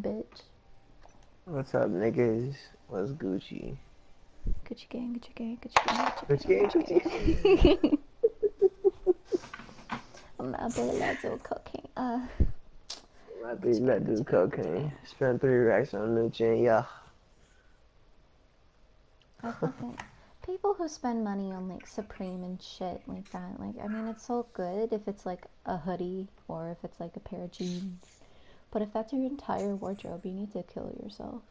bitch. What's up, niggas? What's Gucci? Gucci gang, Gucci gang, Gucci gang, Gucci Gucci gang, gang, Gucci. Gucci gang. My baby let's do cocaine. My bitch Gucci gang, let do Gucci gang, Gucci cocaine. gang. Spend 3 racks on new chain, yeah. I fucking people who spend money on like Supreme and shit like that. Like, I mean, it's so good if it's like a hoodie or if it's like a pair of jeans. But if that's your entire wardrobe, you need to kill yourself.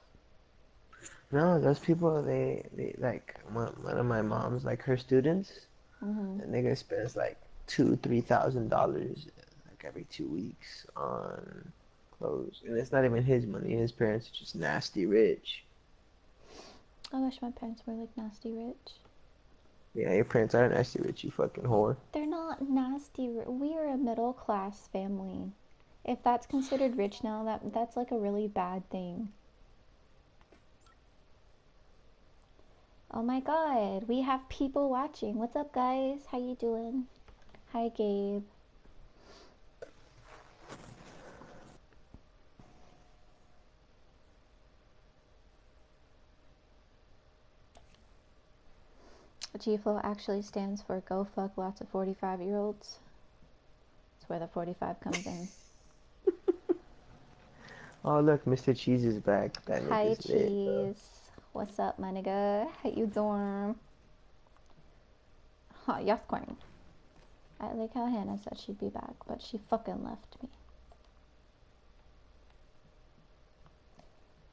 No, those people, they like one of my mom's like her students. Mhm. The nigga spends like $2,000-3,000 like every 2 weeks on clothes, and it's not even his money. His parents are just nasty rich. I wish my parents were like nasty rich. Yeah, your parents are nasty rich, you fucking whore. They're not nasty. We are a middle class family. If that's considered rich now, that's like a really bad thing. Oh my god, we have people watching. What's up, guys? How you doing? Hi, Gabe. GFLO actually stands for Go Fuck Lots of 45-year-olds. That's where the 45 comes in. Oh look, Mr. Cheese is back. That Hi, nigga's lit, bro. Cheese. What's up, my nigga? How you doing? Huh, yes, queen. I like how Hannah said she'd be back, but she fucking left me.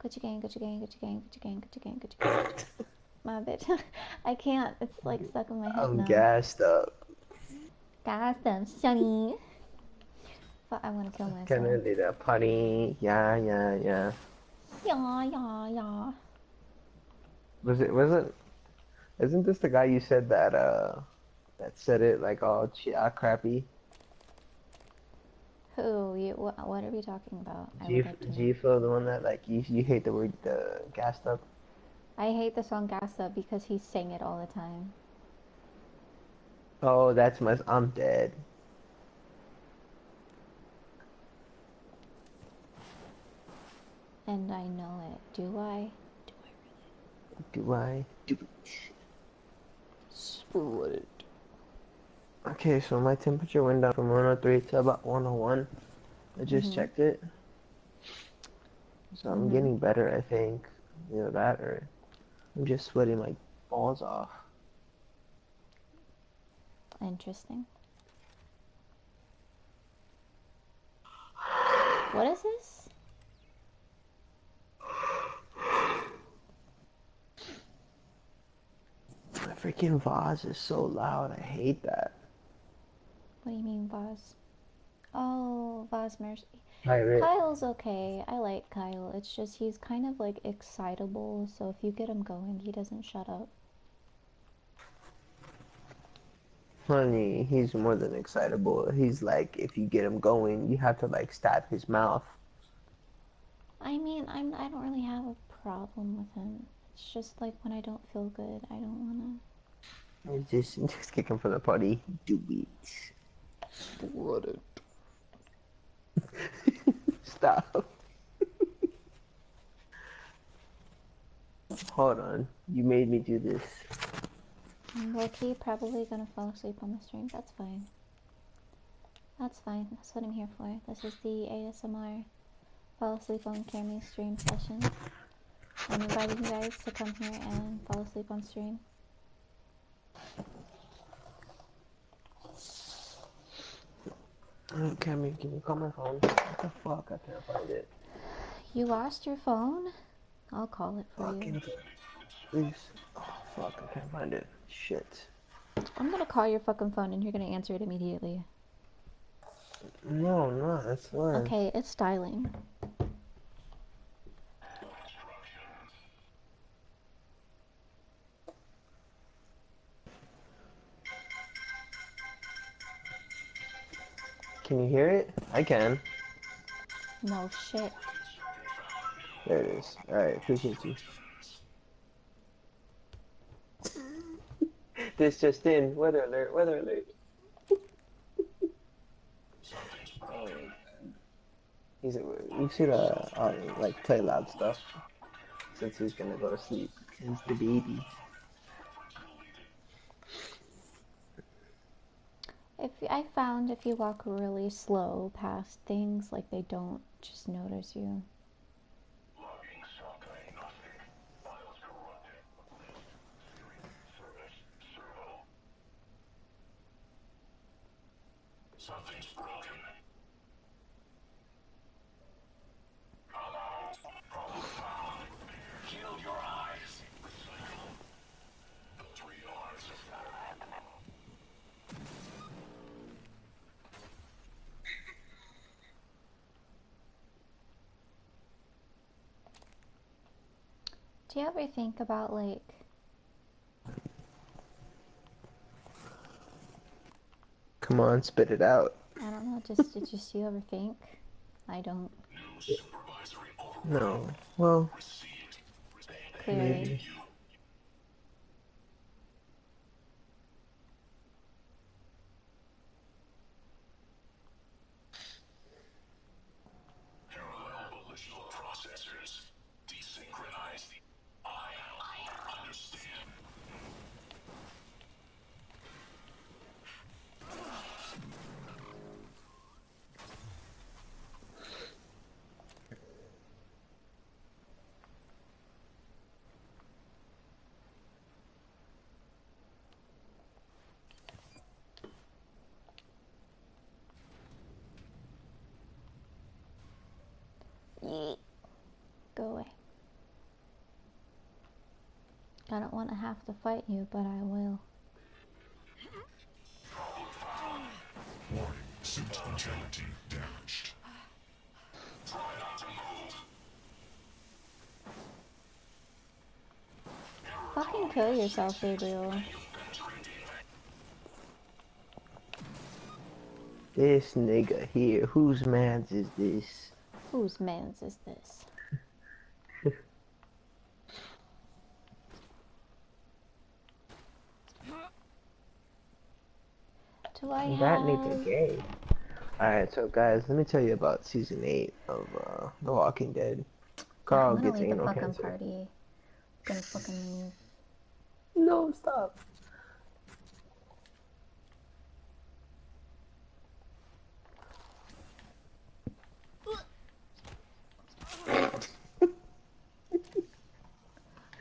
Gucci gang, Gucci gang, Gucci gang, Gucci gang, Gucci gang, Gucci gang. My bitch. I can't. It's like stuck in my head I'm now. gassed up. Guys, I'm sunny. But I want to kill Gonna myself. do the party. Yeah, yeah, yeah. Yeah, yeah, yeah. Was it, isn't this the guy you said that said it like all crappy? Who? You? What are we talking about? I G would like to know. G Flow, the one that like you hate the word the gassed up. I hate the song Gas Up because he sang it all the time. Oh, that's my. I'm dead. And I know it. Do I? Do I? Do it. Split. Okay, so my temperature went down from 103 to about 101. I just Mm-hmm. checked it, so I'm Mm-hmm. getting better. I think, that, or I'm just sweating like balls off. Interesting. What is this? My freaking vase is so loud. I hate that. What do you mean, Vaz? Oh, Vaz Mercy. Pirate. Kyle's okay. I like Kyle. It's just he's kind of like excitable, so if you get him going, he doesn't shut up. Honey, he's more than excitable. He's like, if you get him going, you have to like stab his mouth. I mean, I don't really have a problem with him. It's just like when I don't feel good, I don't wanna. Just kick him from the party. Do it. Split it. Stop. Hold on. You made me do this. I'm low-key probably gonna fall asleep on the stream. That's fine. That's fine. That's what I'm here for. This is the ASMR fall asleep on Cammy stream session. I'm inviting you guys to come here and fall asleep on stream. Cammy, can you call my phone? What the fuck? I can't find it. You lost your phone? I'll call it for you. Fucking please. Oh fuck, I can't find it. Shit. I'm gonna call your fucking phone and you're gonna answer it immediately. No, no, that's fine. Okay, it's dialing. Can you hear it? I can. No shit. There it is. Alright, appreciate you. This just in. Weather alert, weather alert. Oh, He's we should like play loud stuff since he's gonna go to sleep. He's the baby. If I found if you walk really slow past things, like they don't just notice you. Something's broken. Problem found. Shield your eyes. Recycle. The 3 R's. Do you ever think about like Come on, spit it out. I don't know, just do you ever think? I don't. New supervisory override. No. Well, Received. Clearly. maybe. Parallel volitional processors. Desynchronized. I understand. Yeet. Go away. I don't want to have to fight you, but I will. Problem found. Warning. Suit integrity damaged. Try not to move. Fucking kill yourself, Gabriel. This nigga here, whose mans is this? Whose mans is this? Do I That have... nigga gay. Alright, so guys, let me tell you about season 8 of The Walking Dead. Carl I'm gonna gets leave the anal fucking cancer. party. I'm gonna fucking leave. No, stop.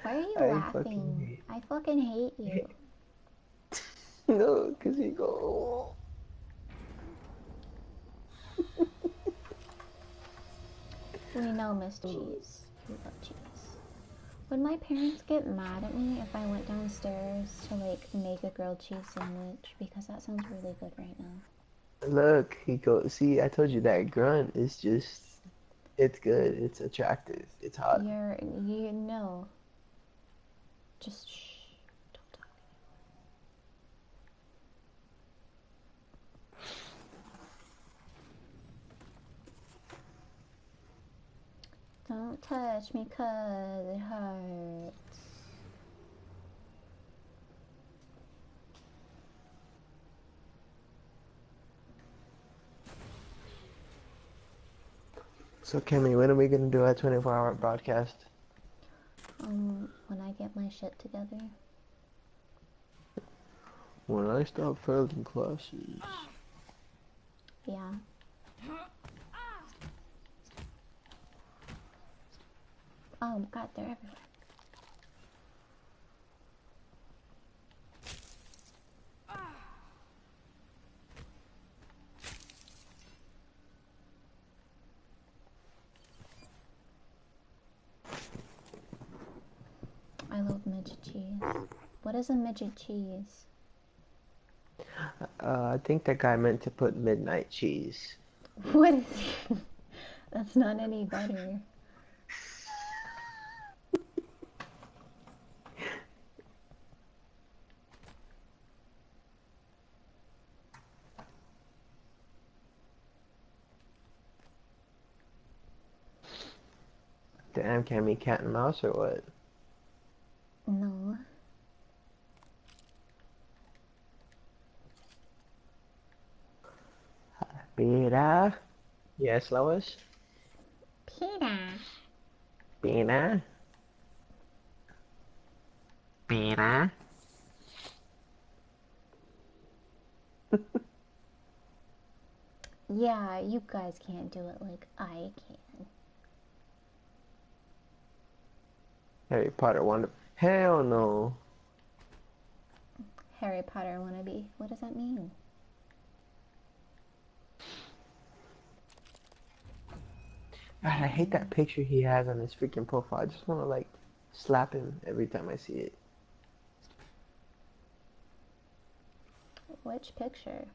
Why are you I fucking laughing? hate. I fucking hate you. No, cause he go. We know, Miss Cheese. You love cheese. Would my parents get mad at me if I went downstairs to like make a grilled cheese sandwich? Because that sounds really good right now. Look, he goes. See, I told you that grunt is just. It's good. It's attractive. It's hot. You know. Just shh. Don't talk anymore. Don't touch me 'cause it hurts. So, Kimmy, when are we gonna do our 24-hour broadcast? When I get my shit together. When I stop failing classes. Yeah. Oh god, they're everywhere. I love midget cheese. What is a midget cheese? I think that guy meant to put midnight cheese. What is That's not any better. Damn, Cammy, cat and mouse or what? No. Mira. Yes, Lois? Pina. Pina. Yeah, you guys can't do it like I can. Harry Potter Wonder. Hell no. Harry Potter wannabe. What does that mean? God, I hate that picture he has on his freaking profile. I just want to like slap him every time I see it. Which picture?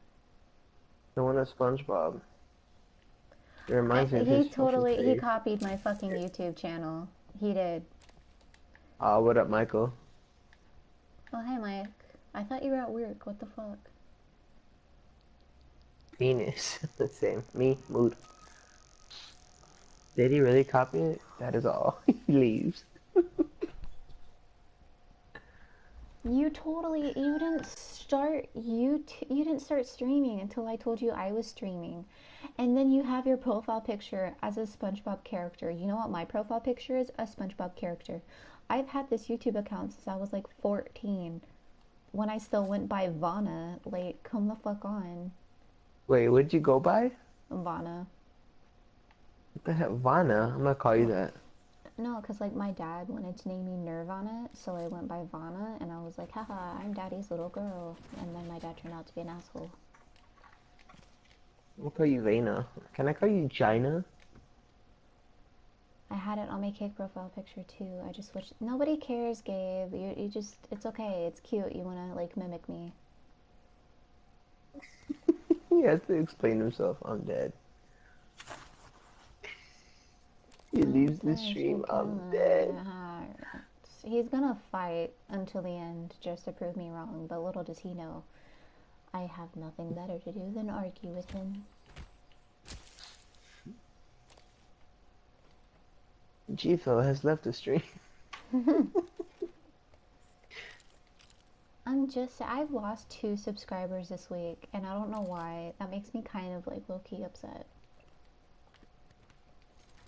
The one of SpongeBob. It reminds me of He his fucking totally, he face. copied my fucking YouTube channel. He did. What up, Michael? Oh, hey, Mike. I thought you were at work. What the fuck? Penis. Same. Me, mood. Did he really copy it? That is all. He leaves. You totally, you didn't start streaming until I told you I was streaming. And then you have your profile picture as a SpongeBob character. You know what my profile picture is? A SpongeBob character. I've had this YouTube account since I was like 14. When I still went by Vana. Like, come the fuck on. Wait, what'd you go by? Vana. What the heck? Vana? I'm gonna call you that. No, because like my dad wanted to name me Nirvana, so I went by Vana, and I was like, haha, I'm daddy's little girl. And then my dad turned out to be an asshole. I'll call you Vena. Can I call you Gina? I had it on my cake profile picture too. I just switched. Nobody cares, Gabe. You just, it's okay. It's cute. You want to like mimic me. He has to explain himself. I'm dead. He leaves the stream. I'm dead. He's gonna fight until the end just to prove me wrong, but little does he know, I have nothing better to do than argue with him. G-Flo has left the stream. I've lost 2 subscribers this week, and I don't know why. That makes me kind of like low-key upset.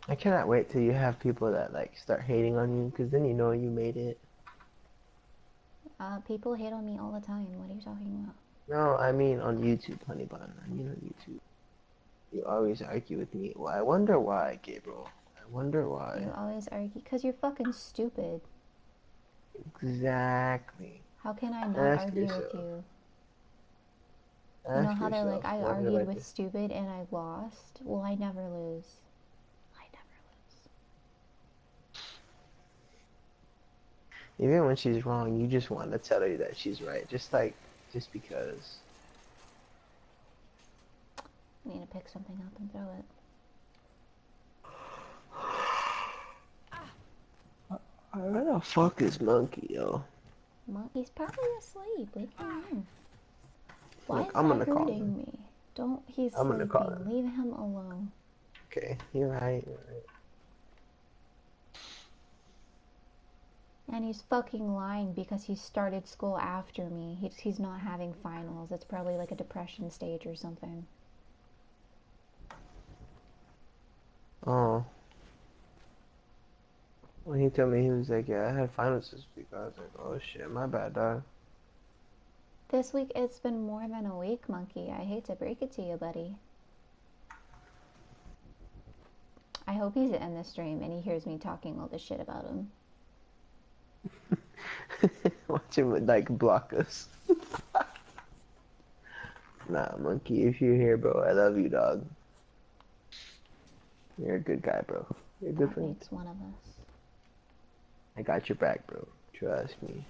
I cannot wait till you have people that like start hating on you, because then you know you made it. People hate on me all the time. What are you talking about? No, I mean on YouTube, honey bun. I mean on YouTube. You always argue with me. Well, I wonder why, Gabriel. I wonder why. You always argue because you're fucking stupid. Exactly. How can I not Ask argue yourself. with you? You know Ask how they're yourself. like, I Why did argued I with stupid and I lost? Well, I never lose. I never lose. Even when she's wrong, you just want to tell her that she's right. Just because. I need to pick something up and throw it. Where the fuck is Monkey, yo? He's probably asleep. Leave him in. Why Look, is I'm that gonna call him. hurting me? Don't. He's I'm gonna call sleeping. him. Leave him alone. Okay, you're right. You're right. And he's fucking lying because he started school after me. He's not having finals. It's probably like a depression stage or something. Oh. When he told me, he was like, yeah, I had finals this week. I was like, oh shit, my bad, dog. This week it's been more than a week, Monkey. I hate to break it to you, buddy. I hope he's in the stream and he hears me talking all this shit about him. Watch him, like, block us. Nah, Monkey, if you're here, bro, I love you, dog. You're a good guy, bro. You're a good That friend. makes one of us. I got your back, bro. Trust me.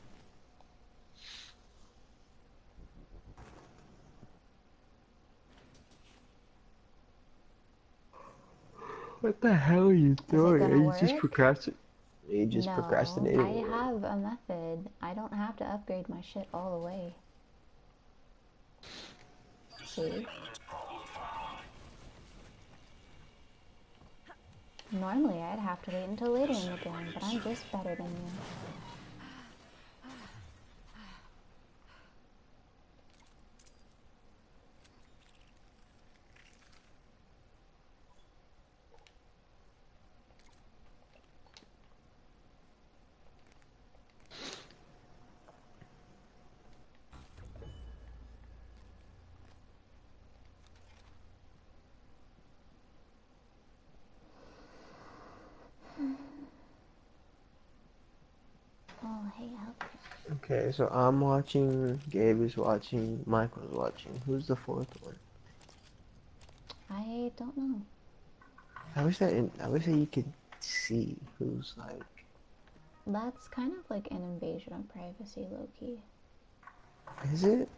What the hell are you doing? gonna Are you work? just procrastinating? Are you just No, procrastinating? I have a method. I don't have to upgrade my shit all the way. See? Normally I'd have to wait until later in the game, but I'm just better than you. Oh, hey, help. Okay, so I'm watching, Gabe is watching, Michael's watching. Who's the fourth one? I don't know. I wish that you could see who's like. That's kind of like an invasion of privacy, low-key. Is it?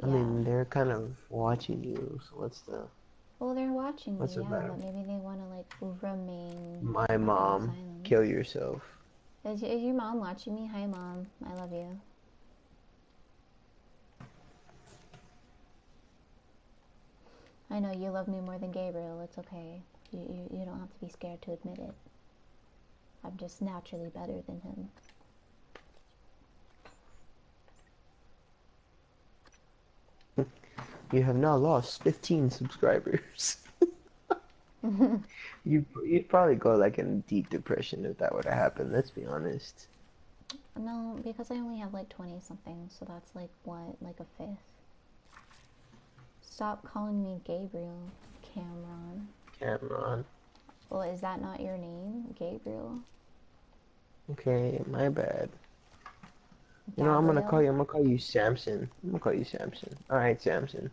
I Yeah. mean, they're kind of watching you. So Well, they're watching what's me, the yeah, better? but maybe they want to like remain My in mom, silence. kill yourself. Is your mom watching me? Hi, Mom. I love you. I know you love me more than Gabriel. It's okay. You don't have to be scared to admit it. I'm just naturally better than him. You have now lost 15 subscribers. You'd probably go like in a deep depression if that were to happen. Let's be honest. No, because I only have like 20 something, so that's like what, like a fifth. Stop calling me Gabriel, Cameron. Cameron. Well, is that not your name, Gabriel? Okay, my bad. You know, Gabriel? I'm gonna call you Samson. I'm gonna call you Samson. Alright, Samson.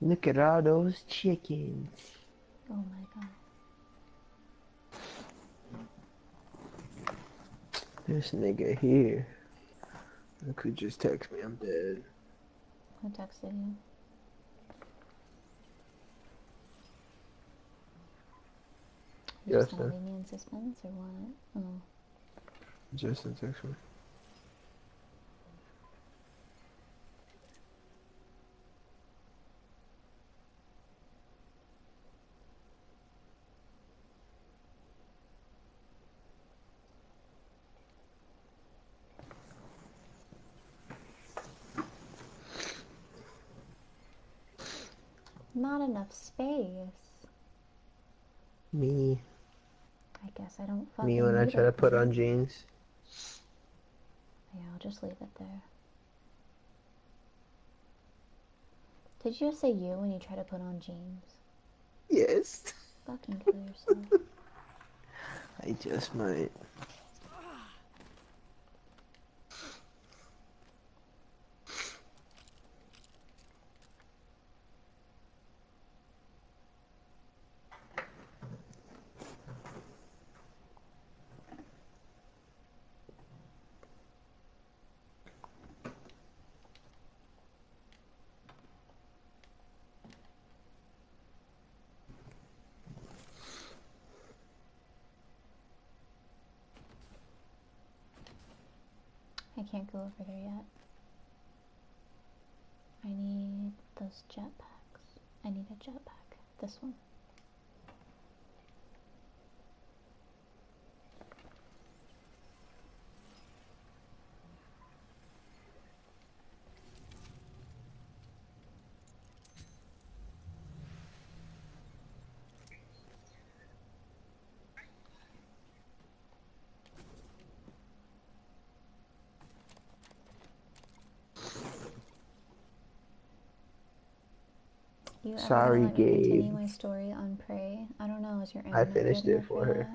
Look at all those chickens. Oh my god. This nigga here. I could just text me, I'm dead. Who texted you? You just gonna Justin. leave me in suspense or what? Oh. Justin text me. Not enough space. Me. I guess I don't Me fucking when I need try it to put then. on jeans. Yeah, I'll just leave it there. Did you just say you when you try to put on jeans? Yes. Fucking kill yourself. I just might. I can't go over there yet. I need those jetpacks. I need a jetpack. This one. You ever gonna Sorry, let me continue Gabe. my story on Prey? I don't know, is your I internet good finished it enough for for her.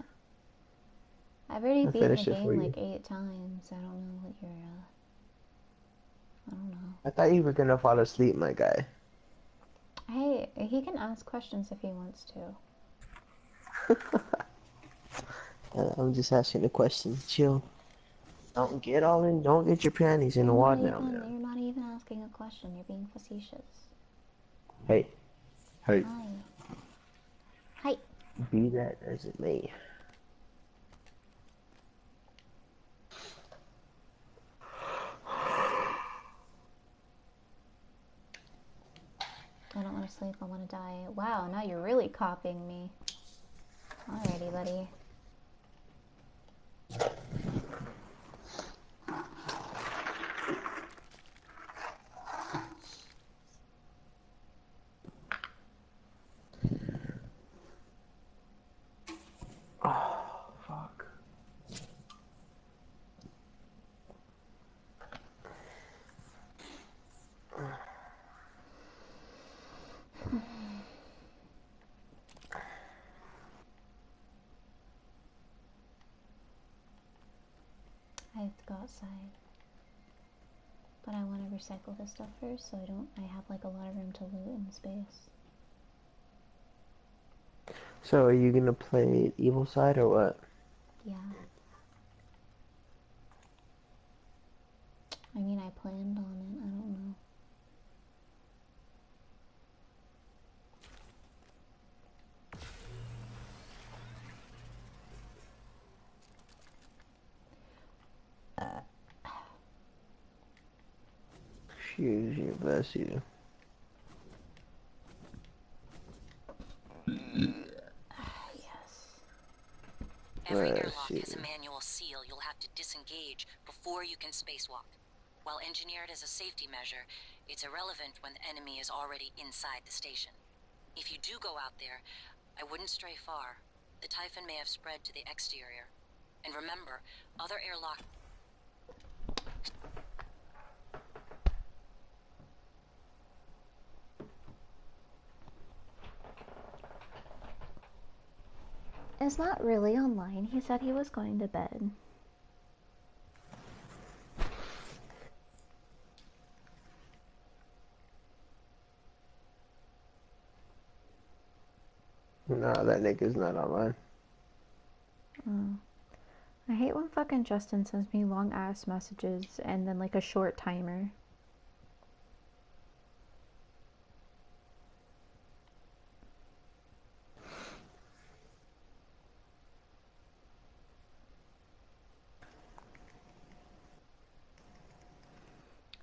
that? I've already I beaten the finished it for game you. like 8 times. I don't know what you're, I don't know. I thought you were gonna fall asleep, my guy. Hey, he can ask questions if he wants to. I'm just asking a question. Chill. Don't get all in. Don't get your panties in the water now, man. You're not even asking a question. You're being facetious. Hey, hey. Hi. Hi. Be that as it may. more sleep. I want to die. Wow, now you're really copying me. Alrighty, buddy. Oh, fuck. I have to go outside. But I want to recycle this stuff first so I have like a lot of room to loot in the space. So are you gonna play Evil Side or what? Yeah. I mean, I planned on it. I don't know. Excuse you, bless you. Yes. Every Bless airlock you. has a manual seal you'll have to disengage before you can spacewalk. While engineered as a safety measure, it's irrelevant when the enemy is already inside the station. If you do go out there, I wouldn't stray far. The Typhon may have spread to the exterior. And remember, other airlock... It's not really online. He said he was going to bed. Nah, that nigga's not online. Oh. I hate when fucking Justin sends me long ass messages and then like a short timer.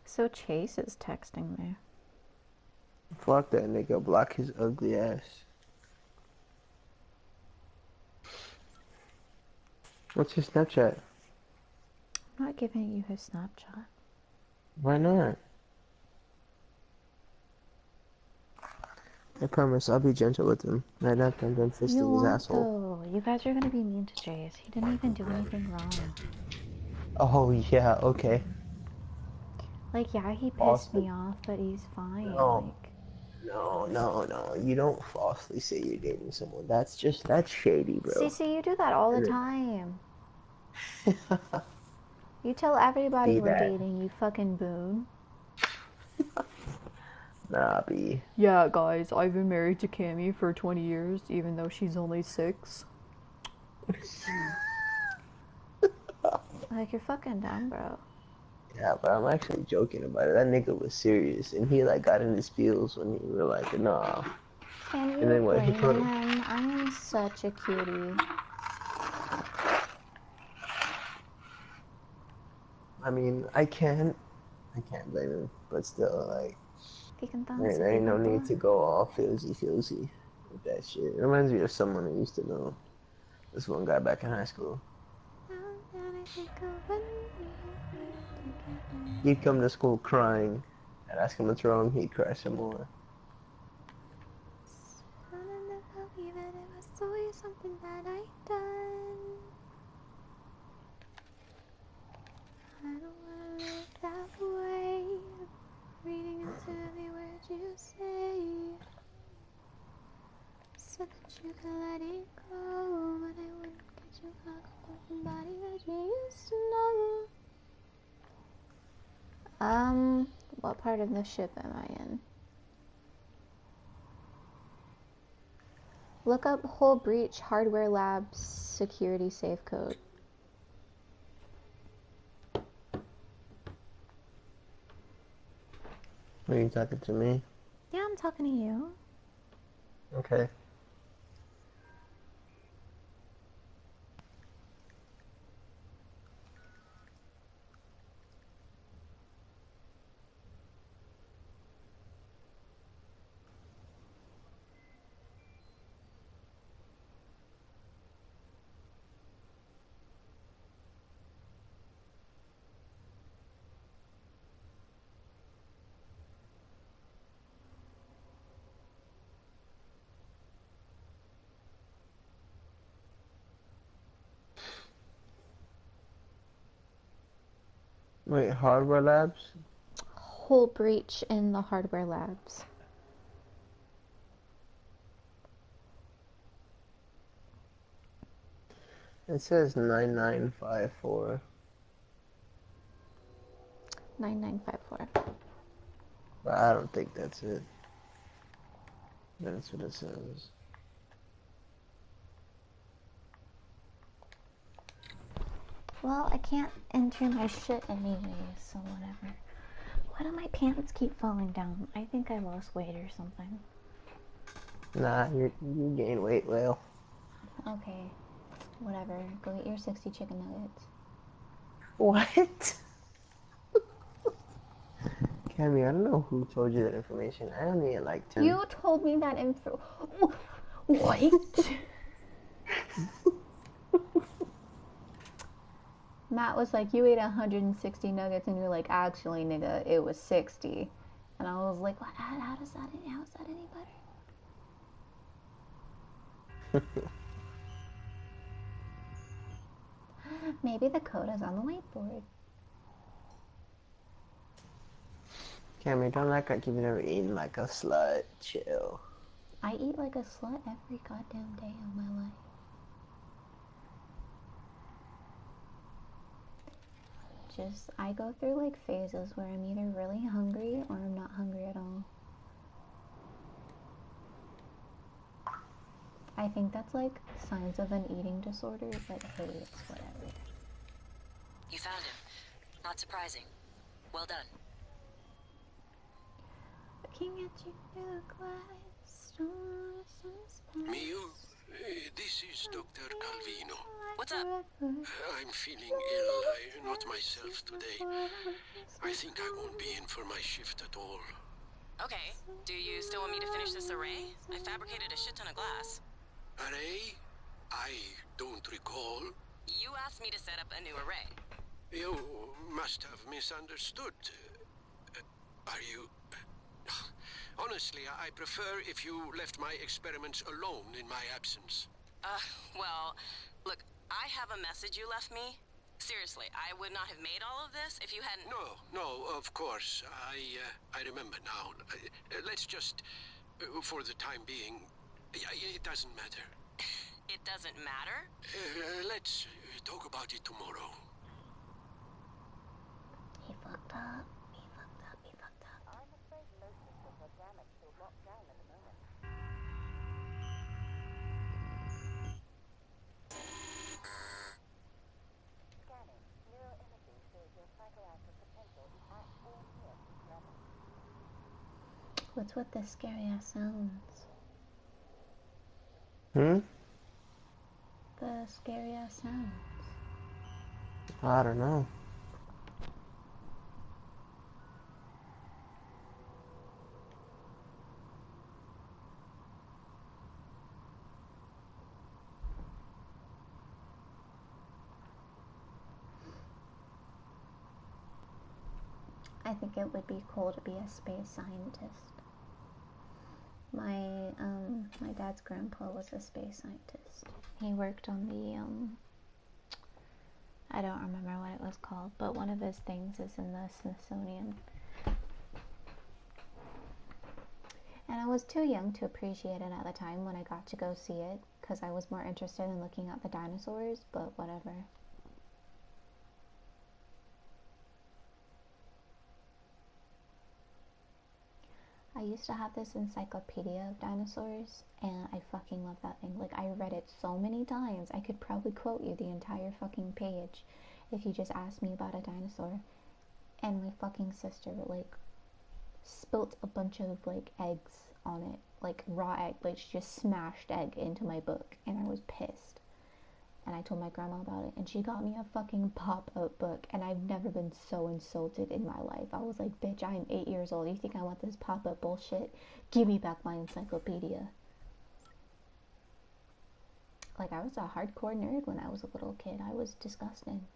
So Chase is texting me. Fuck that nigga, block his ugly ass. What's his Snapchat? I'm not giving you his Snapchat. Why not? I promise I'll be gentle with him. Right after I'm done You fisting his won't asshole. though. You guys are gonna be mean to Chase. He didn't even do anything wrong. Oh yeah, okay. Like, yeah, he pissed Falsely. me off, but he's fine. No. Like, No. You don't falsely say you're dating someone. That's shady, bro. Cece, you do that all the And time. You tell everybody be we're that. dating, you fucking boon. Nah, be. Yeah, guys, I've been married to Cammy for 20 years, even though she's only 6. Like, you're fucking dumb, bro. Yeah, but I'm actually joking about it. That nigga was serious, and he like got in his feels when he were like, nah. Can And you then what? He blame told him. him? I am such a cutie. I mean, I can't blame him, but still, like, there ain't no need to go all feelsy with that shit. It reminds me of someone I used to know. This one guy back in high school. He'd come to school crying. I'd ask him what's wrong. He'd cry some more. Something that I done. I don't wanna live that way. Reading into every word you say. Said that you could let it go, but I wouldn't get you out of somebody that you used to know. What part of the ship am I in? Look up Whole Breach Hardware Labs security safe code. Are you talking to me? Yeah, I'm talking to you. Okay. Wait, hardware labs? Whole breach in the hardware labs. It says 9954. 9954. But I don't think that's it. That's what it says. Well, I can't enter my shit anyways, so whatever. Why do my pants keep falling down? I think I lost weight or something. Nah, you gain weight, Whale. Okay, whatever. Go eat your 60 chicken nuggets. What? Cammy, I don't know who told you that information. I only had like 10. You told me that info. What? Matt was like, you ate 160 nuggets, and you're like, actually, nigga, it was 60. And I was like, what? How is that any better? Maybe the code is on the whiteboard. Cammy, don't act like you've never eaten like a slut. Chill. I eat like a slut every goddamn day of my life. Just, I go through like phases where I'm either really hungry or I'm not hungry at all. I think that's like signs of an eating disorder, but hey, it's whatever. You found him. Not surprising. Well done. Looking at you through the glass, Mio, this is Dr. Calvino. What's up? I'm feeling ill, not myself today. I think I won't be in for my shift at all. Okay. Do you still want me to finish this array? I fabricated a shit ton of glass. Array? I don't recall. You asked me to set up a new array. You must have misunderstood. Are you... Honestly, I prefer if you left my experiments alone in my absence. Well, look, I have a message you left me. Seriously, I would not have made all of this if you hadn't... No, of course. I remember now. Let's just, for the time being, it doesn't matter. It doesn't matter? Let's talk about it tomorrow. He fucked up. I'm afraid most systems are damaged or locked down at the moment. Scanning. Neuroimaging shows your psychoactive potential is at or near peak level. What's with the scary ass sounds? The scary ass sounds. I don't know. I think it would be cool to be a space scientist. My dad's grandpa was a space scientist. He worked on the I don't remember what it was called, but one of his things is in the Smithsonian. And I was too young to appreciate it at the time when I got to go see it, because I was more interested in looking at the dinosaurs, but whatever. I used to have this encyclopedia of dinosaurs, and I fucking love that thing. Like, I read it so many times, I could probably quote you the entire fucking page if you just asked me about a dinosaur. And my fucking sister, like, spilt a bunch of, like, eggs on it. Like, raw egg. Like, she just smashed egg into my book, and I was pissed. And I told my grandma about it, and she got me a fucking pop-up book, and I've never been so insulted in my life. I was like, bitch, I am 8 years old. You think I want this pop-up bullshit? Give me back my encyclopedia. Like, I was a hardcore nerd when I was a little kid. I was disgusting.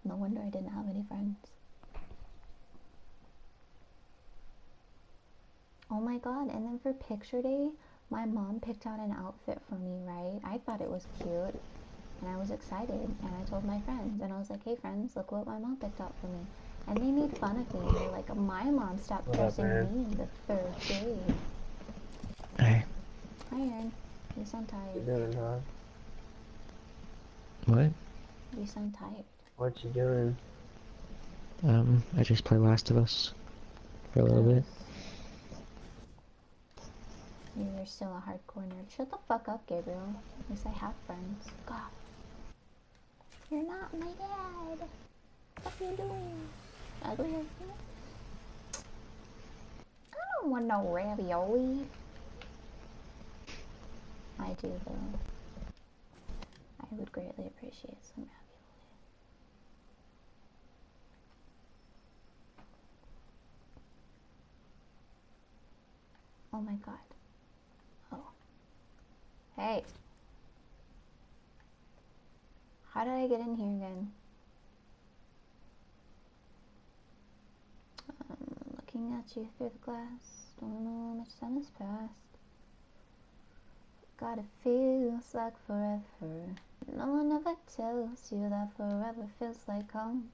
No wonder I didn't have any friends. Oh my god, and then for picture day, my mom picked out an outfit for me, right? I thought it was cute. And I was excited, and I told my friends, and I was like, hey friends, look what my mom picked out for me. And they made fun of me. They're like, my mom stopped What up, dressing man? me in the 3rd grade. Hey. Hi, Aaron. You sound What you tired. doing, huh? What? You sound tired. What you doing? I just play Last of Us for a little bit. You're still a hardcore nerd. Shut the fuck up, Gabriel. At least I have friends. God. You're not my dad. What are you doing? Ugly as you? I don't want no ravioli. I do, though. I would greatly appreciate some ravioli. Oh my god. Oh. Hey. How did I get in here again? Looking at you through the glass. Don't know how much time has passed. God, it feels like forever. No one ever tells you that forever feels like home.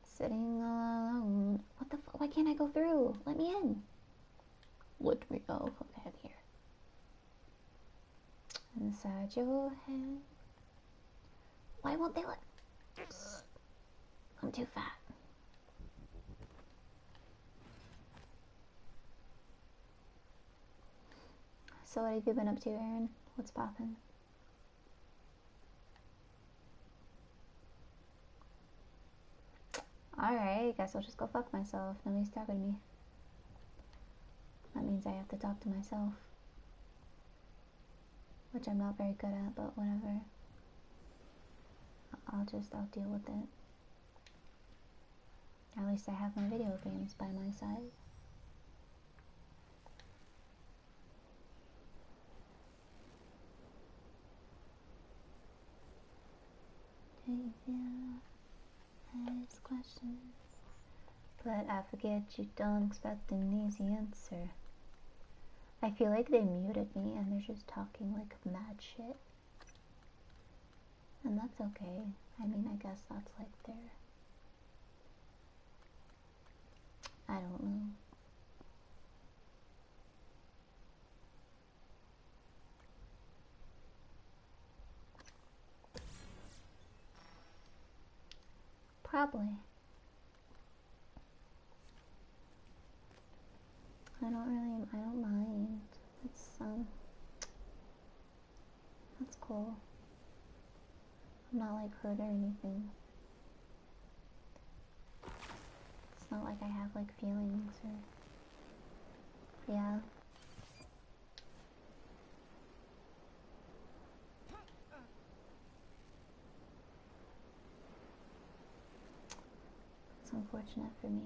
Sitting all alone. What the fuck? Why can't I go through? Let me in. Let me. Oh, okay, I'm here. Inside your head. Why won't they let? I'm too fat. So what have you been up to, Aaron? What's poppin'? Alright, guess I'll just go fuck myself. Nobody's talking to me. That means I have to talk to myself. Which I'm not very good at, but whatever. I'll deal with it. At least I have my video games by my side. If you ask questions, but I forget you don't expect an easy answer. I feel like they muted me and they're just talking like mad shit. And that's okay. I mean, I guess that's like their... I don't know. Probably. I don't mind. It's, that's cool. I'm not like hurt or anything. It's not like I have like feelings or... Yeah. It's unfortunate for me.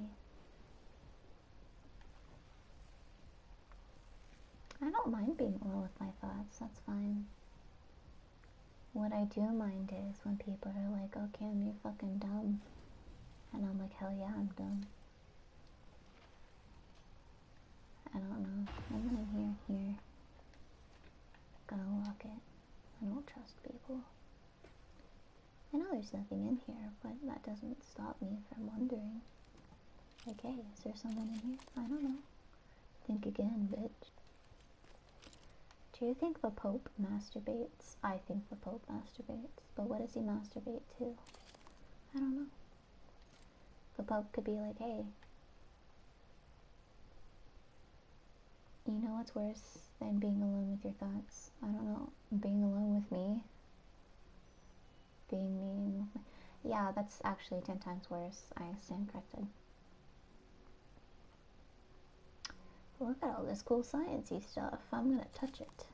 I don't mind being alone with my thoughts, that's fine. What I do mind is when people are like, oh Cam, you're fucking dumb. And I'm like, hell yeah, I'm dumb. I don't know. I'm gonna here. Gonna lock it. I don't trust people. I know there's nothing in here, but that doesn't stop me from wondering. Like, hey, is there someone in here? I don't know. Think again, bitch. Do you think the Pope masturbates? I think the Pope masturbates. But what does he masturbate to? I don't know. The Pope could be like, hey, you know what's worse than being alone with your thoughts? I don't know. Being alone with me? Being me with my... Yeah, that's actually 10 times worse. I stand corrected. Look at all this cool sciencey stuff. I'm gonna touch it.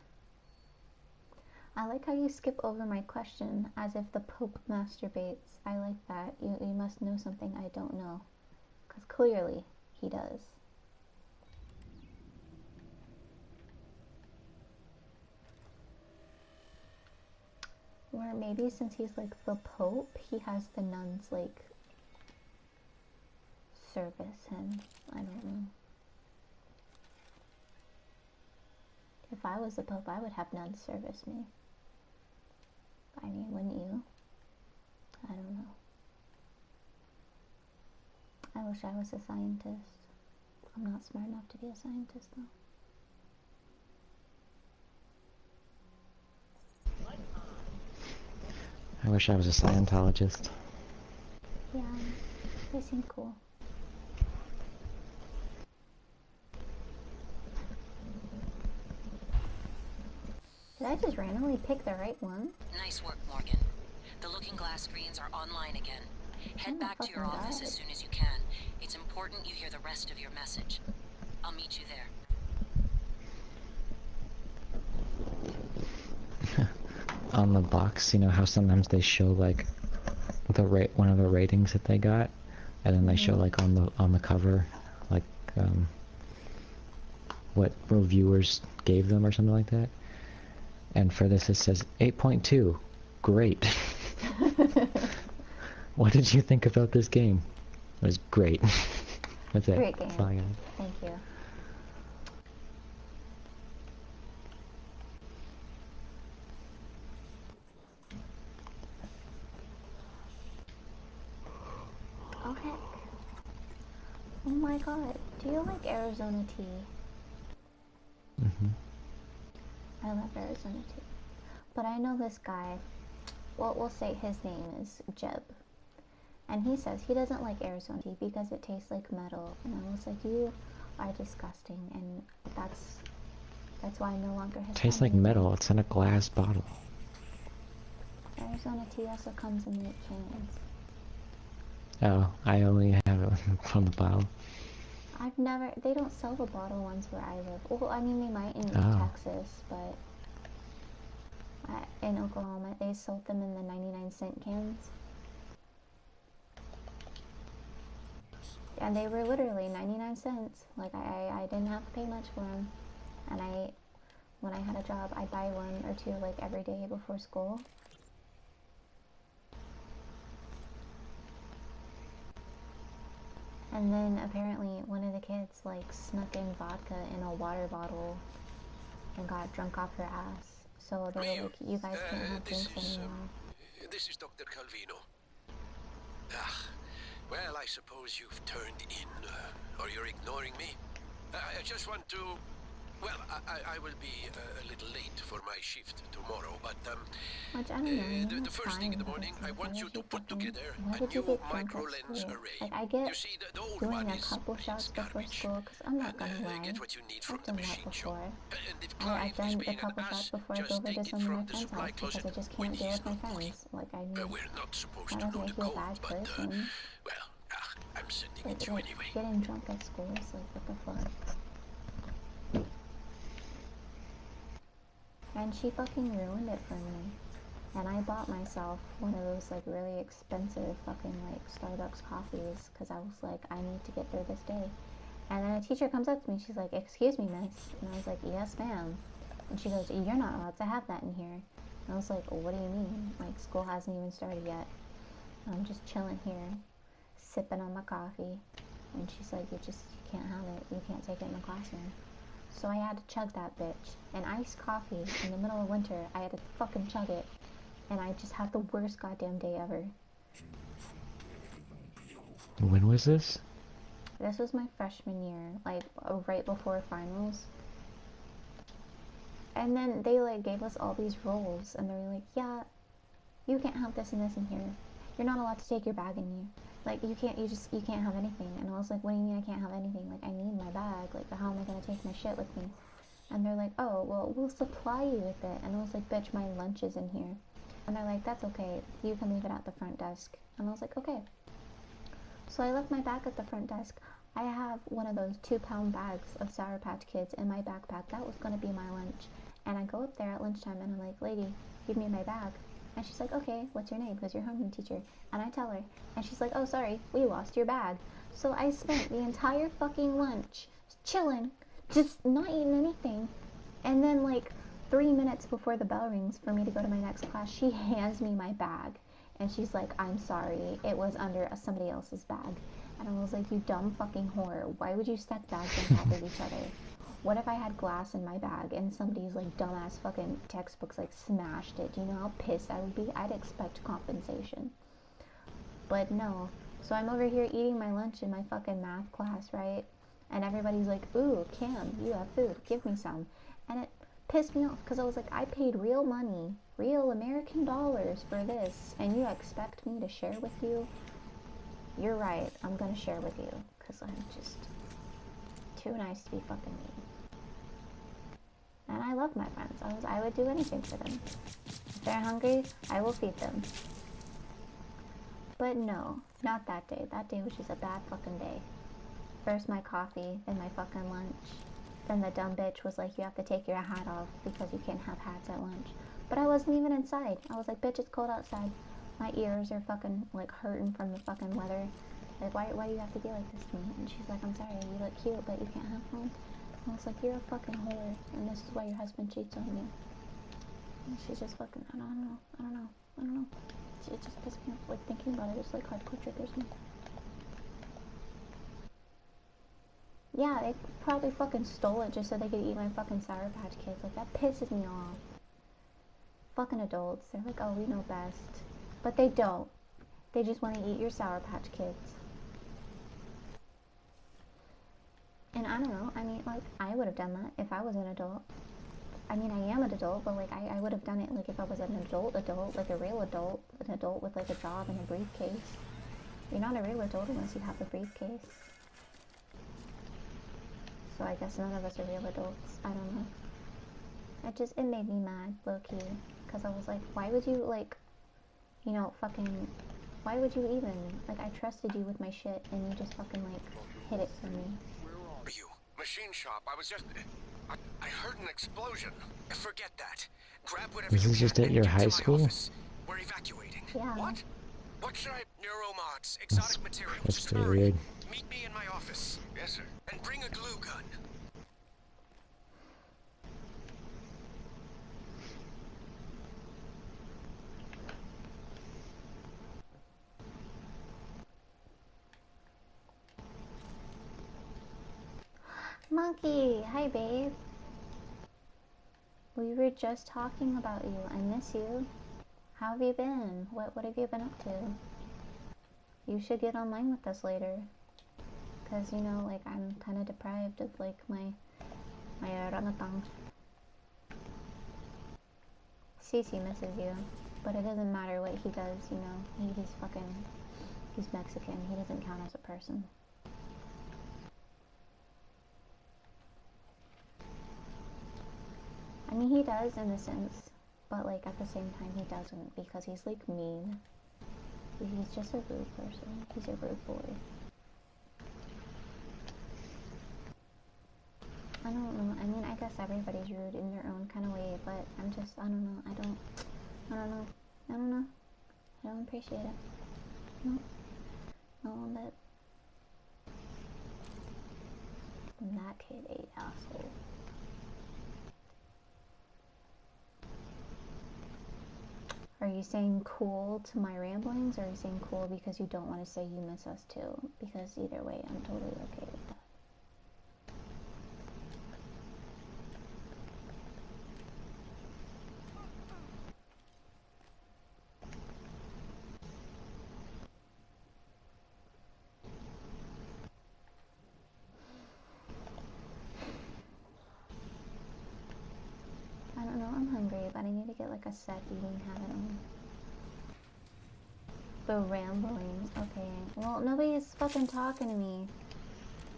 I like how you skip over my question as if the Pope masturbates. I like that. You must know something I don't know. Because clearly, he does. Or maybe since he's like the Pope, he has the nuns like service him. I don't know. If I was the Pope, I would have nuns service me. I mean, wouldn't you? I don't know. wish I was a scientist. I'm not smart enough to be a scientist, though. I wish I was a Scientologist. Yeah, they seem cool. Did I just randomly pick the right one? Nice work, Morgan. The looking glass screens are online again. Head back to your office as soon as you can. It's important you hear the rest of your message. I'll meet you there. On the box, you know how sometimes they show like one of the ratings that they got, and then they show like on the cover like what reviewers gave them or something like that. And for this it says 8.2. Great. What did you think about this game? It was great. That's it. Great game. That's all I got. Thank you. Oh heck. Oh my god. Do you like Arizona tea? I love Arizona tea. But I know this guy, well, we'll say his name is Jeb. And he says he doesn't like Arizona tea because it tastes like metal. And I was like, you are disgusting. And that's why I no longer have. Tastes like metal. It's in a glass bottle. Arizona tea also comes in the cans. Oh, I only have it from the bottle. I've never, they don't sell the bottle ones where I live. Well, I mean, they might in Texas, but in Oklahoma, they sold them in the 99-cent cans. And they were literally 99 cents. Like, I didn't have to pay much for them. And when I had a job, I'd buy one or two, like, every day before school. And then apparently one of the kids like snuck in vodka in a water bottle and got drunk off her ass. So they were like, you guys can't have drinks anymore. This is Dr. Calvino. Ah, well, I suppose you've turned in, or you're ignoring me. I just want to... Well, I will be a little late for my shift tomorrow, but which, I don't know, the first thing in the morning, I want you to put together a new micro-lens array. Like, I get you see, the old doing one a is couple shots before garbage. school, because I'm not gonna lie, Get what you need from I've the done that machine shop. before. And if I've Clive is done a being an couple shots ass, before I go just over to take it some of my from the friends' supply house because closet I just when can't deal he's with my not looking. friends. Like, I mean, We're not supposed that to doesn't know the make you a code, bad but person. well, I'm sending But it to you like, anyway. getting drunk at school is like, what the fuck? And she fucking ruined it for me. And I bought myself one of those like really expensive fucking like Starbucks coffees because I was like, I need to get through this day. And then a teacher comes up to me, she's like, excuse me, miss. And I was like, yes, ma'am. And she goes, you're not allowed to have that in here. And I was like, well, what do you mean? Like, school hasn't even started yet. And I'm just chilling here, sipping on my coffee. And she's like, you can't have it. You can't take it in the classroom. So I had to chug that bitch. An iced coffee in the middle of winter, I had to fucking chug it. And I just had the worst goddamn day ever. When was this? This was my freshman year, like right before finals. And then they like gave us all these rules, and they were like, yeah, you can't have this and this in here. You're not allowed to take your bag in here. Like, you can't have anything. And I was like, what do you mean I can't have anything? Like, I need my bag. Like, how am I gonna take my shit with me? And they're like, oh, well, we'll supply you with it. And I was like, bitch, my lunch is in here. And they're like, that's okay. You can leave it at the front desk. And I was like, okay. So I left my bag at the front desk. I have one of those 2-pound bags of Sour Patch Kids in my backpack. That was gonna be my lunch. And I go up there at lunchtime and I'm like, lady, give me my bag. And she's like, okay, what's your name? Because you're homeroom teacher. And I tell her. And she's like, oh, sorry, we lost your bag. So I spent the entire fucking lunch chilling, just not eating anything. And then, like, 3 minutes before the bell rings for me to go to my next class, she hands me my bag. And she's like, I'm sorry, it was under somebody else's bag. And I was like, you dumb fucking whore. Why would you stack bags on top of each other? What if I had glass in my bag and somebody's like dumbass fucking textbooks like smashed it? Do you know how pissed I would be? I'd expect compensation. But no, So I'm over here eating my lunch in my fucking math class, right? And everybody's like, ooh, Cam, you have food, give me some. And it pissed me off because I was like, I paid real money, real American dollars for this, and you expect me to share with you? You're right, I'm gonna share with you because I'm just too nice to be fucking mean. And I love my friends. I would do anything for them. If they're hungry, I will feed them. But no, not that day. That day was just a bad fucking day. First my coffee, then my fucking lunch. Then the dumb bitch was like, you have to take your hat off because you can't have hats at lunch. But I wasn't even inside. I was like, bitch, it's cold outside. My ears are fucking like hurting from the fucking weather. Like, why do you have to be like this to me? And she's like, I'm sorry, you look cute, but you can't have one. And I was like, you're a fucking whore, and this is why your husband cheats on you. And she's just fucking, I don't know. It just pisses me off, like, thinking about it, it's like hardcore triggers me. Yeah, they probably fucking stole it just so they could eat my fucking Sour Patch Kids. Like, that pisses me off. Fucking adults, they're like, oh, we know best. But they don't. They just want to eat your Sour Patch Kids. And I don't know, I mean, like, I would have done that if I was an adult. I mean, I am an adult, but, like, I would have done it, like, if I was an adult, like a real adult, an adult with, like, a job and a briefcase. You're not a real adult unless you have a briefcase. So I guess none of us are real adults. I don't know. It made me mad, low-key. Because I was like, why would you, like, you know, fucking, why would you even, like, I trusted you with my shit, and you just fucking, like, hid it from me. Where are you? Machine shop. I was just... I heard an explosion. Forget that. Grab whatever This you is just can at and your get high to my school? office. We're evacuating. Yeah. What? What should I... Neuromods, exotic materials. That's Just pretty hurry. weird. Meet me in my office. Yes, sir. And bring a glue gun. Monkey! Hi, babe. We were just talking about you. I miss you. How have you been? What have you been up to? You should get online with us later. Because, you know, like, I'm kind of deprived of, like, my orangutan. Cece misses you. But it doesn't matter what he does, you know. He's Mexican. He doesn't count as a person. I mean, he does in a sense, but, like, at the same time, he doesn't, because he's, like, mean. He's just a rude person. He's a rude boy. I don't know. I mean, I guess everybody's rude in their own kind of way, but I'm just, I don't know. I don't know. I don't appreciate it. No. Not one bit. And that kid ate asshole. Are you saying cool to my ramblings, or are you saying cool because you don't want to say you miss us too? Because either way, I'm totally okay with that. I don't know, I'm hungry, but I need to get like a set eating habit on. The rambling. Okay. Well, nobody's fucking talking to me.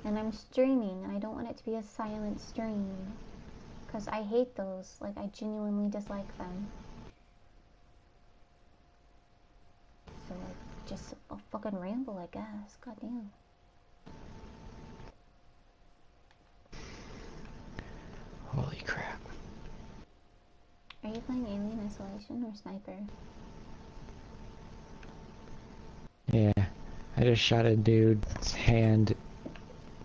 And I'm streaming, and I don't want it to be a silent stream. Because I hate those. Like, I genuinely dislike them. So, like, just a fucking ramble, I guess. Goddamn. Holy crap. Are you playing Alien Isolation or Sniper? Yeah, I just shot a dude's hand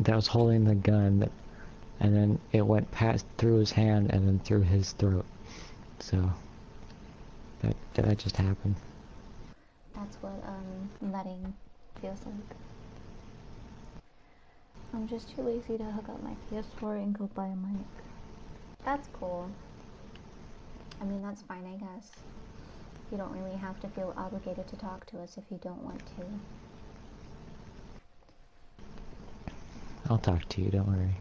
that was holding the gun, and then it went past through his hand and then through his throat. So that just happened. That's what nutting feels like. I'm just too lazy to hook up my PS4 and go buy a mic. That's cool. I mean, that's fine, I guess. You don't really have to feel obligated to talk to us if you don't want to. I'll talk to you, don't worry.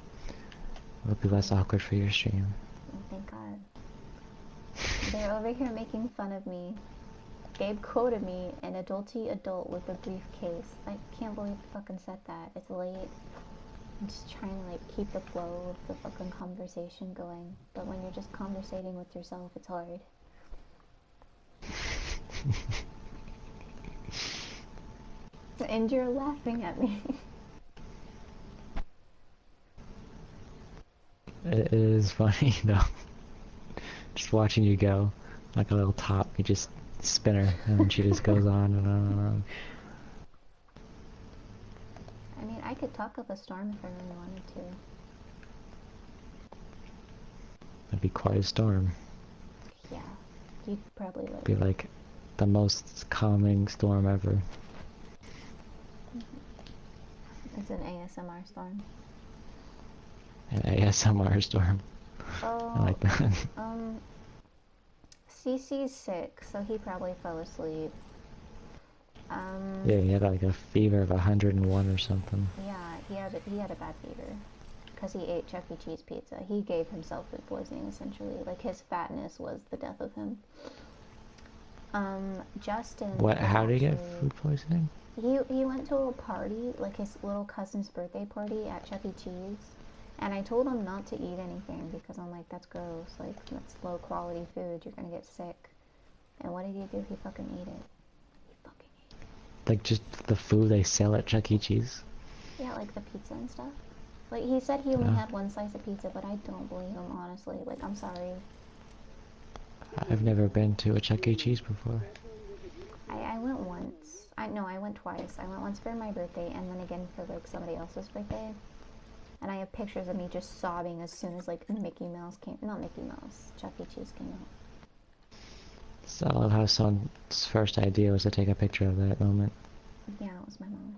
It'll be less awkward for your stream. Oh, thank God. They're over here making fun of me. Gabe quoted me, an adulty adult with a briefcase. I can't believe I fucking said that. It's late. I'm just trying to like keep the flow of the fucking conversation going. But when you're just conversating with yourself, it's hard. And you're laughing at me. It is funny though. Just watching you go, like a little top, you just spin her, and then she just goes on and on and on. I mean, I could talk up a storm if I really wanted to. It'd be quite a storm. Yeah, you'd probably like It'd be like the most calming storm ever. It's an ASMR storm. An ASMR storm. Oh, I like that. CC's sick, so he probably fell asleep. Yeah, he had like a fever of 101 or something. Yeah, he had a bad fever. Because he ate Chuck E. Cheese pizza. He gave himself food poisoning, essentially. Like, his fatness was the death of him. Justin... What, how did he get actually... food poisoning? He went to a party, like his little cousin's birthday party at Chuck E. Cheese. And I told him not to eat anything because I'm like, that's gross. Like, that's low quality food. You're gonna get sick. And what did he do? He fucking ate it. He fucking ate it. Like, just the food they sell at Chuck E. Cheese? Yeah, like the pizza and stuff. Like, he said he only had one slice of pizza, but I don't believe him, honestly. Like, I'm sorry. I've never been to a Chuck E. Cheese before. I went once. I went twice. I went once for my birthday and then again for, like, somebody else's birthday. And I have pictures of me just sobbing as soon as, like, Mickey Mouse came... Not Mickey Mouse. Chuck E. Cheese came out. So I love how someone's first idea was to take a picture of that moment. Yeah, it was my mom.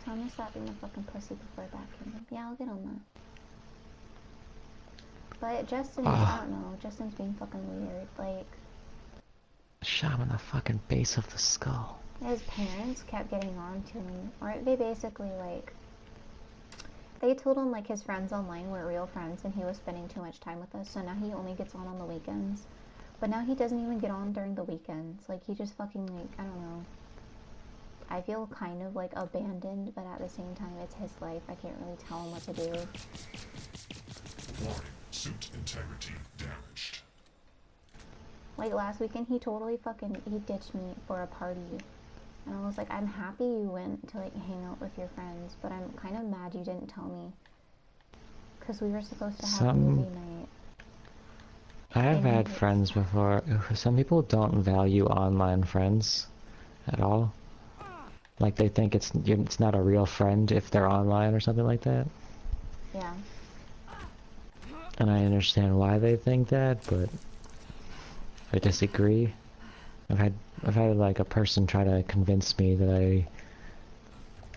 Tell me to stop being a fucking pussy before that came in. Yeah, I'll get on that. But Justin's... I don't know. Justin's being fucking weird. Like... Shot him in the fucking base of the skull. His parents kept getting on to him. Or they basically, like... They told him, like, his friends online weren't real friends and he was spending too much time with us, so now he only gets on the weekends. But now he doesn't even get on during the weekends. Like, he just fucking, like, I don't know. I feel kind of, like, abandoned, but at the same time, it's his life. I can't really tell him what to do. Warning, suit integrity damaged. Like, last weekend, he ditched me for a party. And I was like, I'm happy you went to, like, hang out with your friends, but I'm kind of mad you didn't tell me. Because we were supposed to have a movie night. I have had friends before. Some people don't value online friends at all. Like, they think it's not a real friend if they're online or something like that. Yeah. And I understand why they think that, but I disagree. I've had like a person try to convince me that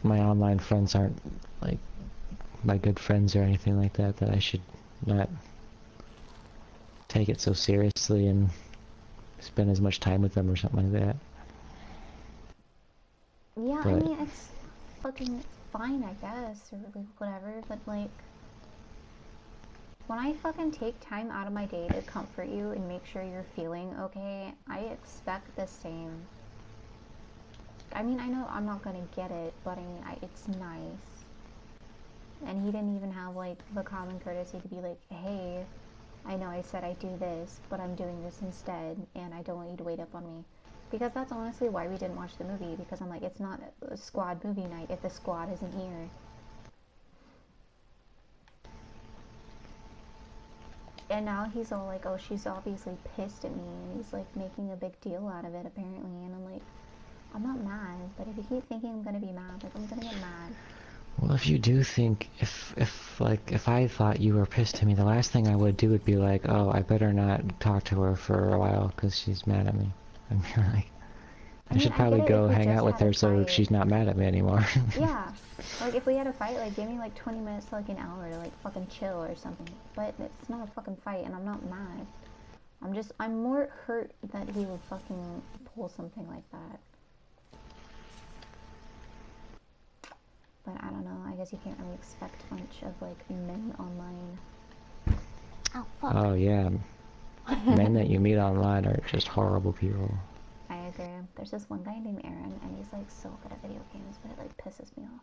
my online friends aren't like my good friends or anything like that, that I should not take it so seriously and spend as much time with them or something like that. Yeah, but I mean, it's fucking fine, I guess, or like whatever, but like, when I fucking take time out of my day to comfort you and make sure you're feeling okay, I expect the same. I mean, I know I'm not gonna get it, but I mean, it's nice. And he didn't even have, like, the common courtesy to be like, hey, I know I said I do this, but I'm doing this instead, and I don't want you to wait up on me. Because that's honestly why we didn't watch the movie, because I'm like, it's not a squad movie night if the squad isn't here. And now he's all like, oh, she's obviously pissed at me, and he's like making a big deal out of it apparently, and I'm like, I'm not mad, but if you keep thinking I'm gonna be mad, like, I'm gonna get mad. Well, if you do think, if I thought you were pissed at me, the last thing I would do would be like, oh, I better not talk to her for a while, because she's mad at me. I'd be like, I should probably go hang out with her so she's not mad at me anymore. Yeah. Like, if we had a fight, like, give me, like, 20 minutes to, like, an hour to, like, fucking chill or something. But it's not a fucking fight, and I'm not mad. I'm more hurt that he would fucking pull something like that. But I don't know, I guess you can't really expect much of, like, men online. Oh, fuck. Oh, yeah. Men that you meet online are just horrible people. I agree. There's this one guy named Aaron, and he's, like, so good at video games, but it, like, pisses me off.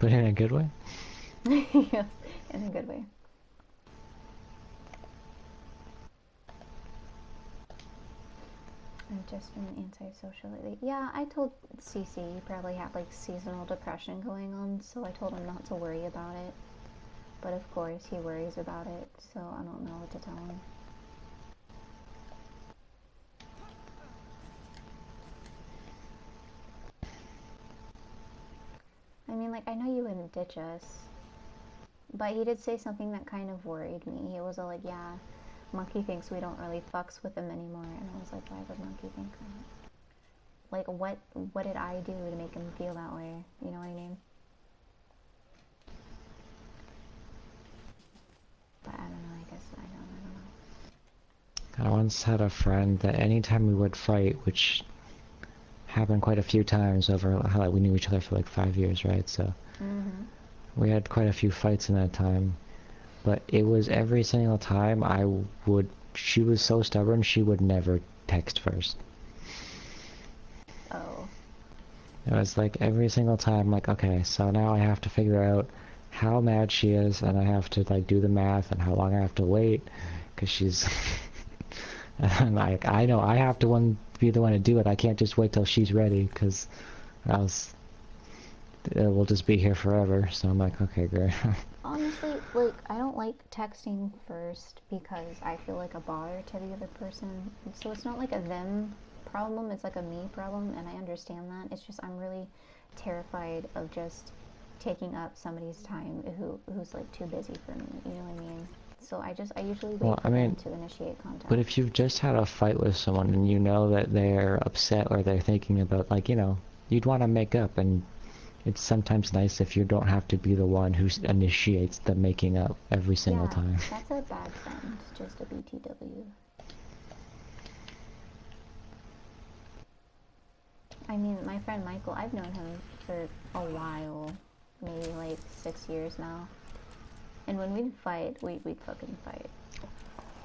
But in a good way? Yes, in a good way. I've just been antisocial lately. Yeah, I told CC he probably had like seasonal depression going on, so I told him not to worry about it. But of course, he worries about it, so I don't know what to tell him. I mean, like, I know you wouldn't ditch us, but he did say something that kind of worried me. He was all like, yeah, Monkey thinks we don't really fucks with him anymore, and I was like, why would Monkey think that? Like, what did I do to make him feel that way? You know what I mean? But I don't know, I guess I don't know. I once had a friend that anytime we would fight, which happened quite a few times over how like, we knew each other for like 5 years, right? So we had quite a few fights in that time. But it was every single time she was so stubborn, she would never text first. Oh. It was like every single time, like, okay, so now I have to figure out how mad she is, and I have to, like, do the math and how long I have to wait, because she's... and, like, I know I have to be the one to do it. I can't just wait till she's ready, because else it will just be here forever. So I'm like, okay, great. Honestly, like, I don't like texting first because I feel like a bother to the other person. So it's not like a them problem, it's like a me problem, and I understand that. It's just I'm really terrified of just taking up somebody's time who's like too busy for me, you know what I mean? So I usually wait for them to initiate contact. But if you've just had a fight with someone and you know that they're upset or they're thinking about, like, you know, you'd want to make up, and it's sometimes nice if you don't have to be the one who initiates the making up every single time. That's a bad friend, just a BTW. I mean, my friend Michael, I've known him for a while, maybe like 6 years now. And when we'd fight, we'd fucking fight.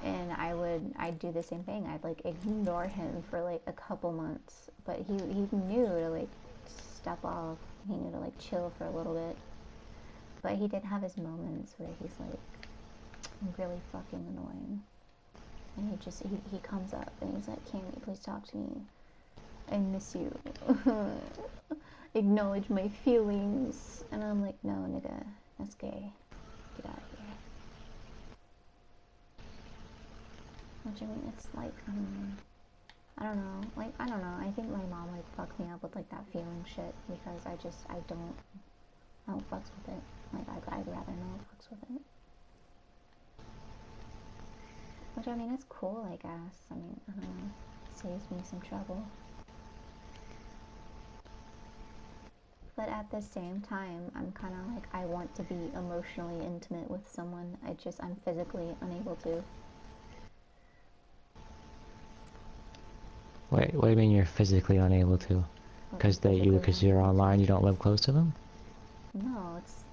And I'd do the same thing. I'd like ignore him for like a couple months. But he knew to like step off. He knew to like chill for a little bit. But he did have his moments where he's like really fucking annoying. And he comes up and he's like, Cammy, please talk to me. I miss you. Acknowledge my feelings. And I'm like, no, nigga, that's gay. Get out of here. Which, I mean, it's like, I don't know. Like, I don't know. I think my mom, like, fucked me up with, like, that feeling shit because I don't fucks with it. Like, I'd rather not fucks with it. Which, I mean, it's cool, I guess. I mean, I don't know. It saves me some trouble. But at the same time, I'm kind of like, I want to be emotionally intimate with someone. I'm physically unable to. Wait, what do you mean you're physically unable to? Because you're online, you don't live close to them? No, it's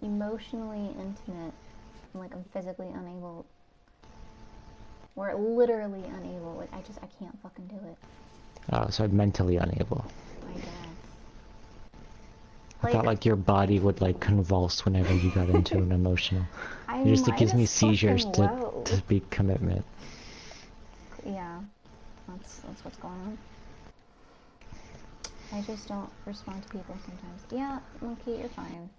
emotionally intimate. Like, I'm physically unable. Or literally unable. Like, I can't fucking do it. Oh, so mentally unable. I guess. I thought like your body would like convulse whenever you got into an emotional. It gives me seizures to be commitment. Yeah, that's what's going on. I just don't respond to people sometimes. Yeah, Monkey, you're fine.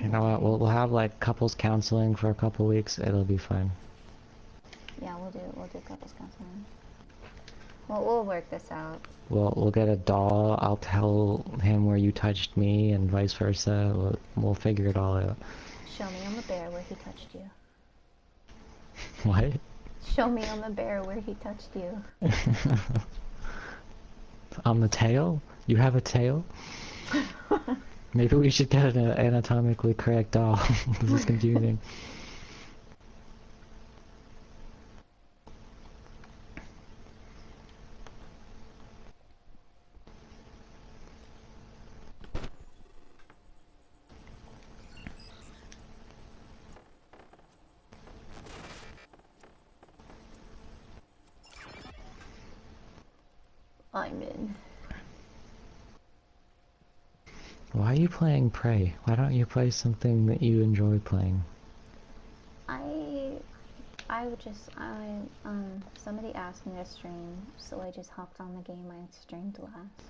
You know what? We'll have like couples counseling for a couple weeks. It'll be fine. Yeah, we'll do couples counseling. We'll work this out. We'll get a doll. I'll tell him where you touched me, and vice versa. We'll figure it all out. Show me on the bear where he touched you. What? Show me on the bear where he touched you. On the tail? You have a tail? Maybe we should get an anatomically correct doll. This is confusing. I'm in. Why are you playing Prey? Why don't you play something that you enjoy playing? Somebody asked me to stream, so I just hopped on the game I streamed last.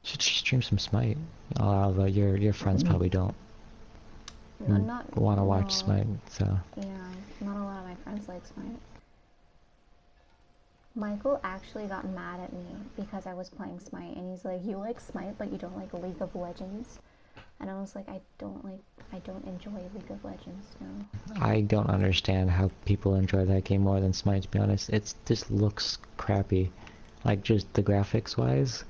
Should stream some Smite. Although your friends probably don't want to watch Smite, so. Yeah, not a lot of my friends like Smite. Michael actually got mad at me because I was playing Smite, and he's like, "You like Smite, but you don't like League of Legends." And I was like, I don't enjoy League of Legends, no. I don't understand how people enjoy that game more than Smite, to be honest. It just looks crappy. Like, just the graphics wise.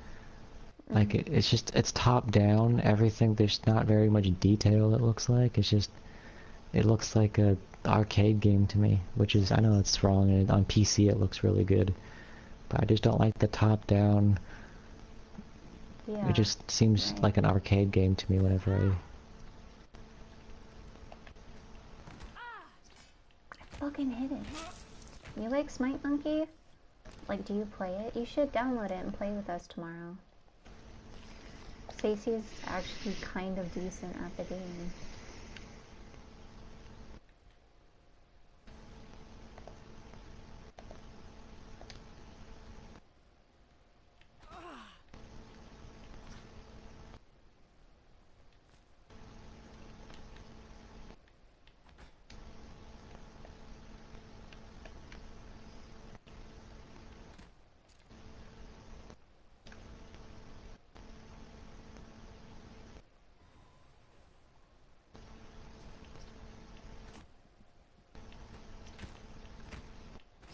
Like, it's top down, everything, there's not very much detail, it looks like. It looks like a arcade game to me, which is, I know it's wrong, and on PC it looks really good. But I just don't like the top down. Yeah, it just seems like an arcade game to me whenever I fucking hit it. You like Smite, Monkey? Like, do you play it? You should download it and play with us tomorrow. Stacey's actually kind of decent at the game.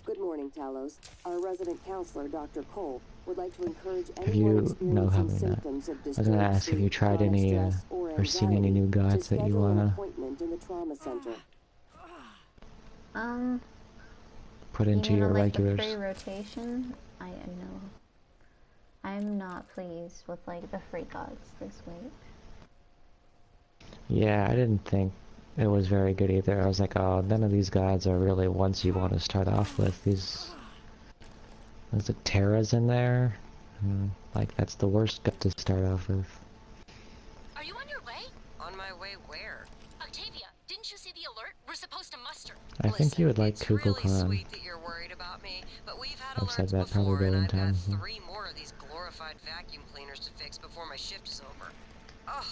Good morning, Talos. Our resident counselor, Dr. Cole, would like to encourage Have anyone you... No, experiencing probably not. symptoms of I was gonna disturbed ask, have you sleep, tried chronic any, stress, or seen any new anxiety gods to that you schedule an wanna appointment in the trauma center. put into you mean your on, like, regulars? the free rotation? I know. I'm not pleased with, like, the free gods this week. Yeah, I didn't think it was very good either. I was like, oh, none of these gods are really ones you want to start off with. There's the Terras in there. Like, that's the worst god to start off with. Are you on your way? On my way where? Octavia, didn't you see the alert? We're supposed to muster. I think you would like It's Kukulkan. really sweet that you're worried about me, but we've had I've said alerts that probably a before, and billion I've got times. 3 more of these glorified vacuum cleaners to fix before my shift is over. Oh,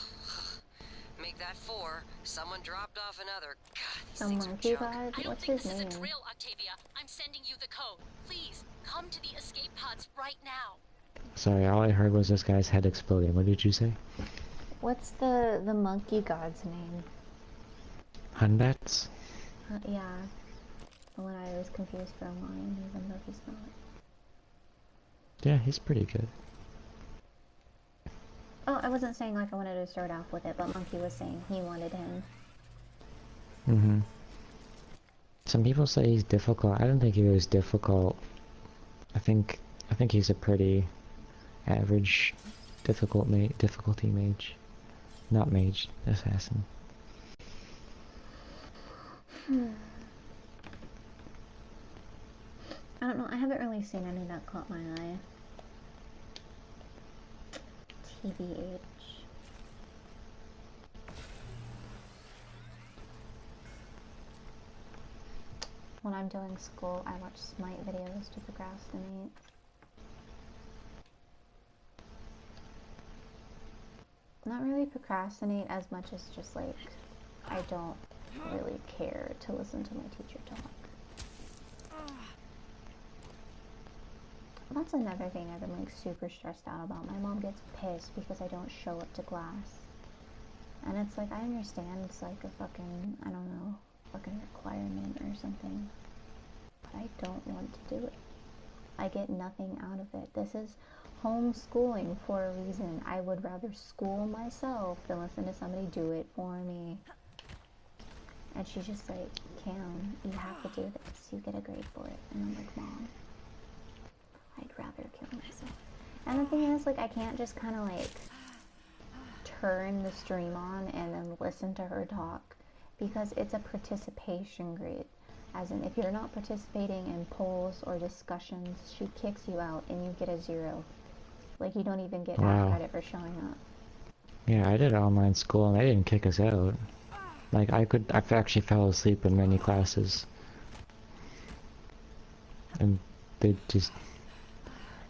make that 4. Someone dropped off another. God, these The things are monkey junk. god? I don't What's think his this name? is a drill, Octavia. I'm sending you the code. Please, come to the escape pods right now. Sorry, all I heard was this guy's head exploding. What did you say? What's the monkey god's name? Hunbats? Yeah. The one I was confused for a line, even though he's not. Yeah, he's pretty good. Oh, I wasn't saying like I wanted to start off with it, but Monkey was saying he wanted him. Some people say he's difficult. I don't think he was difficult. I think he's a pretty average difficulty mage. Not mage, assassin. I don't know, I haven't really seen any that caught my eye. TBH. When I'm doing school, I watch Smite videos to procrastinate. Not really procrastinate as much as just like, I don't really care to listen to my teacher talk. That's another thing I've been like super stressed out about. My mom gets pissed because I don't show up to class. And it's like, I understand it's like a fucking, I don't know, fucking requirement or something. But I don't want to do it. I get nothing out of it. This is homeschooling for a reason. I would rather school myself than listen to somebody do it for me. And she's just like, Cam, you have to do this. You get a grade for it. And I'm like, Mom, I'd rather kill myself. And the thing is, like, I can't just kind of like turn the stream on and then listen to her talk because it's a participation grade. As in, if you're not participating in polls or discussions, she kicks you out and you get a 0. Like, you don't even get half credit for showing up. Yeah, I did online school and they didn't kick us out. Like, I actually fell asleep in many classes. And they just...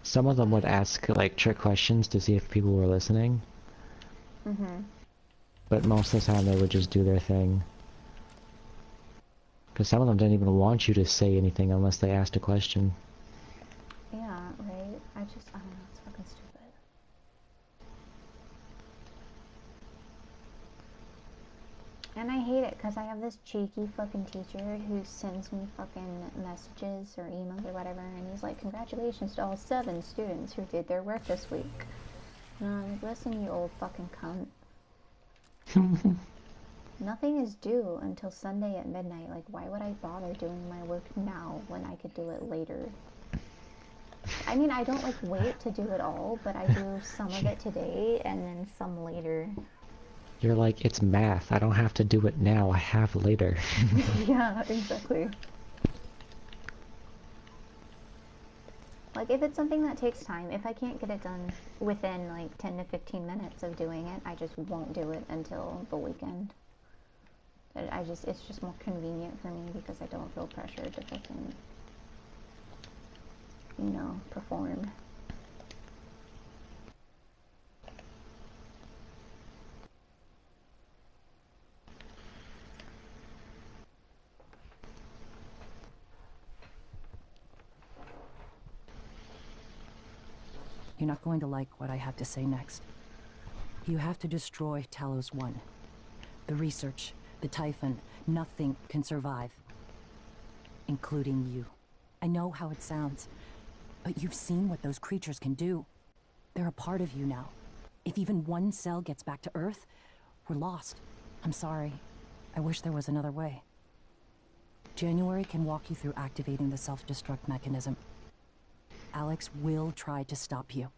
Some of them would ask, like, trick questions to see if people were listening. But most of the time they would just do their thing. Because some of them didn't even want you to say anything unless they asked a question. Yeah, right? I don't know, it's fucking stupid. And I hate it because I have this cheeky fucking teacher who sends me fucking messages or emails or whatever, and he's like, congratulations to all 7 students who did their work this week. And I'm like, listen, you old fucking cunt. Nothing is due until Sunday at midnight. Like, why would I bother doing my work now when I could do it later? I mean, I don't, like, wait to do it all, but I do some of it today and then some later. You're like, it's math. I don't have to do it now. I have later. Yeah, exactly. Like, if it's something that takes time, if I can't get it done within, like, 10 to 15 minutes of doing it, I just won't do it until the weekend. It's just more convenient for me because I don't feel pressured to fucking, you know, perform. You're not going to like what I have to say next. You have to destroy Talos 1. The research, the Typhon, nothing can survive. Including you. I know how it sounds, but you've seen what those creatures can do. They're a part of you now. If even one cell gets back to Earth, we're lost. I'm sorry. I wish there was another way. January can walk you through activating the self-destruct mechanism. Alex will try to stop you.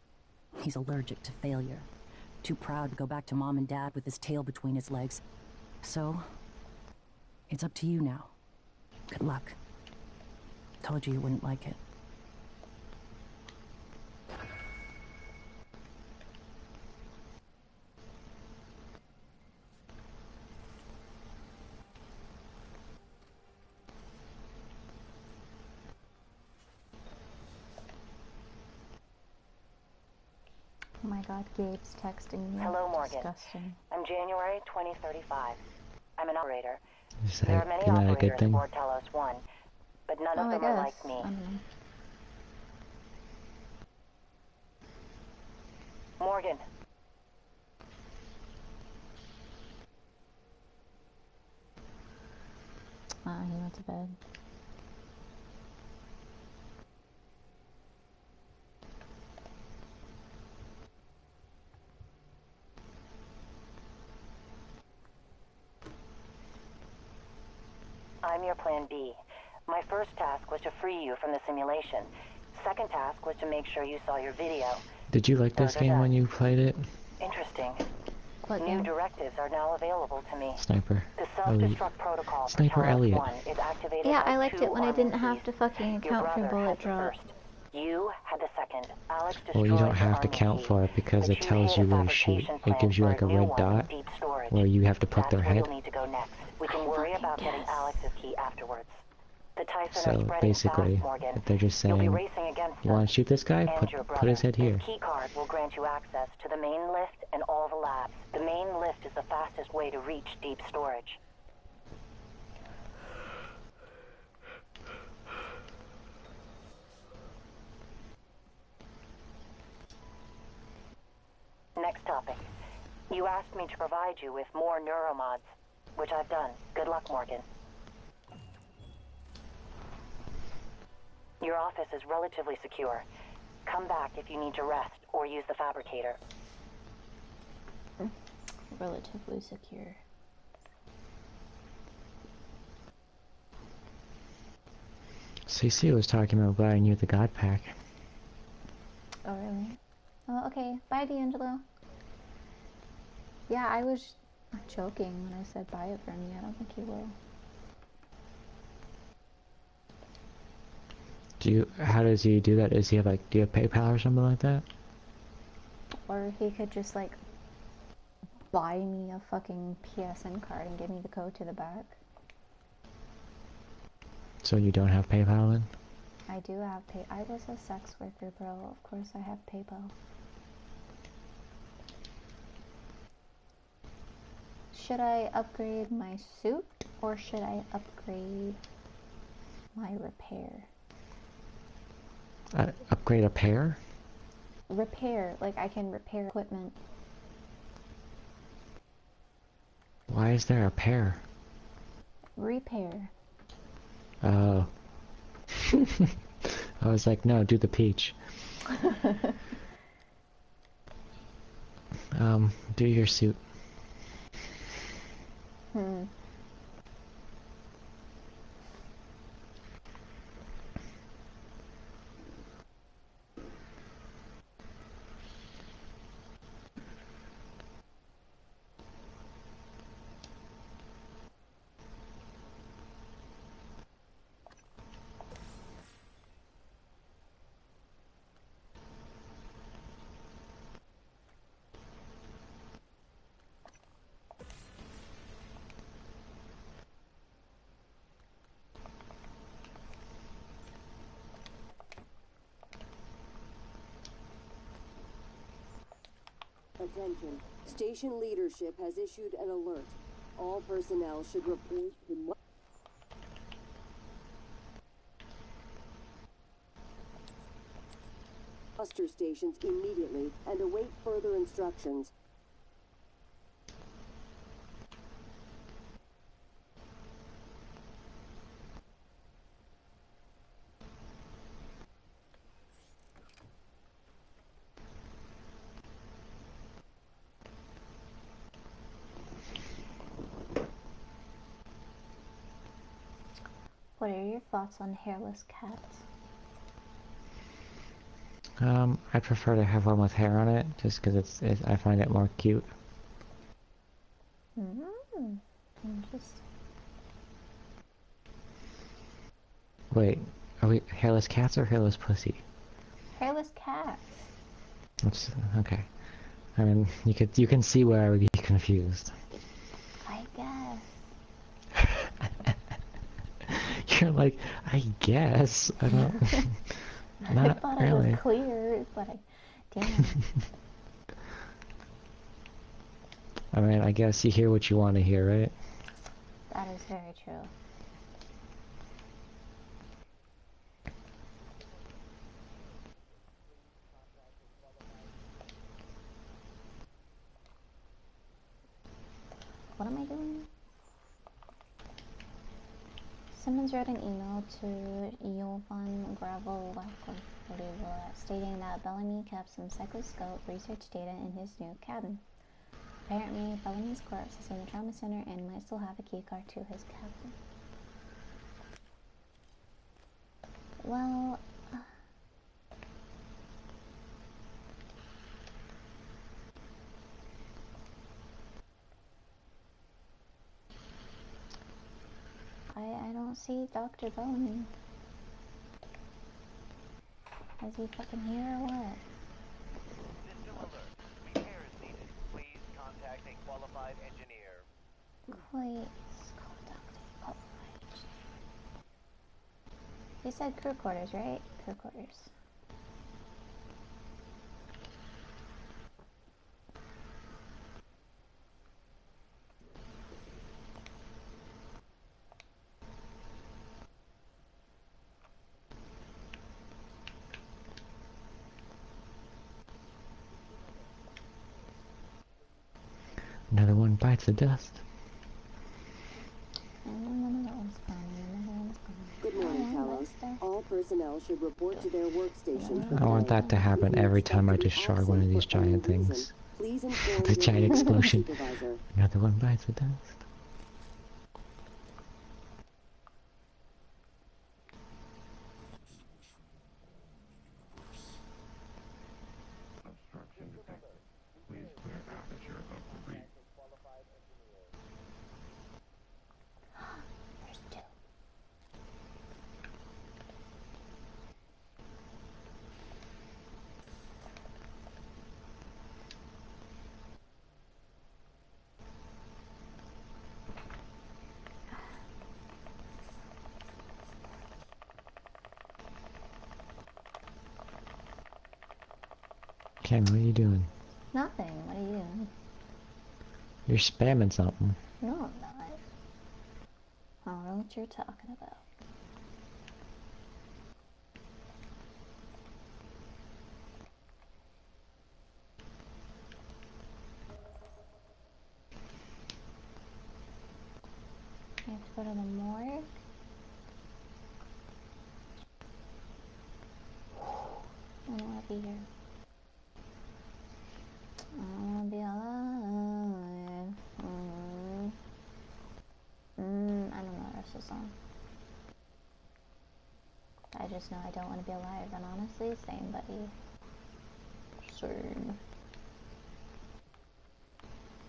He's allergic to failure. Too proud to go back to Mom and Dad with his tail between his legs. So, it's up to you now. Good luck. Told you wouldn't like it. Oh my god, Gabe's texting me. Hello, Morgan. Disgusting. I'm January 2035. I'm an operator. Is There are that, many isn't that a operators good thing? aboard Talos 1, but none of them are like me. I don't know. Morgan. He went to bed. I'm your plan B. My first task was to free you from the simulation. Second task was to make sure you saw your video. Did you like this Those are game done. when you played it? Interesting. What New game? directives are now available to me. Sniper. The Elliot. self-destruct protocol Sniper for Talos Elliot. 1 is activated Yeah, by I liked 2 it when I armed didn't have MCs. to fucking Your account for brother bullet had the drop. first. You had the second. Alex Well, you destroyed don't the have to army count key, for it because but it you tells hid you a where to shoot. fabrication It plan gives you for like a new red one in dot deep storage. where you have to put That's their where head. you'll need to go next. We can I worry fucking about getting guess. Alex's key afterwards. The Typhon are So spreading basically, fast, Morgan. if they're just You'll be saying, racing against you them. want to shoot this guy? And your Put his brother. head here. This key card will grant you access to the main lift and all the labs. The main lift is the fastest way to reach deep storage. Next topic. You asked me to provide you with more neuromods, which I've done. Good luck, Morgan. Your office is relatively secure. Come back if you need to rest or use the fabricator. Relatively secure. CC was talking about buying you the God Pack. Oh, really? Oh, okay. Bye, D'Angelo. Yeah, I was joking when I said buy it for me. I don't think he will. How does he do that? Does he have like, do you have PayPal or something like that? Or he could just like buy me a fucking PSN card and give me the code to the back. So you don't have PayPal then? I do have I was a sex worker, bro. Of course I have PayPal. Should I upgrade my suit or should I upgrade my repair? Upgrade a pair? Repair, like I can repair equipment. Why is there a pair? Repair. Oh. I was like, no, do the peach. Do your suit. Attention. Station leadership has issued an alert. All personnel should report to muster stations immediately and await further instructions. What are your thoughts on hairless cats? I prefer to have one with hair on it, just because I find it more cute. Interesting. Wait, are we hairless cats or hairless pussy? Hairless cats. That's okay. I mean, you can see where I would be confused. I guess. You're like, I guess. I don't. Not I thought really. I was clear, but damn. I mean, I guess you hear what you want to hear, right? That is very true. What am I doing? Simmons wrote an email to Jovan Gravel stating that Bellamy kept some psychoscope research data in his new cabin. Apparently, Bellamy's corpse is in the trauma center and might still have a keycard to his cabin. Well, I don't see Dr. Bellamy. Is he fucking here or what? System alert. Repair is needed. Please contact a qualified engineer. Please contact a qualified engineer. He said crew quarters, right? Crew quarters. Another one bites the dust. Good morning, Talos. All personnel should report to their workstations. I want that to happen every time I destroy one of these giant things. The giant explosion. Another one bites the dust. Ken, what are you doing? Nothing. What are you doing? You're spamming something. No, I'm not. I don't know what you're talking about. I have to go to the morgue. I don't want to be here. I don't want to be alive. I don't know the rest of the song. I just know I don't want to be alive, and honestly, same, buddy. Same.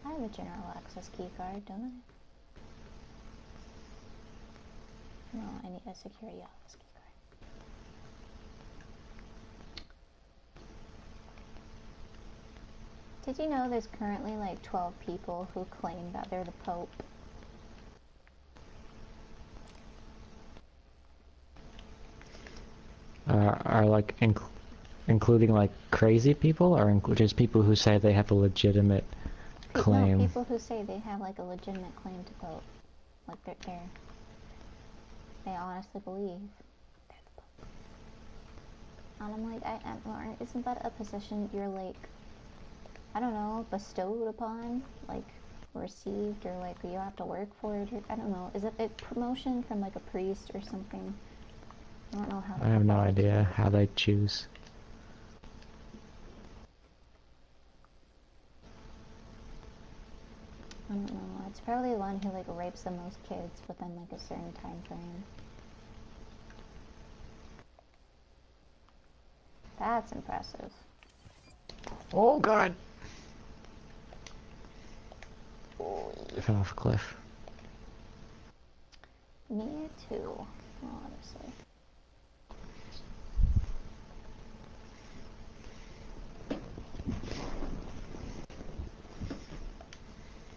I have a general access key card, don't I? No, I need a security office key card. Did you know there's currently like 12 people who claim that they're the Pope? Are like including like crazy people, or just people who say they have a legitimate claim? No, people who say they have like a legitimate claim to Pope. Like they honestly believe they're the Pope. And I'm like, isn't that a position you're like, I don't know, bestowed upon, like received, or like you have to work for it, or I don't know. Is it a promotion from like a priest or something? I don't know how. I have no idea how they choose. I don't know. It's probably the one who like rapes the most kids within like a certain time frame. That's impressive. Oh god! Oh, I fell off a cliff. Me too, honestly.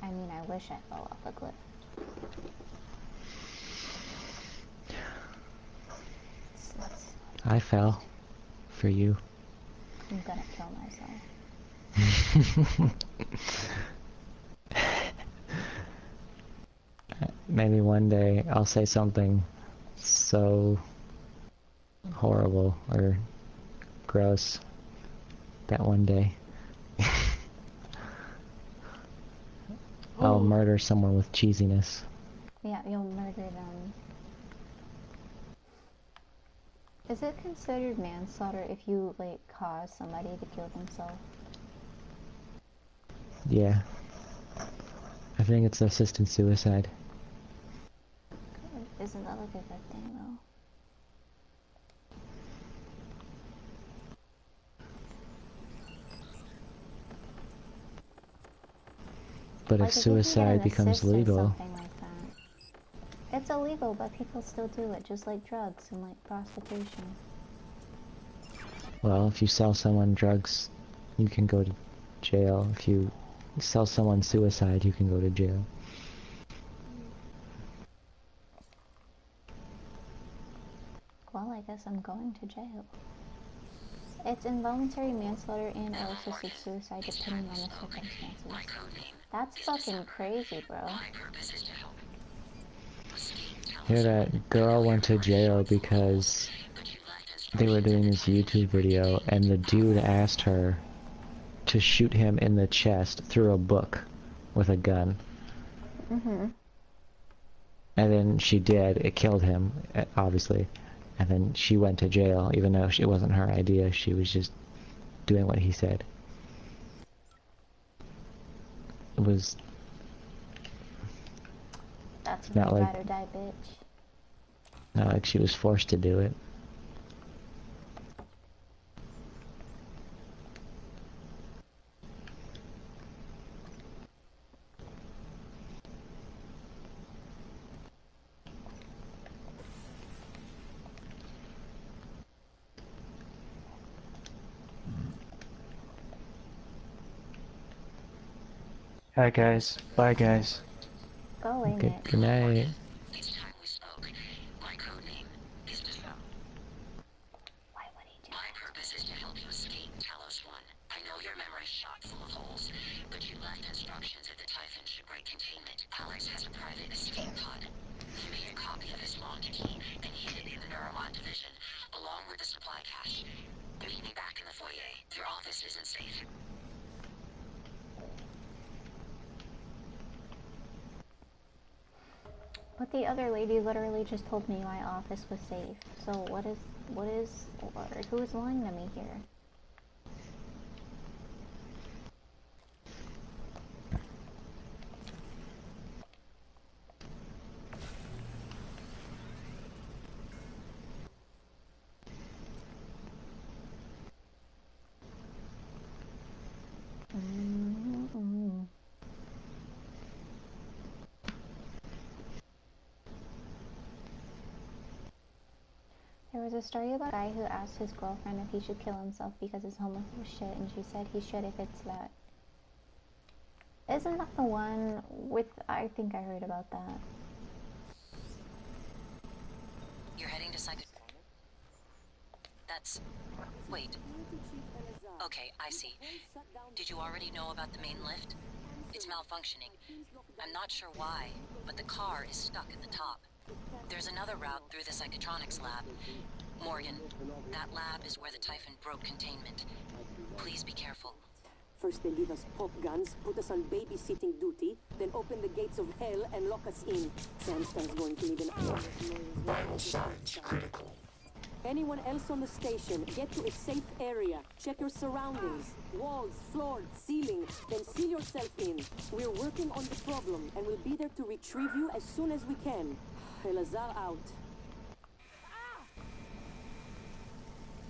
I mean, I wish I fell off a cliff. I fell. For you. I'm gonna kill myself. Maybe one day I'll say something so horrible or gross that one day I'll murder someone with cheesiness. Yeah, you'll murder them. Is it considered manslaughter if you, like, cause somebody to kill themselves? Yeah. I think it's assisted suicide. Isn't that like a good thing, though? But like if suicide becomes legal... Something like that. It's illegal, but people still do it, just like drugs and like prostitution. Well, if you sell someone drugs, you can go to jail. If you sell someone suicide, you can go to jail. Well, I guess I'm going to jail. It's involuntary manslaughter and or assisted suicide depending on the circumstances. That's fucking crazy, bro. Here, that girl went to jail because they were doing this YouTube video and the dude asked her to shoot him in the chest through a book with a gun. And then she did. It killed him, obviously. And then she went to jail, even though it wasn't her idea. She was just doing what he said. It was... That's not like... ride or die, bitch. Not like she was forced to do it. Hi guys. Bye guys. Go in it. Good night. Each time we spoke, my code name is Michelle. Why would he do My purpose is to help you escape Talos 1. I know But the other lady literally just told me my office was safe. So who's lying to me here? There was a story about a guy who asked his girlfriend if he should kill himself because his homework was shit, and she said he should if it's that. Isn't that the one with... I think I heard about that. You're heading to Psycho... That's... Wait. Okay, I see. Did you already know about the main lift? It's malfunctioning. I'm not sure why, but the car is stuck at the top. There's another route through the psychotronics lab. Morgan, that lab is where the Typhon broke containment. Please be careful. First they give us pop guns, put us on babysitting duty, then open the gates of hell and lock us in. Samsung's going to need an hour. Vital signs critical. Anyone else on the station, get to a safe area. Check your surroundings. Walls, floor, ceiling. Then seal yourself in. We're working on the problem, and we'll be there to retrieve you as soon as we can. Elazar out.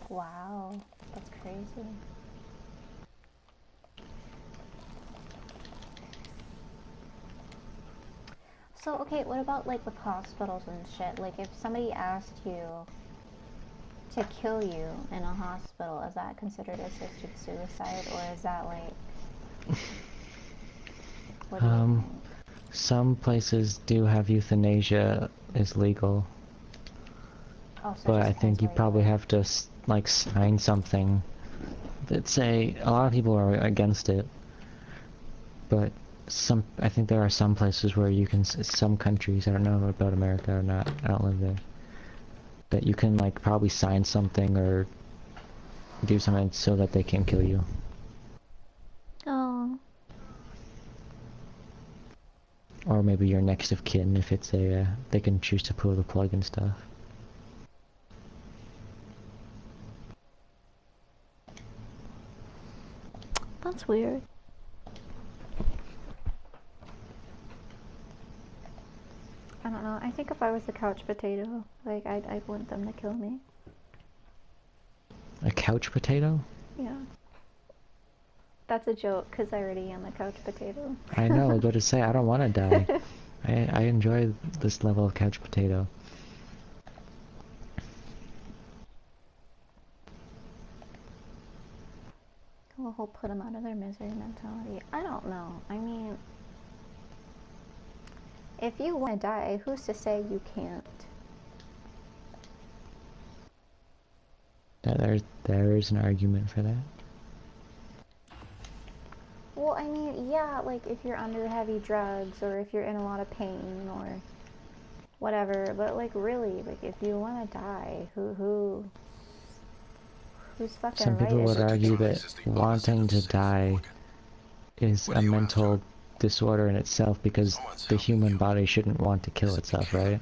Wow, that's crazy. So, okay, what about, like, with hospitals and shit? Like, if somebody asked you to kill you in a hospital, is that considered assisted suicide, or is that, like... What do you think? Some places do have euthanasia is legal. Oh, so But I think you probably have to, like, sign something that say... A lot of people are against it. But I think there are some places where you can... Some countries, I don't know about America or not, I don't live there. That you can, like, probably sign something or do something so that they can kill you. Oh. Or maybe your next of kin if it's a... they can choose to pull the plug and stuff. That's weird. I don't know. I think if I was a couch potato, like, I'd want them to kill me. A couch potato? Yeah. That's a joke, because I already am a couch potato. I know, I was about to say, I don't want to die. I enjoy this level of couch potato. Well, he'll put them out of their misery mentality. I don't know. I mean... If you want to die, who's to say you can't? There is an argument for that. Well, I mean, yeah, like, if you're under heavy drugs, or if you're in a lot of pain, or whatever, but, like, really, like, if you want to die, who's fucking Some people would argue that wanting to die is a mental disorder in itself because the human body shouldn't want to kill itself, right?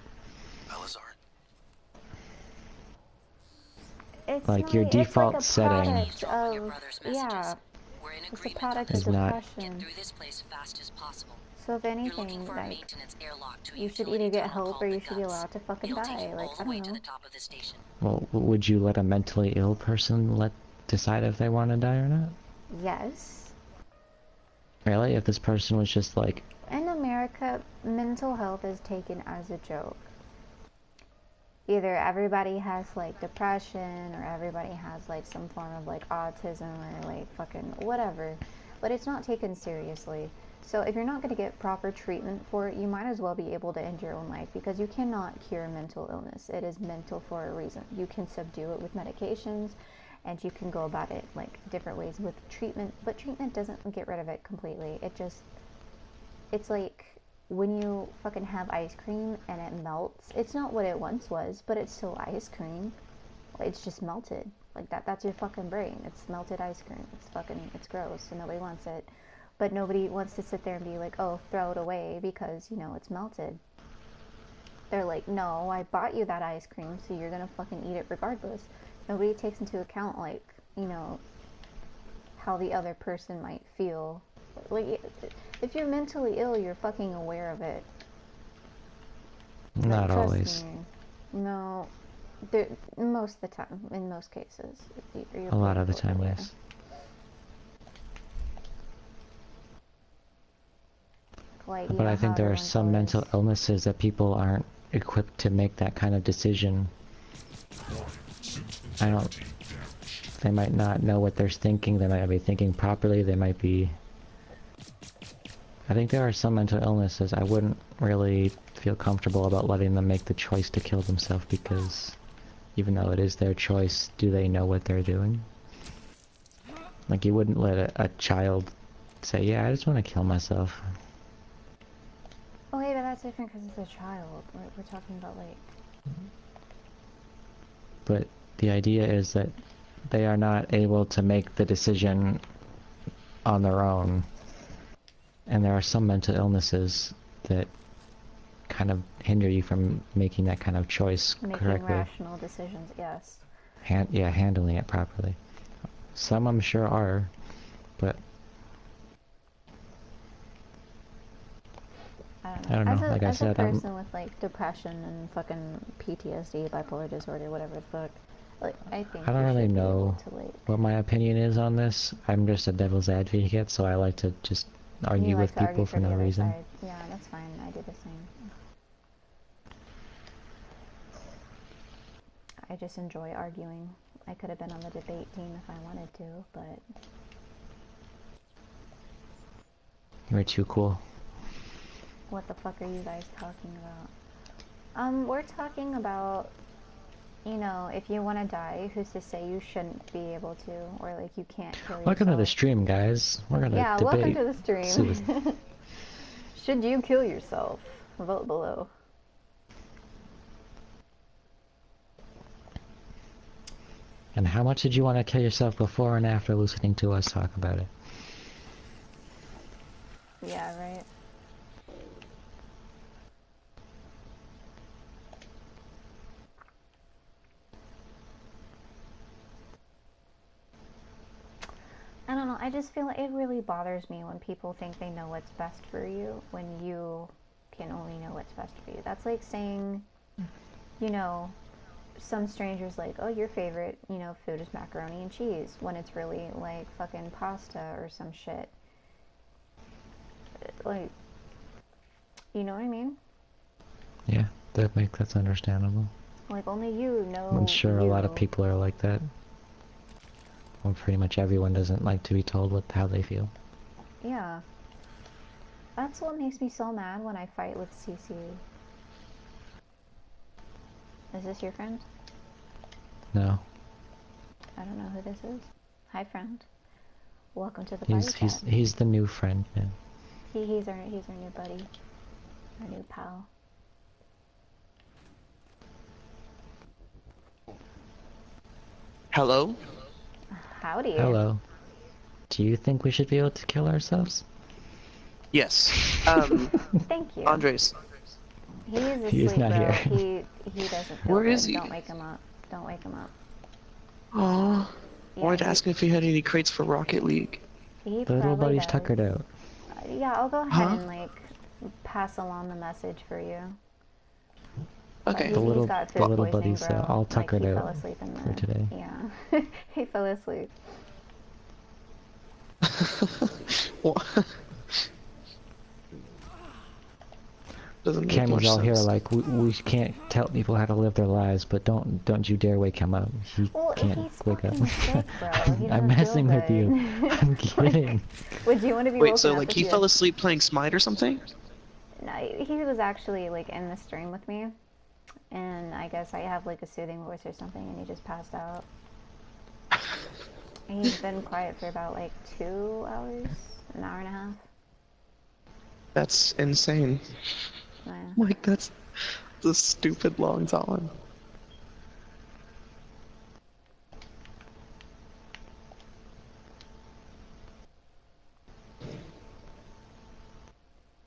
It's like not, your default it's setting like a product of, yeah, it's a product of depression. So if anything, like, you should either get help or you should be allowed to fucking die. Like, I don't know. Well, would you let a mentally ill person decide if they want to die or not? Yes. Really? If this person was just like... In America, mental health is taken as a joke. Either everybody has, like, depression, or everybody has, like, some form of, like, autism, or, like, fucking whatever. But it's not taken seriously. So if you're not going to get proper treatment for it, you might as well be able to end your own life, because you cannot cure mental illness. It is mental for a reason. You can subdue it with medications, and you can go about it, like, different ways with treatment, but treatment doesn't get rid of it completely. It just, it's like when you fucking have ice cream and it melts. It's not what it once was, but it's still ice cream. It's just melted. Like, that's your fucking brain. It's melted ice cream. It's gross, and nobody wants it. But nobody wants to sit there and be like, oh, throw it away because, you know, it's melted. They're like, no, I bought you that ice cream, so you're gonna fucking eat it regardless. Nobody takes into account, like, you know, how the other person might feel. Like, if you're mentally ill, you're fucking aware of it. Not Like, trust always. me. No, most of the time, in most cases. A lot of the time, yes. Like, But I think there are some mental illnesses that people aren't equipped to make that kind of decision. They might not know what they're thinking, they might not be thinking properly, they might be... I think there are some mental illnesses I wouldn't really feel comfortable about letting them make the choice to kill themselves, because even though it is their choice, do they know what they're doing? Like, you wouldn't let a child say, yeah, I just want to kill myself. Okay, but that's different because it's a child. We're talking about, like... But the idea is that they are not able to make the decision on their own. And there are some mental illnesses that kind of hinder you from making that kind of choice correctly. Making rational decisions, yes. Yeah, handling it properly. Some I'm sure are, but... I don't know, like I said, as a person with, like, depression and fucking PTSD, bipolar disorder, whatever the fuck, like, I think I don't really know to, like, what my opinion is on this. I'm just a devil's advocate, so I like to just argue with people for no reason. Side. Yeah, that's fine. I do the same. I just enjoy arguing. I could have been on the debate team if I wanted to, but... You're too cool. What the fuck are you guys talking about? We're talking about, you know, if you want to die, who's to say you shouldn't be able to, or, like, you can't kill yourself? Welcome to the stream, guys. We're gonna debate. Welcome to the stream. Should you kill yourself? Vote below. And how much did you want to kill yourself before and after listening to us talk about it? Yeah, right. I don't know, I just feel like it really bothers me when people think they know what's best for you when you can only know what's best for you. That's like saying, you know, some strangers like, oh, your favorite, you know, food is macaroni and cheese, when it's really like fucking pasta or some shit. Like, you know what I mean? Yeah, that's understandable. Like, only you know. I'm sure a lot of people are like that. Well, pretty much everyone doesn't like to be told how they feel. Yeah. That's what makes me so mad when I fight with CC. Is this your friend? No. I don't know who this is. Hi, friend. Welcome to the party chat. He's the new friend, man. He's our new buddy. Our new pal. Hello? Howdy. Hello. Do you think we should be able to kill ourselves? Yes. Thank you. Andres. He is asleep, He's not bro. here. He doesn't feel Where good. is he? Don't wake him up. Don't wake him up. Aww. Yeah, I wanted to ask him if he had any crates for Rocket League. He the little buddy's does. tuckered out. Yeah, I'll go ahead and, like, pass along the message for you. Okay. The little poisoning, buddy's all tuckered like, he out fell asleep in for today. Yeah. He fell asleep. Cammy's all here like, we can't tell people how to live their lives, but don't you dare wake him up. He can't wake up. Sick, bro. I'm messing with you. I'm kidding. Would you want to be Wait, so like he fell asleep playing Smite or something? No, he was actually like in the stream with me, and I guess I have like a soothing voice or something, and he just passed out. He's been quiet for about like 2 hours, an hour and a half. That's insane. Yeah. Like, that's the stupid long time.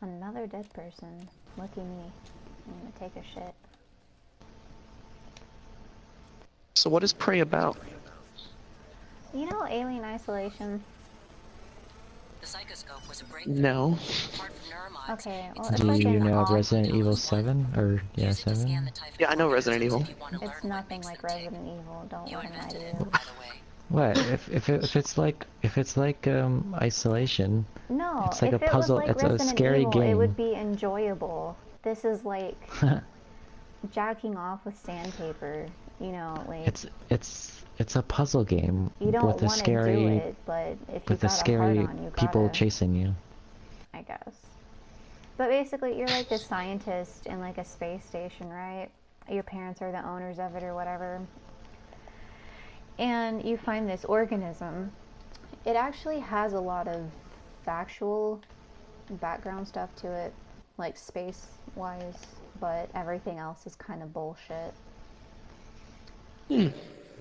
Another dead person. Lucky me. I'm gonna take a shit. So what is Prey about? You know Alien Isolation? The psychoscope was a breakthrough. No. Apart from neuromods, Okay, well, it's it's like you an know off... Resident Evil 7? Or, yeah, Use it to 7? scan the typhon Yeah, I know Resident organisms Evil. if you want to learn It's what nothing makes like them tick. Resident Evil, don't You let him lie to invented you. it, by the way. What? If it's like Isolation, No, it's like a if it was puzzle. like It's a Resident scary Evil, it would game. be enjoyable. This is like jacking off with sandpaper, you know, like It's a puzzle game you don't with a want to do scary it, but if you with a got a heart scary on, you people gotta, chasing you. I guess. But basically, you're like this scientist in like a space station, right? Your parents are the owners of it or whatever. And you find this organism. It actually has a lot of factual background stuff to it, like space-wise, but everything else is kind of bullshit.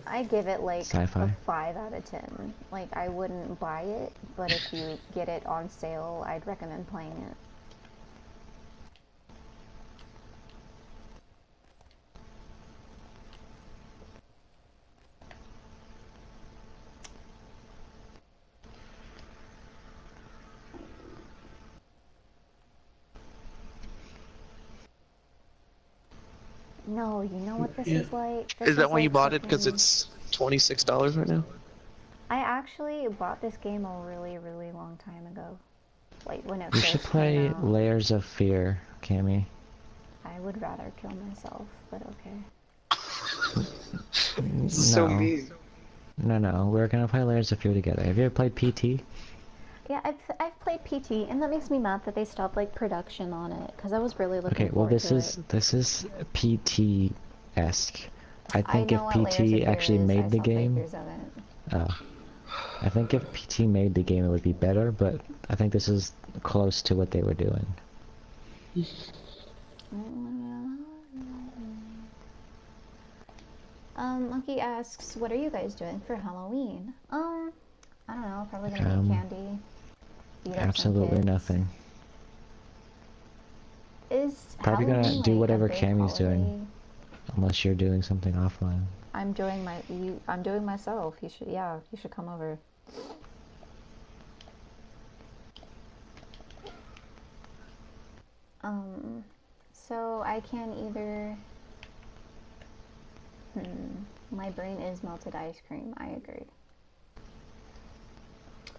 I give it like Sci-fi. a 5 out of 10. Like, I wouldn't buy it, but if you get it on sale, I'd recommend playing it. No, you know what this is like? This Is that why you like bought it? Because fucking... it's $26 right now? I actually bought this game a really, really long time ago. Like, when it You first should came play out. Layers of Fear, Cammy. I would rather kill myself, but okay. This is so mean. No, we're gonna play Layers of Fear together. Have you ever played PT? Yeah, I've played PT, and that makes me mad that they stopped like production on it, because I was really looking Okay, well forward to it. this is PT-esque. I think know if what Layers of PT Fear actually is. I made the saw game, playthroughs of it. oh, I think if PT made the game, it would be better. But I think this is close to what they were doing. Monkey asks, what are you guys doing for Halloween? I don't know, probably gonna eat candy. Beat up Absolutely some kids. nothing. Is Probably Halloween, gonna do like, whatever a big Cammy's holiday? doing, unless you're doing something offline. I'm doing myself. You should come over. So I can either... My brain is melted ice cream, I agree.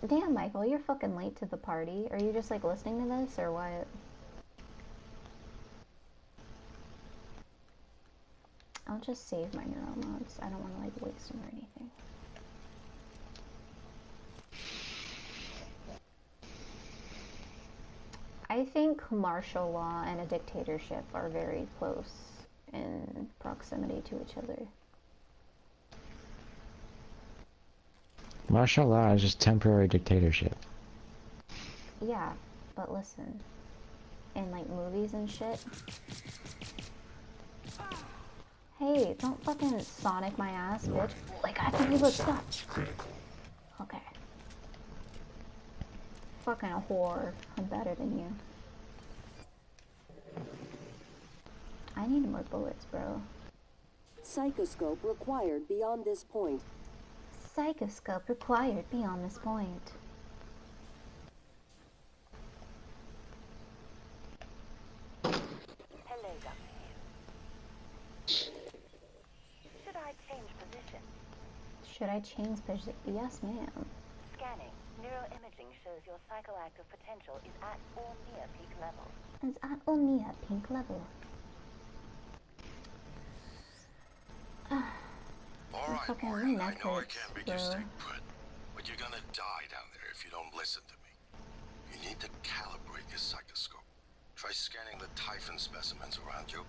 Damn, Michael, you're fucking late to the party. Are you just, like, listening to this, or what? I'll just save my neuromods. I don't want to, like, waste them or anything. I think martial law and a dictatorship are very close in proximity to each other. Martial law is just temporary dictatorship. Yeah, but listen. In, like, movies and shit. Hey, don't fucking Sonic my ass, bitch. Like, I have to reload stuff. Okay. Fucking a whore. I'm better than you. I need more bullets, bro. Psychoscope required beyond this point. Psychoscope required beyond this point. Hello, Dr. Hill. Should I change position? Should I change position? Yes, ma'am. Scanning. Neuroimaging shows your psychoactive potential is at or near peak level. Is at or near peak level. Alright, Morgan, I know I can't make you stay put, but you're gonna die down there if you don't listen to me. You need to calibrate your psychoscope. Try scanning the typhon specimens around you.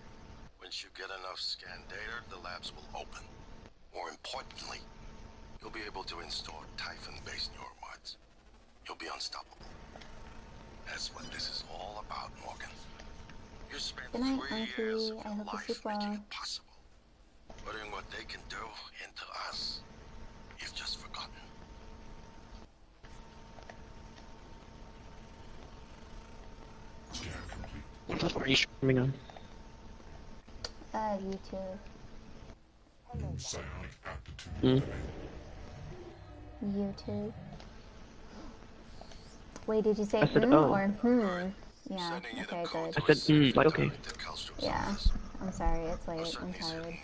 Once you get enough scan data, the labs will open. More importantly, you'll be able to install typhon-based neuromods. You'll be unstoppable. That's what this is all about, Morgan. You spent 3 years of your life making it possible. Putting what they can do into us. You've just forgotten. What are you streaming on? YouTube. Psionic aptitude. YouTube. Wait, did you say I said, oh. or Yeah, okay, good. I said, like, okay. Yeah, I'm sorry, it's late, I'm tired.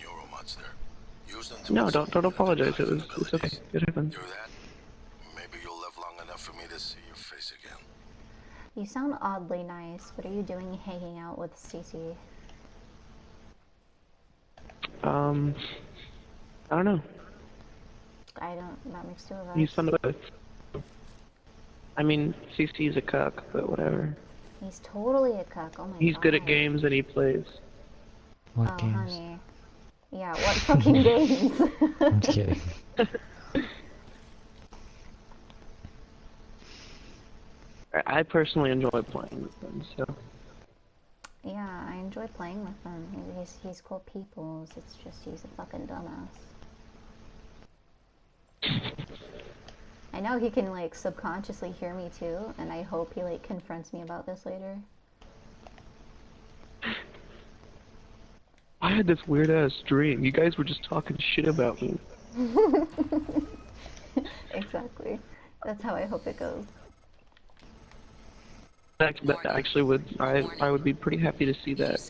No, don't apologize, it's okay, it happened. Maybe you'll live long enough for me to see your face again. You sound oddly nice. What are you doing hanging out with Cece? I don't know. That makes two of us. He's fun to play with. I mean, CC's a cuck, but whatever. He's totally a cuck, oh my god. He's good at games and he plays. What games? Honey. Yeah, what fucking games? I'm kidding. I personally enjoy playing with them, so. Yeah, I enjoy playing with him. He's cool peoples. It's just he's a fucking dumbass. I know he can like subconsciously hear me too, and I hope he like confronts me about this later. I had this weird ass dream. You guys were just talking shit about me. Exactly. That's how I hope it goes. Actually, I would be pretty happy to see that.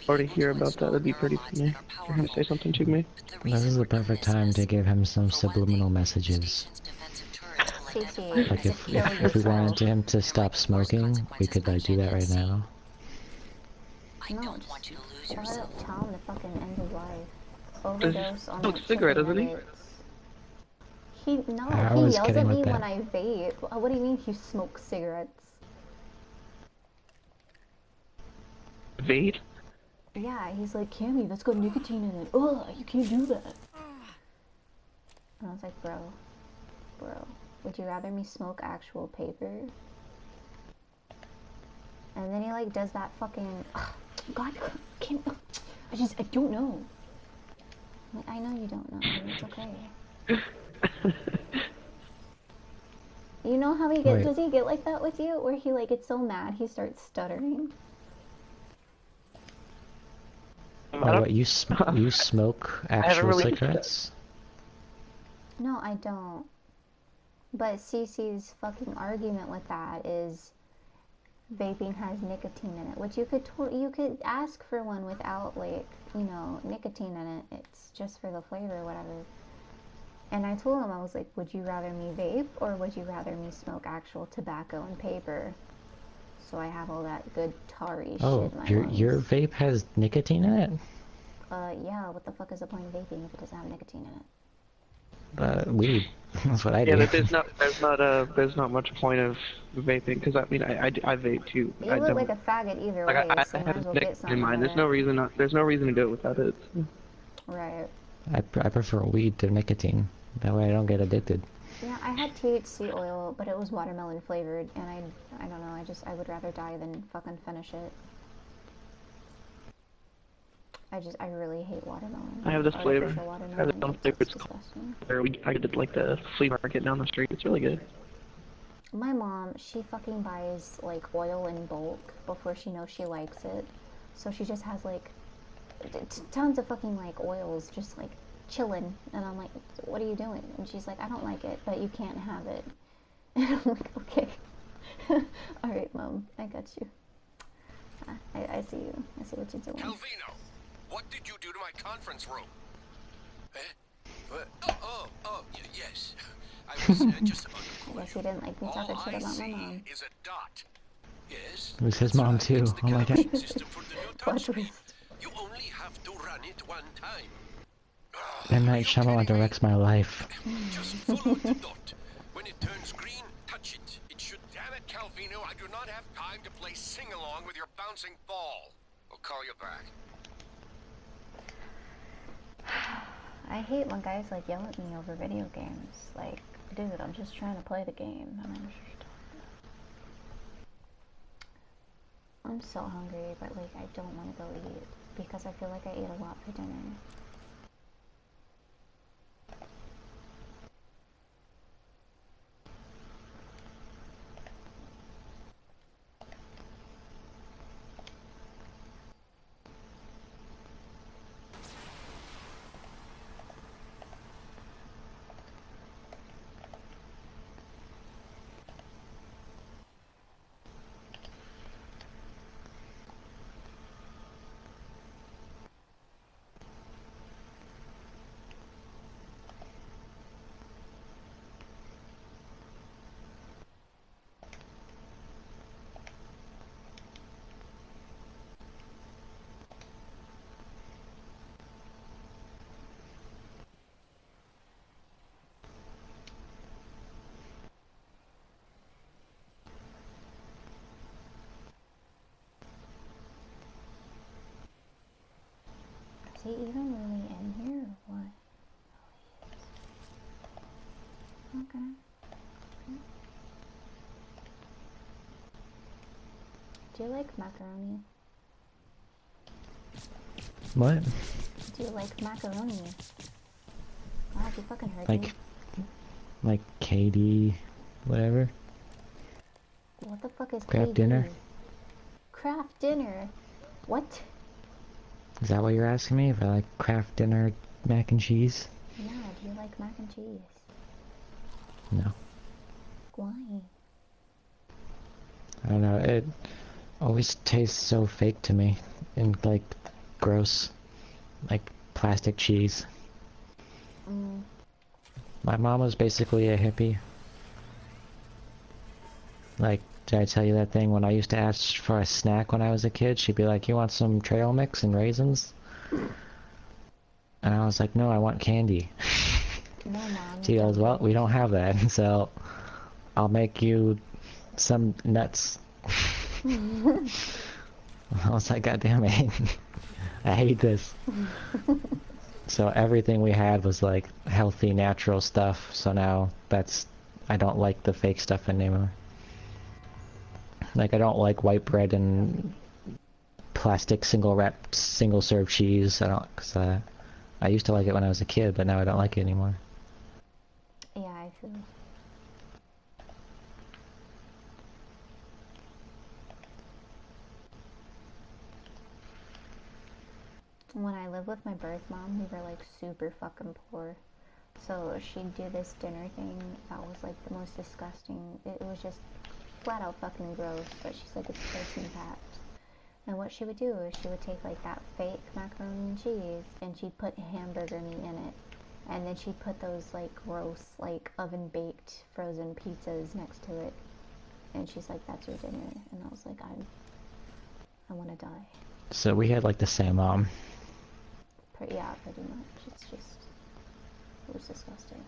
Or to hear about that. That'd be pretty funny. You're gonna say something to me? This is the perfect time to give him some subliminal messages. Like if we wanted him to stop smoking, we could like do that right now. No, just tell him to fucking end his life. Overdose on like cigarette, doesn't he? He yells at me when I vape. What do you mean he smokes cigarettes? Vape? Yeah, he's like, Cammy, that's got nicotine in it. Ugh, you can't do that. And I was like, bro, would you rather me smoke actual paper? And then he like does that fucking, God, I don't know. Like, I know you don't know, it's okay. You know how he gets, does he get like that with you? Where he like gets so mad he starts stuttering? Oh, what, you smoke actual cigarettes? No, I don't. But Cece's fucking argument with that is vaping has nicotine in it, which you could ask for one without like, you know, nicotine in it. It's just for the flavor or whatever. And I told him, I was like, would you rather me vape or would you rather me smoke actual tobacco and paper? So I have all that good tarry shit in my lungs. Your vape has nicotine in it? Yeah, what the fuck is the point of vaping if it doesn't have nicotine in it? Weed. That's what I do. Yeah, there's not much point of vaping, because I mean, I vape too. You look like a faggot either way, so you might as well get something in mind. There's no reason to do it without it. Right. I prefer weed to nicotine. That way I don't get addicted. Yeah, I had THC oil, but it was watermelon flavored, and I don't know, I would rather die than fucking finish it. I really hate watermelon. I have this flavor. I have this own flavor. It's disgusting. I did like the flea market down the street. It's really good. My mom, she fucking buys like oil in bulk before she knows she likes it. So she just has like tons of fucking like oils just like chilling, and I'm like, what are you doing? And she's like, I don't like it, but you can't have it. And I'm like, okay. Alright, Mom, I got you. I see you. I see what you're doing. Calvino, what did you do to my conference room? Yes. I was just about to call I guess he didn't like me talking shit about my mom. Is a dot. Yes. It was his mom too. Oh my god. Plot twist. You only have to run it one time. M. Night Shyamalan directs my life. Just follow the dot. When it turns green, touch it. It should. Damn it, Calvino, I do not have time to play sing-along with your bouncing ball. I'll call you back. I hate when guys like yell at me over video games. Like, dude, I'm just trying to play the game. I'm so hungry, but like I don't want to go eat because I feel like I ate a lot for dinner. Is he even really in here or what? Oh, he is. Okay. Do you like macaroni? What? Do you like macaroni? Wow, you fucking heard me. Like KD, whatever. What the fuck is Kraft KD? dinner? Kraft dinner? What? Is that what you're asking me? If I like Kraft dinner mac and cheese? Yeah, do you like mac and cheese? No. Why? I don't know, it always tastes so fake to me. And like, gross. Like, plastic cheese. My mom was basically a hippie. Like, did I tell you that thing when I used to ask for a snack when I was a kid? She'd be like, you want some trail mix and raisins? And I was like, no, I want candy. No, Mom. She goes, well, we don't have that, so I'll make you some nuts. I was like, God damn it. I hate this. So everything we had was like healthy, natural stuff, so now I don't like the fake stuff anymore. Like, I don't like white bread and plastic single-wrapped, single-serve cheese. Cause I used to like it when I was a kid, but now I don't like it anymore. Yeah, I feel. When I lived with my birth mom, we were like super fucking poor. So she'd do this dinner thing that was like the most disgusting. It was just flat out fucking gross, but she's like, it's protein packed. And what she would do is she would take like that fake macaroni and cheese and she'd put hamburger meat in it. And then she'd put those like gross, like oven baked frozen pizzas next to it. And she's like, that's your dinner. And I was like, I want to die. So we had like the same mom. Yeah, pretty much. It's just, it was disgusting.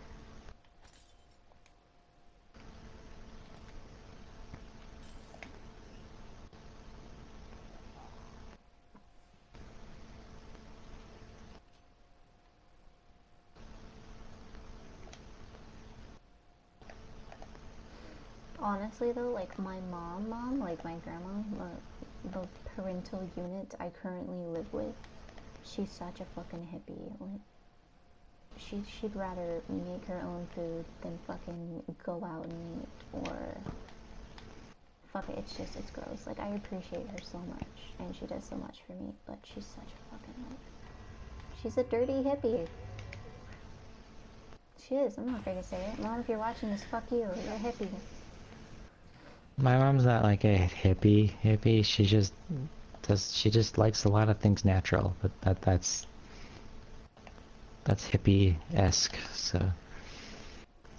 Honestly though, like my mom, like my grandma, the parental unit I currently live with, she's such a fucking hippie. Like, she'd rather make her own food than fucking go out and eat, or fuck it, it's gross. Like, I appreciate her so much, and she does so much for me, but she's such a fucking, like, she's a dirty hippie. She is, I'm not afraid to say it. Mom, if you're watching this, fuck you, you're a hippie. My mom's not like a hippie, she just likes a lot of things natural, but that's hippie-esque, so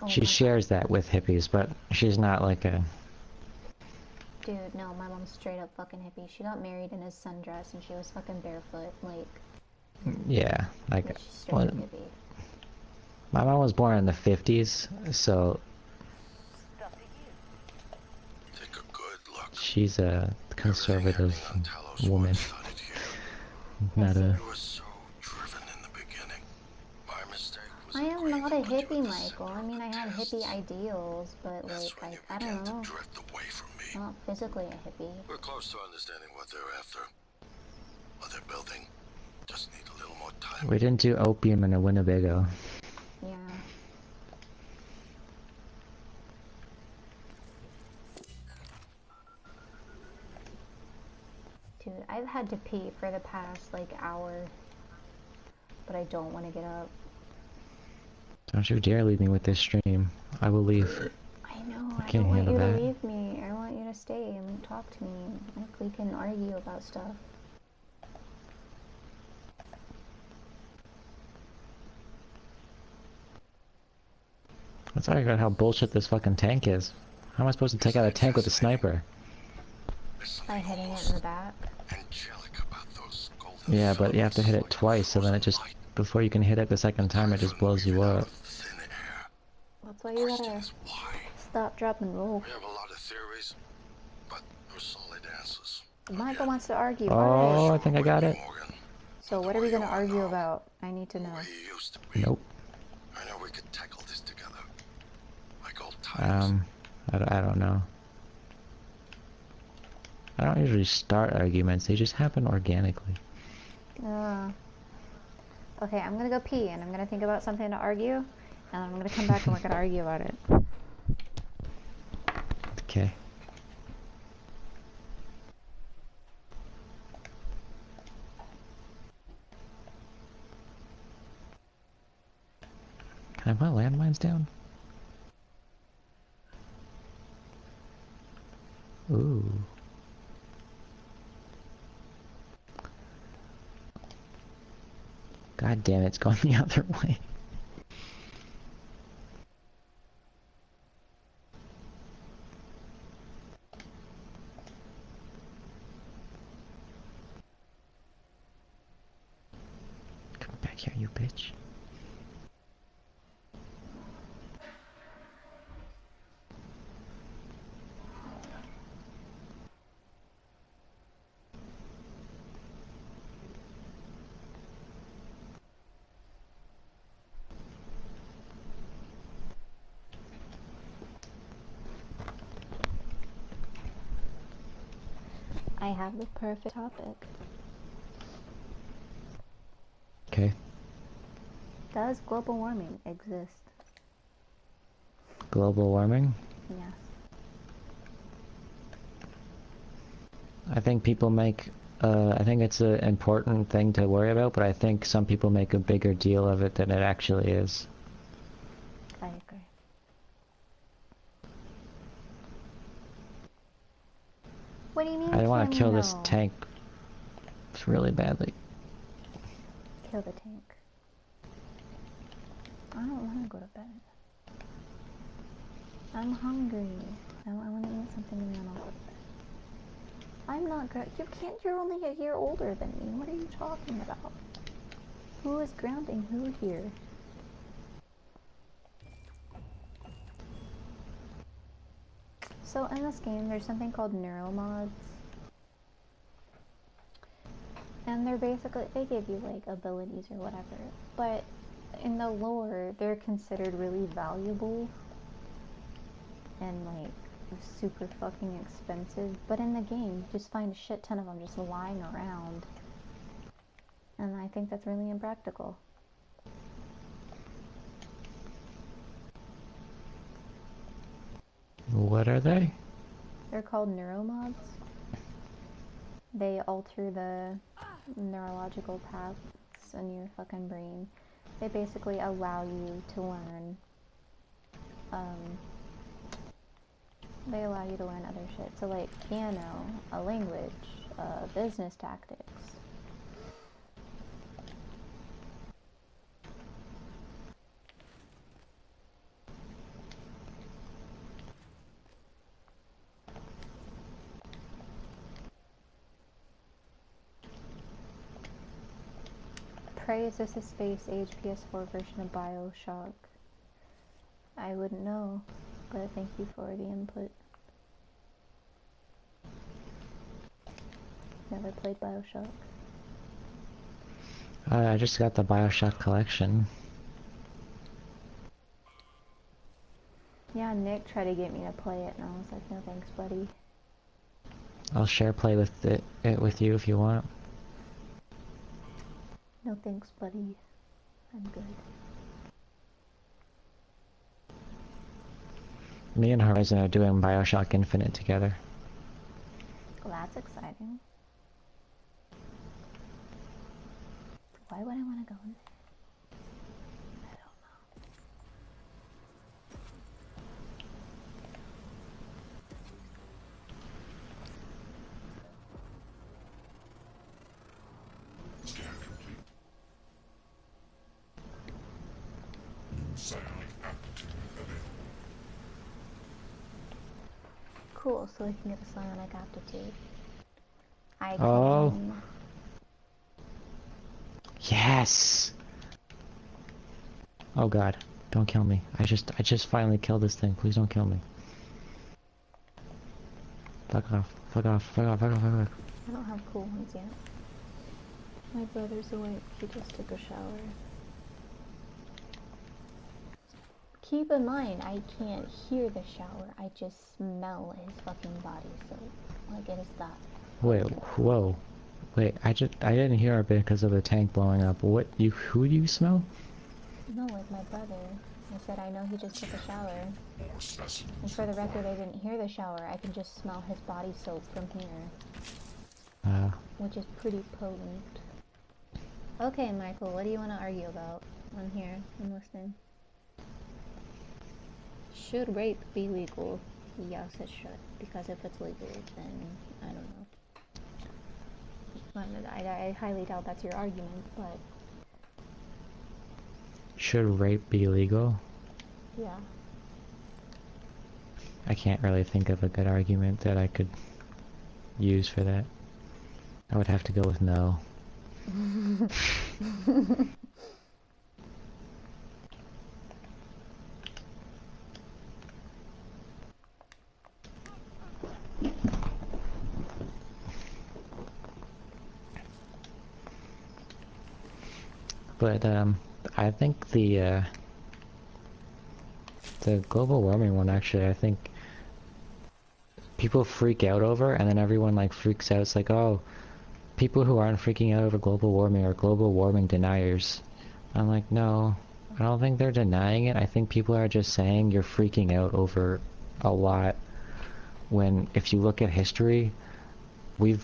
she shares that with hippies, but she's not like a... Dude, no, my mom's straight up fucking hippie. She got married in a sundress and she was fucking barefoot, like... Yeah, like... She's straight up hippie. My mom was born in the 50s, so... She's a conservative woman. Not a... I am not a hippie, Michael. I mean, I have hippie ideals, but like, I don't know. I'm not physically a hippie. We're close to understanding what they're after. What they're building. Just need a little more time. We didn't do opium in a Winnebago. Yeah. Dude, I've had to pee for the past, like, hour. But I don't want to get up. Don't you dare leave me with this stream. I will leave. I know, I can't handle want you that. to leave me. I want you to stay and talk to me. Like, we can argue about stuff. Let's argue about how bullshit this fucking tank is. How am I supposed to take out a tank with a sniper? By hitting it in the back. Yeah, but you have to hit it twice, so then it just... Before you can hit it the second time, it just blows you up. That's why you gotta stop, drop, and roll. We have a lot of theories, but no solid answers. Michael wants to argue. Oh, I think I got it. So So what are we gonna argue about? I need to know. Nope. I know we could tackle this together. Like old times. I don't know. I don't usually start arguments, they just happen organically. Okay, I'm gonna go pee and I'm gonna think about something to argue, and I'm gonna come back and we're gonna argue about it. Okay. Can I put landmines down? Ooh. God damn it, it's going the other way. Come back here, you bitch. I have the perfect topic. Okay. Does global warming exist? Global warming? Yes. I think people make, I think it's an important thing to worry about, but I think some people make a bigger deal of it than it actually is. I agree. What do you mean? I want to kill this tank really badly. Kill the tank. I don't want to go to bed. I'm hungry. I want to eat something and then I'll go to bed. I'm not you can't, you're only a year older than me. What are you talking about? Who is grounding who here? So in this game, there's something called neuromods. And they're basically, they give you like abilities or whatever. But in the lore, they're considered really valuable. And like super fucking expensive. But in the game, you just find a shit ton of them just lying around. And I think that's really impractical. What are they? They're called neuromods. They alter the neurological paths in your fucking brain. They basically allow you to learn, they allow you to learn other shit. So like piano, a language, business tactics. Prey is just a space-age PS4 version of BioShock. I wouldn't know, but thank you for the input. Never played BioShock. I just got the BioShock collection. Yeah, Nick tried to get me to play it, and I was like, no thanks, buddy. I'll share play with it with you if you want. No thanks, buddy. I'm good. Me and Horizon are doing BioShock Infinite together. Well, that's exciting. Why would I want to go in there? I don't know. Scan complete. New psionic aptitude available. Cool, so we can get the psionic aptitude. I Oh. can... Yes! Oh god, don't kill me. I just finally killed this thing. Please don't kill me. Fuck off. Fuck off. Fuck off. Fuck off. Fuck off. I don't have cool ones yet. My brother's awake. He just took a shower. Keep in mind, I can't hear the shower. I just smell his fucking body soap. Like, it is that. Wait, whoa. Wait, I didn't hear it because of the tank blowing up. Who do you smell? No, like my brother. I said I know he just took a shower. And for the record, I didn't hear the shower. I can just smell his body soap from here. Which is pretty potent. Okay, Michael, what do you want to argue about? I'm here. I'm listening. Should rape be legal? Yes, it should. Because if it's legal, then I don't know. I highly doubt that's your argument, but... Should rape be legal? Yeah. I can't really think of a good argument that I could use for that. I would have to go with no. But I think the global warming one, actually, I think people freak out over, and then everyone like freaks out. It's like, oh, people who aren't freaking out over global warming are global warming deniers. I'm like, no, I don't think they're denying it. I think people are just saying you're freaking out over a lot, when if you look at history, we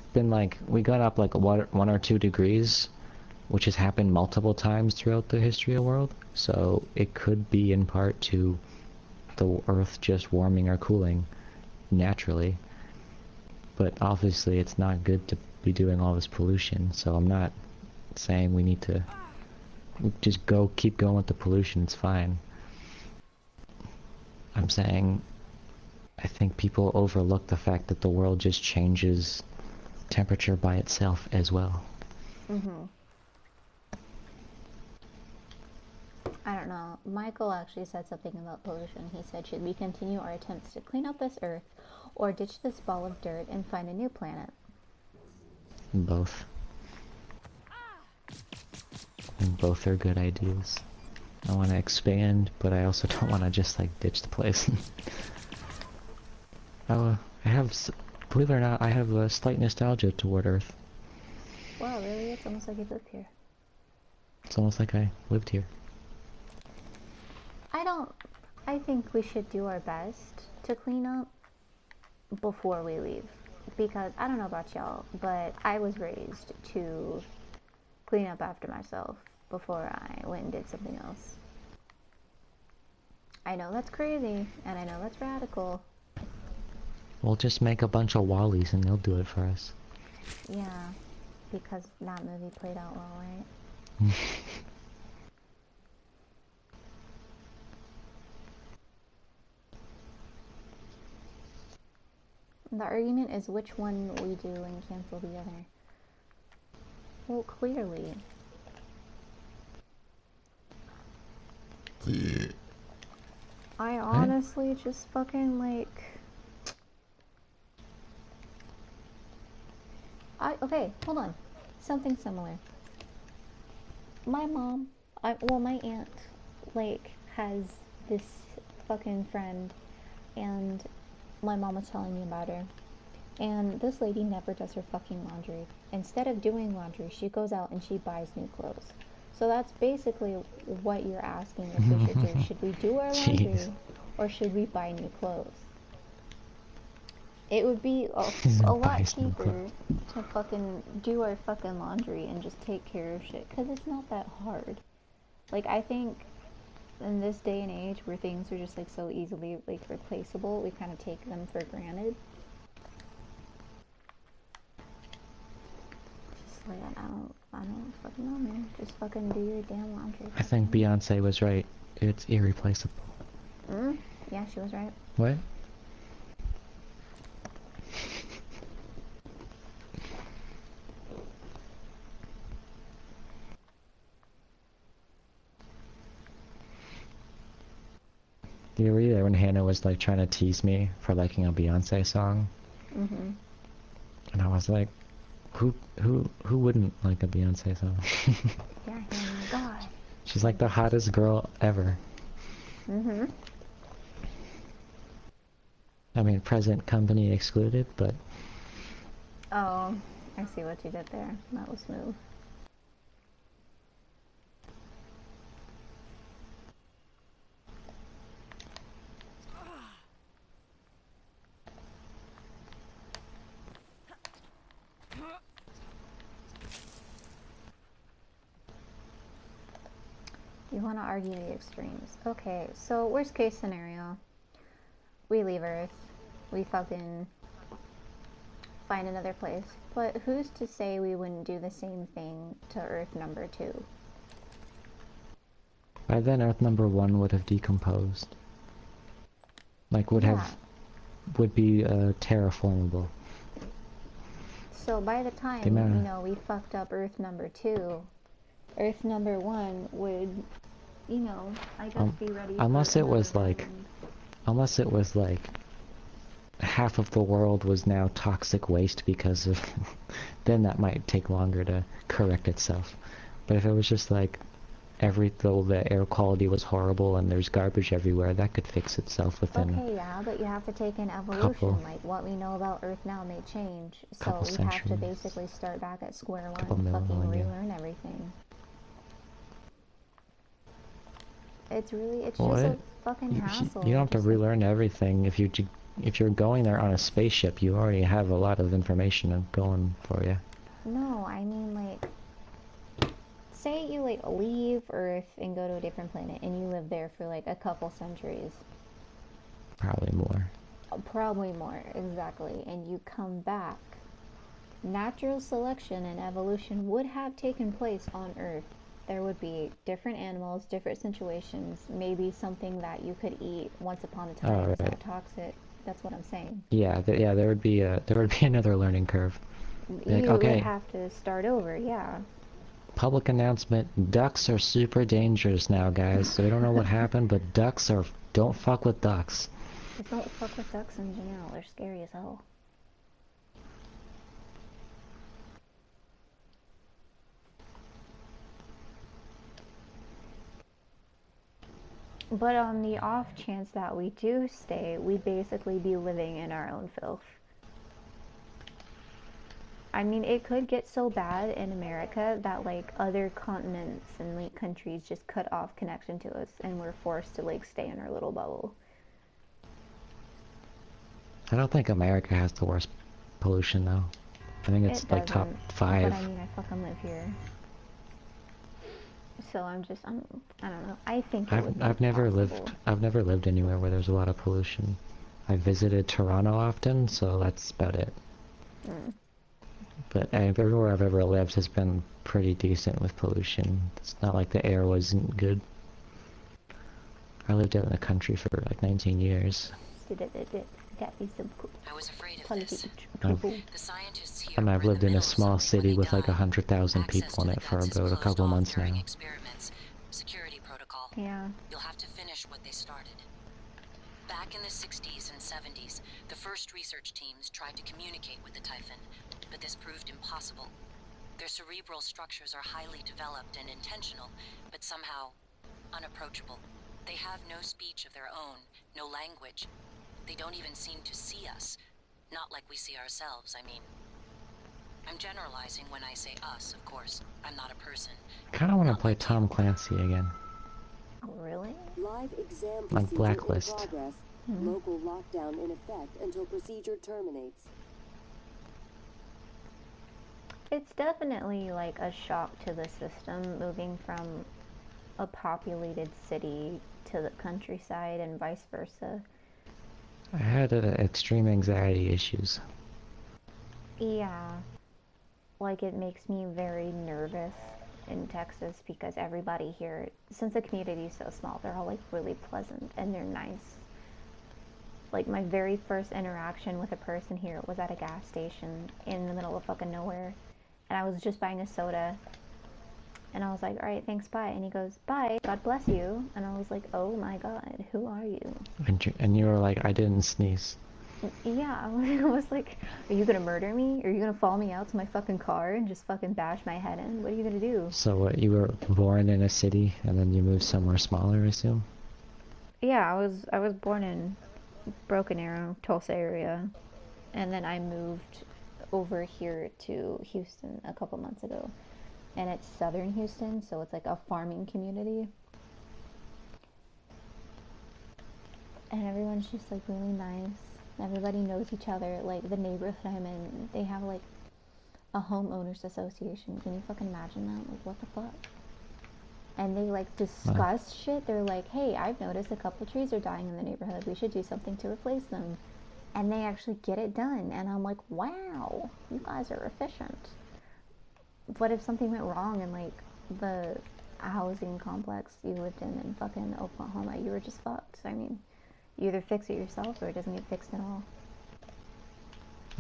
got up like 1 or 2 degrees, which has happened multiple times throughout the history of the world. So it could be in part to the Earth just warming or cooling naturally. But obviously it's not good to be doing all this pollution, so I'm not saying we need to just keep going with the pollution. It's fine. I'm saying I think people overlook the fact that the world just changes temperature by itself as well. I don't know. Michael actually said something about pollution. He said, should we continue our attempts to clean up this Earth, or ditch this ball of dirt and find a new planet? Both. And both are good ideas. I want to expand, but I also don't want to just like ditch the place. Believe it or not, I have a slight nostalgia toward Earth. Wow, really? It's almost like you lived here. It's almost like I lived here. I think we should do our best to clean up before we leave. Because, I don't know about y'all, but I was raised to clean up after myself before I went and did something else. I know that's crazy, and I know that's radical. We'll just make a bunch of Wallies and they'll do it for us. Yeah, because that movie played out well, right? The argument is which one we do and cancel the other. Well, clearly. I honestly just fucking like... Okay, hold on. Something similar. My mom, my aunt, like, has this fucking friend, and my mom was telling me about her. And this lady never does her fucking laundry. Instead of doing laundry, she goes out and she buys new clothes. So that's basically what you're asking if we should do. Should we do our laundry, or should we buy new clothes? It would be a lot cheaper to fucking do our fucking laundry and just take care of shit, because it's not that hard. Like, I think in this day and age where things are just like so easily like replaceable, we kind of take them for granted. Just like, I don't fucking know, man. Just fucking do your damn laundry. I think Beyonce was right. It's irreplaceable. Yeah, she was right. What? You were there when Hannah was like trying to tease me for liking a Beyonce song? And I was like, who wouldn't like a Beyonce song? Yeah, oh my god. She's like the hottest girl ever. Mm-hmm. I mean, present company excluded, but... Oh, I see what you did there. That was smooth. You want to argue the extremes. Okay, so worst case scenario. We leave Earth. We fucking find another place. But who's to say we wouldn't do the same thing to Earth number 2? By then, Earth number 1 would have decomposed. Like, would be terraformable. So by the time, you know, we fucked up Earth number 2, Earth number 1 would, you know, I guess be ready unless for it was like, unless it was like half of the world was now toxic waste because of then that might take longer to correct itself. But if it was just like the air quality was horrible and there's garbage everywhere, that could fix itself within. Okay, yeah, but you have to take in evolution. Like what we know about Earth now may change, so we have to basically start back at square one, fucking relearn everything. It's just a fucking hassle. You don't have to relearn everything. If you're going there on a spaceship, you already have a lot of information going for you. No, I mean like, say you like leave Earth and go to a different planet and you live there for like a couple centuries. Probably more. Probably more, exactly. And you come back. Natural selection and evolution would have taken place on Earth. There would be different animals, different situations, maybe something that you could eat once upon a time is not toxic. That's what I'm saying. Yeah, there would be another learning curve. You would have to start over, yeah. Public announcement: ducks are super dangerous now, guys. So we don't know what happened, but don't fuck with ducks. Just don't fuck with ducks in general. They're scary as hell. But on the off chance that we do stay, we'd basically be living in our own filth. I mean, it could get so bad in America that, like, other continents and, like, countries just cut off connection to us and we're forced to, like, stay in our little bubble. I don't think America has the worst pollution, though. I think it's, like, top 5. But I mean, I fucking live here. So I don't know. I think I've never lived anywhere where there's a lot of pollution. I visited Toronto often, so that's about it. But everywhere I've ever lived has been pretty decent with pollution. It's not like the air wasn't good. I lived out in the country for like 19 years. I was afraid of this. The scientists here and I've lived in a small city with like 100,000 people in it for about a couple months now. Security protocol. Yeah. You'll have to finish what they started. Back in the 60s and 70s, the first research teams tried to communicate with the Typhon, but this proved impossible. Their cerebral structures are highly developed and intentional, but somehow unapproachable. They have no speech of their own, no language. They don't even seem to see us. Not like we see ourselves, I mean. I'm generalizing when I say us, of course. I'm not a person. I kinda wanna play Tom Clancy again. Oh, really? Live exam like Blacklist. in progress. Local lockdown in effect until procedure terminates. It's definitely like a shock to the system moving from a populated city to the countryside and vice versa. I had extreme anxiety issues. Yeah. Like, it makes me very nervous in Texas because everybody here, since the community is so small, they're all like really pleasant and they're nice. Like, my very first interaction with a person here was at a gas station in the middle of fucking nowhere. And I was just buying a soda. And I was like, alright, thanks, bye. And he goes, bye, God bless you. And I was like, oh my god, who are you? And you were like, I didn't sneeze. Yeah, I was like, are you gonna murder me? Are you gonna follow me out to my fucking car and just fucking bash my head in? What are you gonna do? So what, you were born in a city and then you moved somewhere smaller, I assume? Yeah, I was born in Broken Arrow, Tulsa area, and then I moved over here to Houston a couple months ago. And it's southern Houston, so it's like a farming community. And everyone's just like really nice. Everybody knows each other. Like the neighborhood I'm in, they have like a homeowners association. Can you fucking imagine that? Like what the fuck? And they like discuss shit. They're like, hey, I've noticed a couple trees are dying in the neighborhood. We should do something to replace them. And they actually get it done. And I'm like, wow, you guys are efficient. What if something went wrong in like the housing complex you lived in fucking Oklahoma? You were just fucked. I mean, you either fix it yourself or it doesn't get fixed at all.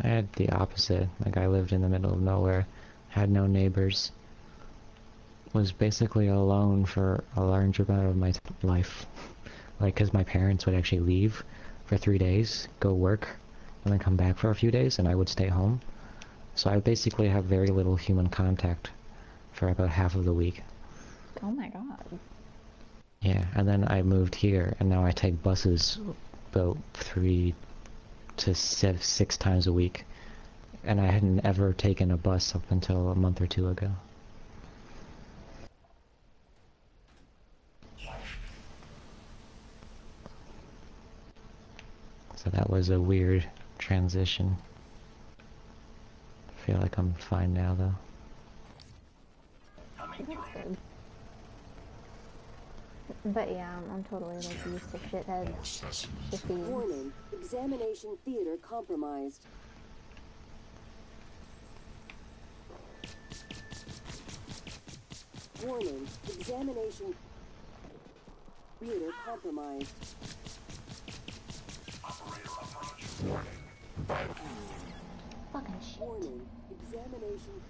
I had the opposite. Like, I lived in the middle of nowhere, had no neighbors, was basically alone for a large amount of my life. Like, because my parents would actually leave for 3 days, go work, and then come back for a few days, and I would stay home. So I basically have very little human contact for about half of the week. Oh my god. Yeah, and then I moved here, and now I take buses about 3 to 6 times a week. And I hadn't ever taken a bus up until a month or 2 ago. So that was a weird transition. I feel like I'm fine now, though. Good. But yeah, I'm totally like used to shitheads. Shifty. Warning, examination theater compromised. Warning, examination theater compromised. Fucking shit. Warning, examination.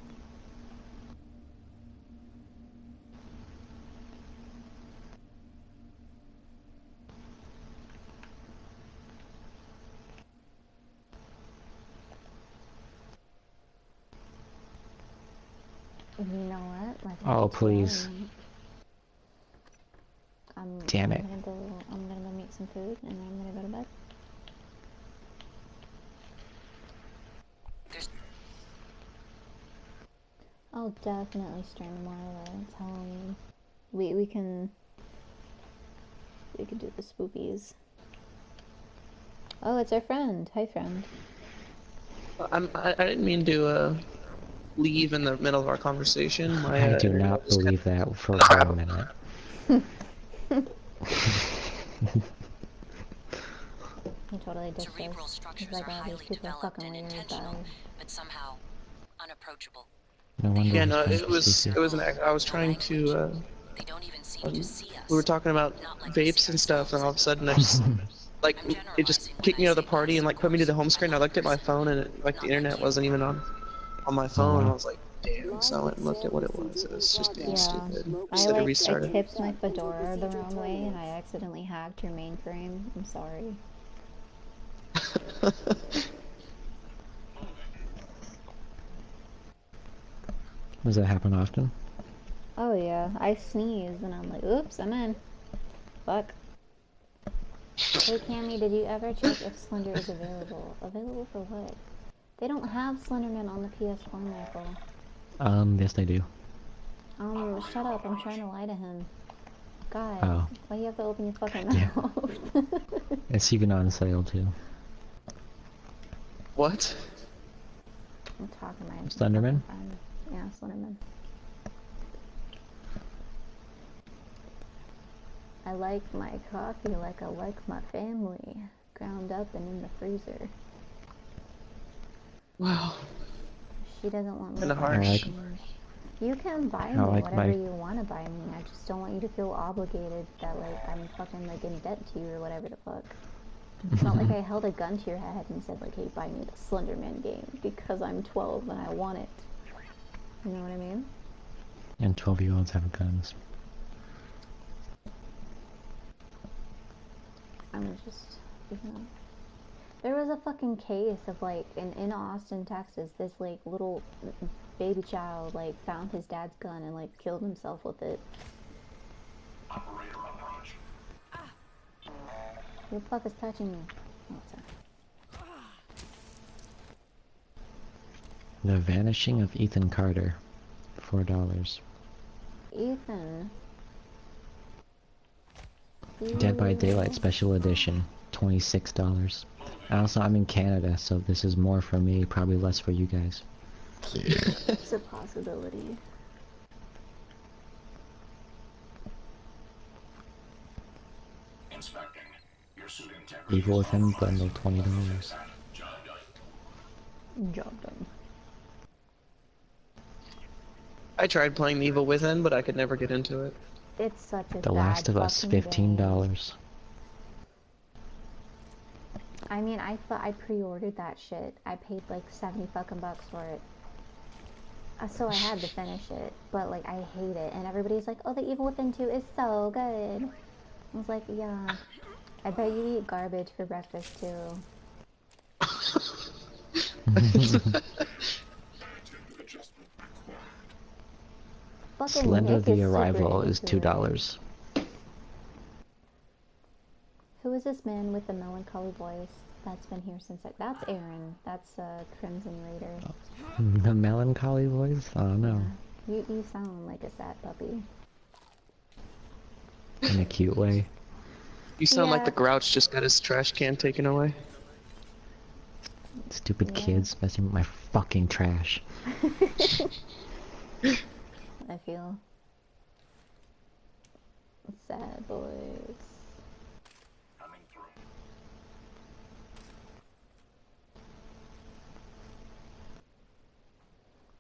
You know what? Oh, please. Damn it. I'm gonna go make some food and then I'm gonna go to bed. I'll definitely stream tomorrow though. It's Halloween. We can do the spookies. Oh, it's our friend. Hi, friend. I didn't mean to leave in the middle of our conversation. I do not believe that for 1 minute. He totally did Cerebral this. structures He's like, are oh, highly these people are developed fucking and weird, intentional, but somehow unapproachable. No wonder Yeah, he's no, going it to was CC. an act. I was trying to. They don't even seem to see us. We were talking about vapes and stuff, and all of a sudden I just like it just kicked me out of the party and like put me to the home screen. I looked at my phone and like the internet wasn't even on my phone. I was like, damn. So I went and looked at what it was. It was just being stupid. Just that it restarted. I tipped my fedora the wrong way and I accidentally hacked your mainframe. I'm sorry. Does that happen often? Oh yeah, I sneeze and I'm like, oops, I'm in. Fuck. Hey Cammy, did you ever check if Slender is available? Available for what? They don't have Slenderman on the PS4, Michael. Yes they do. Shut up, I'm trying to lie to him. God, Oh. why do you have to open your fucking mouth? It's even on sale too. What? I'm talking to my Slenderman? friend. Yeah, Slenderman. I like my coffee like I like my family. Ground up and in the freezer. Wow. She doesn't want me Kinda to harsh. You can buy me whatever you want to buy me. I just don't want you to feel obligated that like I'm fucking like in debt to you or whatever the fuck. It's not like I held a gun to your head and said like, hey, buy me the Slenderman game because I'm 12 and I want it. You know what I mean? And 12-year-olds have guns. I'm just, you know. There was a fucking case of like in Austin, Texas, this like little baby child like found his dad's gun and like killed himself with it. Operator approach. Who the fuck is touching me? Oh, sorry. The Vanishing of Ethan Carter, $4. Ethan. Dead by Daylight Special Edition, $26. Also, I'm in Canada, so this is more for me, probably less for you guys. It's a possibility. Inspecting. Your suit integrity. Evil Within bundle, $20. Job done. I tried playing Evil Within, but I could never get into it. It's such a The Last of Us, $15. I mean, I pre-ordered that shit. I paid like 70 fucking bucks for it. So I had to finish it, but like I hate it. And everybody's like, "Oh, the Evil Within 2 is so good." I was like, "Yeah, I bet you eat garbage for breakfast too." Slender the Arrival is $2. Who is this man with the melancholy voice that's been here since like that's Aaron. That's Crimson Raider. The melancholy voice? I don't know. Yeah. You sound like a sad puppy. In a cute way. You sound like the Grouch just got his trash can taken away. Stupid kids messing with my fucking trash. I feel sad boys. Coming through.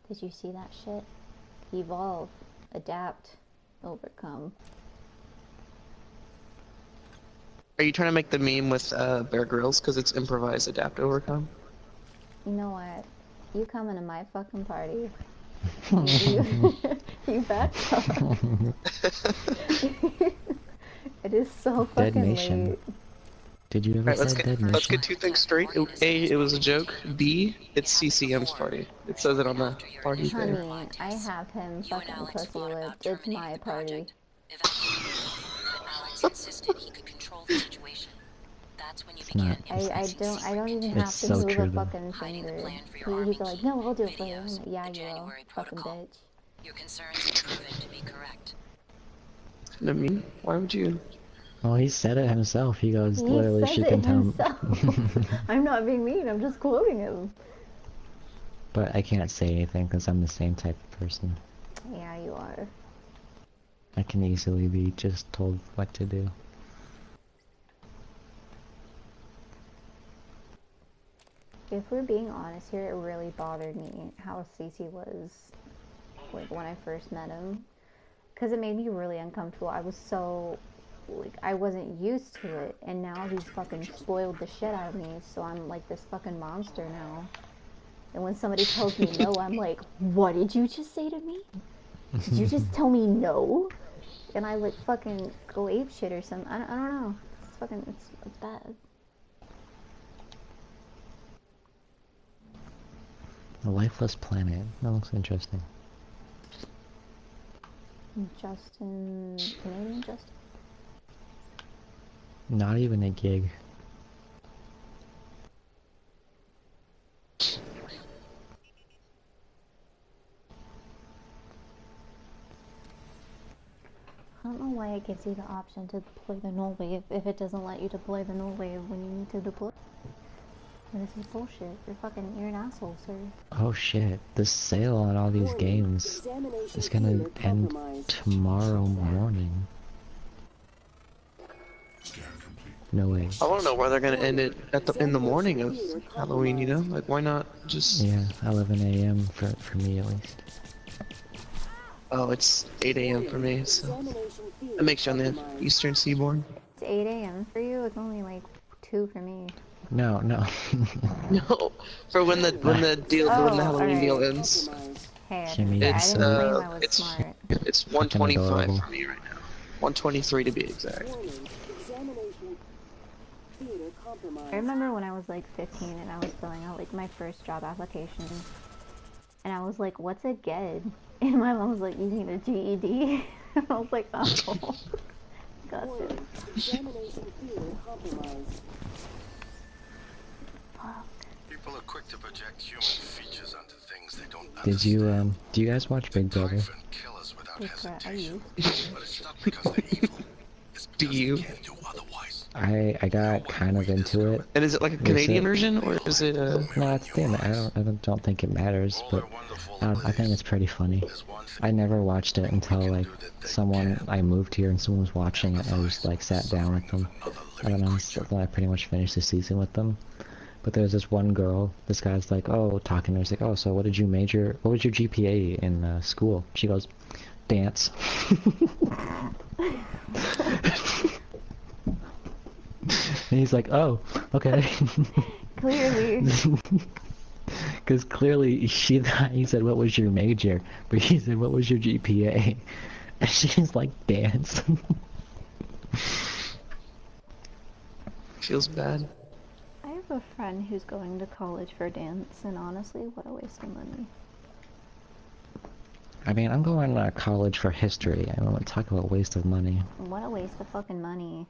Did you see that shit? Evolve, adapt, overcome. Are you trying to make the meme with Bear Grylls because it's improvise, adapt, overcome? You know what? You come into my fucking party. you backed up. It is so fucking Dead Nation. late. Did you ever say Dead Nation? Let's get two things straight. A, it was a joke. B, it's CCM's party. It says it on the party Honey, there. I have him fucking pussy whipped. It's my party. Alex insisted he could control the situation. That's when you It's not. I don't even have It's to so move true, a though. fucking finger. He's like, no, I'll do it for you. I'm like, yeah, you will, fucking bitch. Your concerns have proven to be correct. I mean, why would you? Well, he said it himself. He goes, He literally, said she it can tell himself. I'm not being mean, I'm just quoting him. But I can't say anything because I'm the same type of person. Yeah, you are. I can easily be just told what to do. If we're being honest here, it really bothered me how Cece was, like, when I first met him. Because it made me really uncomfortable. I was so, like, I wasn't used to it. And now he's fucking spoiled the shit out of me. So I'm like this fucking monster now. And when somebody tells me no, I'm like, what did you just say to me? Did you just tell me no? And I like fucking go ape shit or something. I don't know. It's fucking, it's bad. A lifeless planet. That looks interesting. Justin, Canadian Justin? Not even a gig. I don't know why it gives you the option to deploy the null wave if it doesn't let you deploy the null wave when you need to deploy. This is bullshit. You're an asshole, sir. Oh shit, the sale on all these games is gonna end tomorrow morning. No way. I want to know why they're gonna end it in the morning of Halloween. You know, like why not just? Yeah, 11 a.m. for me at least. Oh, it's 8 a.m. for me, so that makes you on the Eastern Seaboard. It's 8 a.m. for you. It's only like 2 for me. No. No, for when the Halloween deal ends. Hey, It's I was smart. it's 1:25 for me right now. 1:23 to be exact. theater compromised. I remember when I was like 15 and I was filling out like my first job application, and I was like, "What's a GED?" And my mom was like, "You need a GED." And I was like, "Oh, gotcha." Examination theater compromised. Fuck. People are quick to project human features onto things they don't Did you do you guys watch Big Brother? and kill us without hesitation. I But it's not because they're evil. It's Do because you? they can't do otherwise. I got kind of into it. And is it like a Canadian version, or is it No, it's damn it. I don't think it matters, but I think it's pretty funny. I never watched it until like someone I moved here and someone was watching it. I just like sat down with them. I don't know. So then I pretty much finished the season with them. But there's this one girl. This guy's like, oh, talking to her. He's like, oh, so what did you major? What was your GPA in school? She goes, dance. And he's like, oh, okay. Clearly. Because clearly he said, what was your major? But he said, what was your GPA? And she's like, dance. feels bad? I have a friend who's going to college for dance, and honestly, what a waste of money. I mean, I'm going to college for history. I don't want to talk about waste of money. What a waste of fucking money.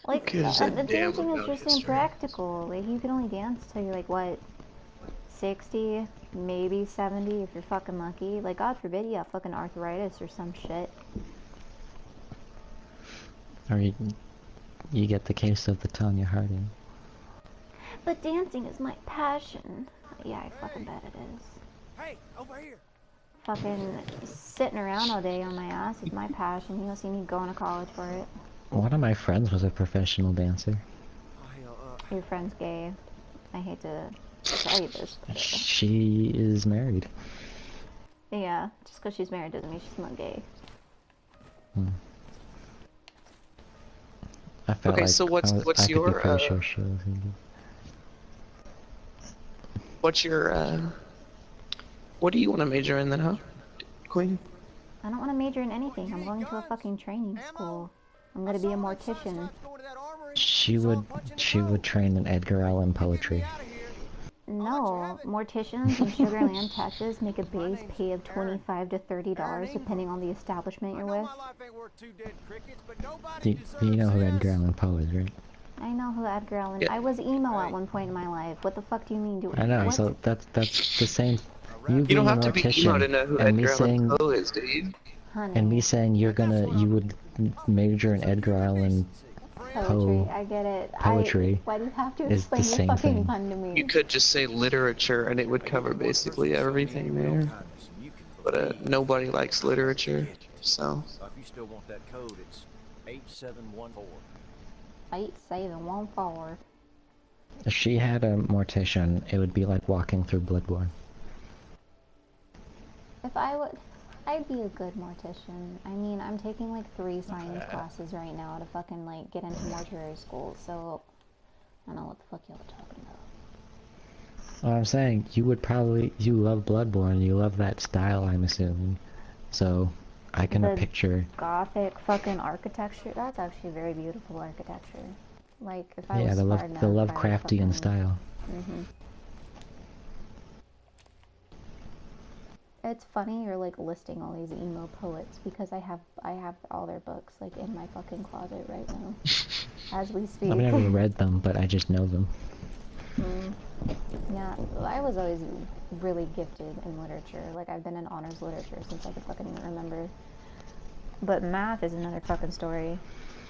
Like, the dancing is just impractical. Like, you can only dance till you're like, what, 60, maybe 70 if you're fucking lucky. Like, God forbid you have fucking arthritis or some shit. Or you get the case of the Tanya Harding. But dancing is my passion. Yeah, I fucking bet it is. Hey, over here. Fucking sitting around all day on my ass is my passion. You don't see me going to college for it. One of my friends was a professional dancer. Your friend's gay. I hate to tell you this. But she is married. yeah, just because she's married doesn't mean she's not gay. I felt okay, like so what's your what's your what do you want to major in then, huh, Queen? I don't want to major in anything. I'm going to a fucking training school. I'm gonna be a mortician. She would train in Edgar Allan poetry. No, morticians in Sugar Land, Texas make a base pay of $25 to $30 depending on the establishment you're with. Do you know who Edgar Allan Poe is, right? I know who Edgar Allan. I was emo at one point in my life. What the fuck do you mean? I know. What? So that's the same. You don't have to be emo to know who Edgar Allan Poe is, dude. Honey. And me saying you would major in Edgar Allan Poe. I get it. Poetry. Why do you have to is explain the your same fucking thing. pun to me? You could just say literature and it would cover basically everything there. But nobody likes literature, so. If you still want that code, it's 8714. 8714. If she had a mortician, it would be like walking through Bloodborne. If I'd be a good mortician. I mean, I'm taking like 3 science classes right now to fucking like get into mortuary school, so I don't know what the fuck y'all are talking about. Well, I'm saying, you love Bloodborne, you love that style, I'm assuming. So, I can picture... Gothic fucking architecture, that's actually very beautiful architecture. Like, if I yeah, was the smart enough, Lovecraftian style. It's funny you're like listing all these emo poets because I have all their books like in my fucking closet right now as we speak. I've never read them, but I just know them. Yeah, I was always really gifted in literature. Like, I've been in honors literature since I could fucking even remember. But math is another fucking story.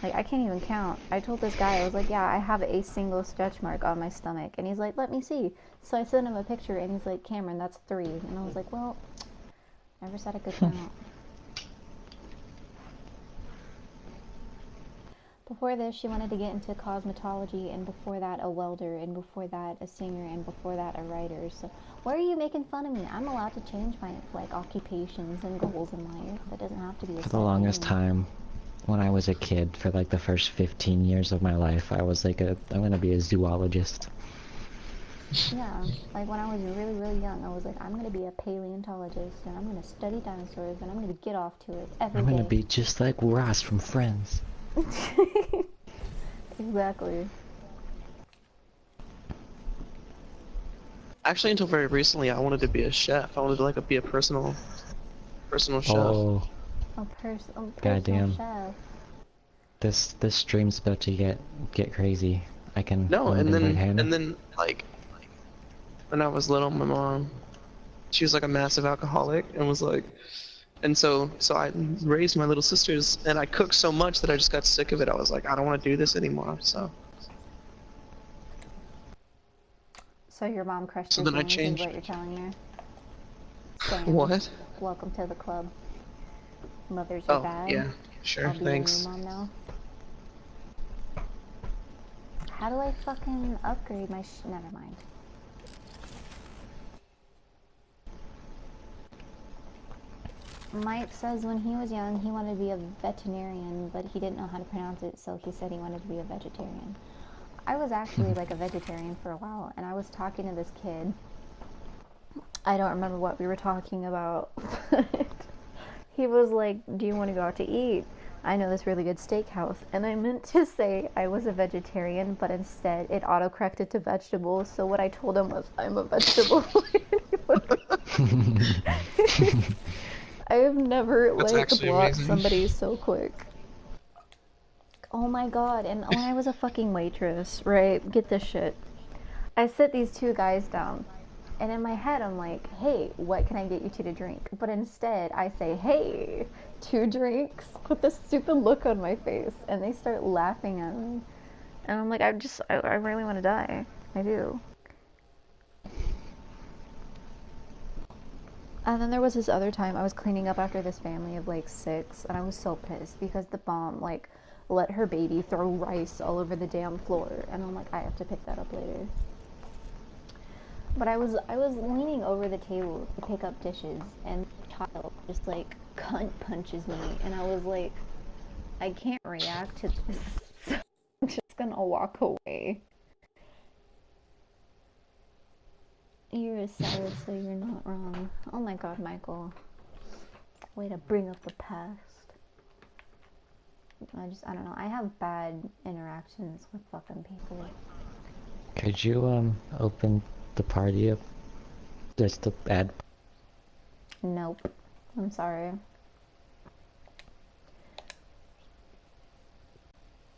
Like, I can't even count. I told this guy, I was like, yeah, I have a single stretch mark on my stomach. And he's like, let me see. So I sent him a picture, and he's like, Cameron, that's 3. And I was like, well, never said I could count. Before this, she wanted to get into cosmetology, and before that, a welder, and before that, a singer, and before that, a writer. So why are you making fun of me? I'm allowed to change my, like, occupations and goals in life. That doesn't have to be a For the longest time, when I was a kid, for like the first 15 years of my life, I was like I'm gonna be a zoologist. Yeah, like when I was really, really young, I was like, I'm gonna be a paleontologist and I'm gonna study dinosaurs and I'm gonna get off to it every I'm gonna day. be just like Ross from Friends. Exactly. Actually, until very recently, I wanted to be a chef. I wanted to like be a personal chef. Oh, A personal goddamn. chef. This stream's about to get crazy. I can No, go and invite Hannah. and then like when I was little, my mom, she was like a massive alcoholic and was like, and so I raised my little sisters and I cooked so much that I just got sick of it. I was like, I don't want to do this anymore. So your mom crushed so your then I dreams, is changed. what you're telling me. Sam, What? welcome to the club. Mothers are bad. Yeah, sure, I'll be thanks. your new mom now. How do I fucking upgrade my never mind. Mike says when he was young, he wanted to be a veterinarian, but he didn't know how to pronounce it, so he said he wanted to be a vegetarian. I was actually like a vegetarian for a while, and I was talking to this kid. I don't remember what we were talking about, but he was like, do you want to go out to eat? I know this really good steakhouse. And I meant to say I was a vegetarian, but instead it autocorrected to vegetables, so what I told him was, I'm a vegetable. I have never blocked somebody so quick. Oh my god, and when I was a fucking waitress, right, get this shit. I sit these two guys down, and in my head I'm like, hey, what can I get you two to drink? But instead I say, hey, 2 drinks, with this stupid look on my face, and they start laughing at me. And I'm like, I really want to die. I do. And then there was this other time I was cleaning up after this family of like 6, and I was so pissed because the mom like let her baby throw rice all over the damn floor, and I'm like, I have to pick that up later. But I was leaning over the table to pick up dishes, and the child just like cunt punches me, and I was like, I can't react to this. I'm just gonna walk away. You're a savage, so you're not wrong. Oh my god, Michael. Way to bring up the past. I don't know. I have bad interactions with fucking people. Could you, open the party up? Just to add. Nope. I'm sorry.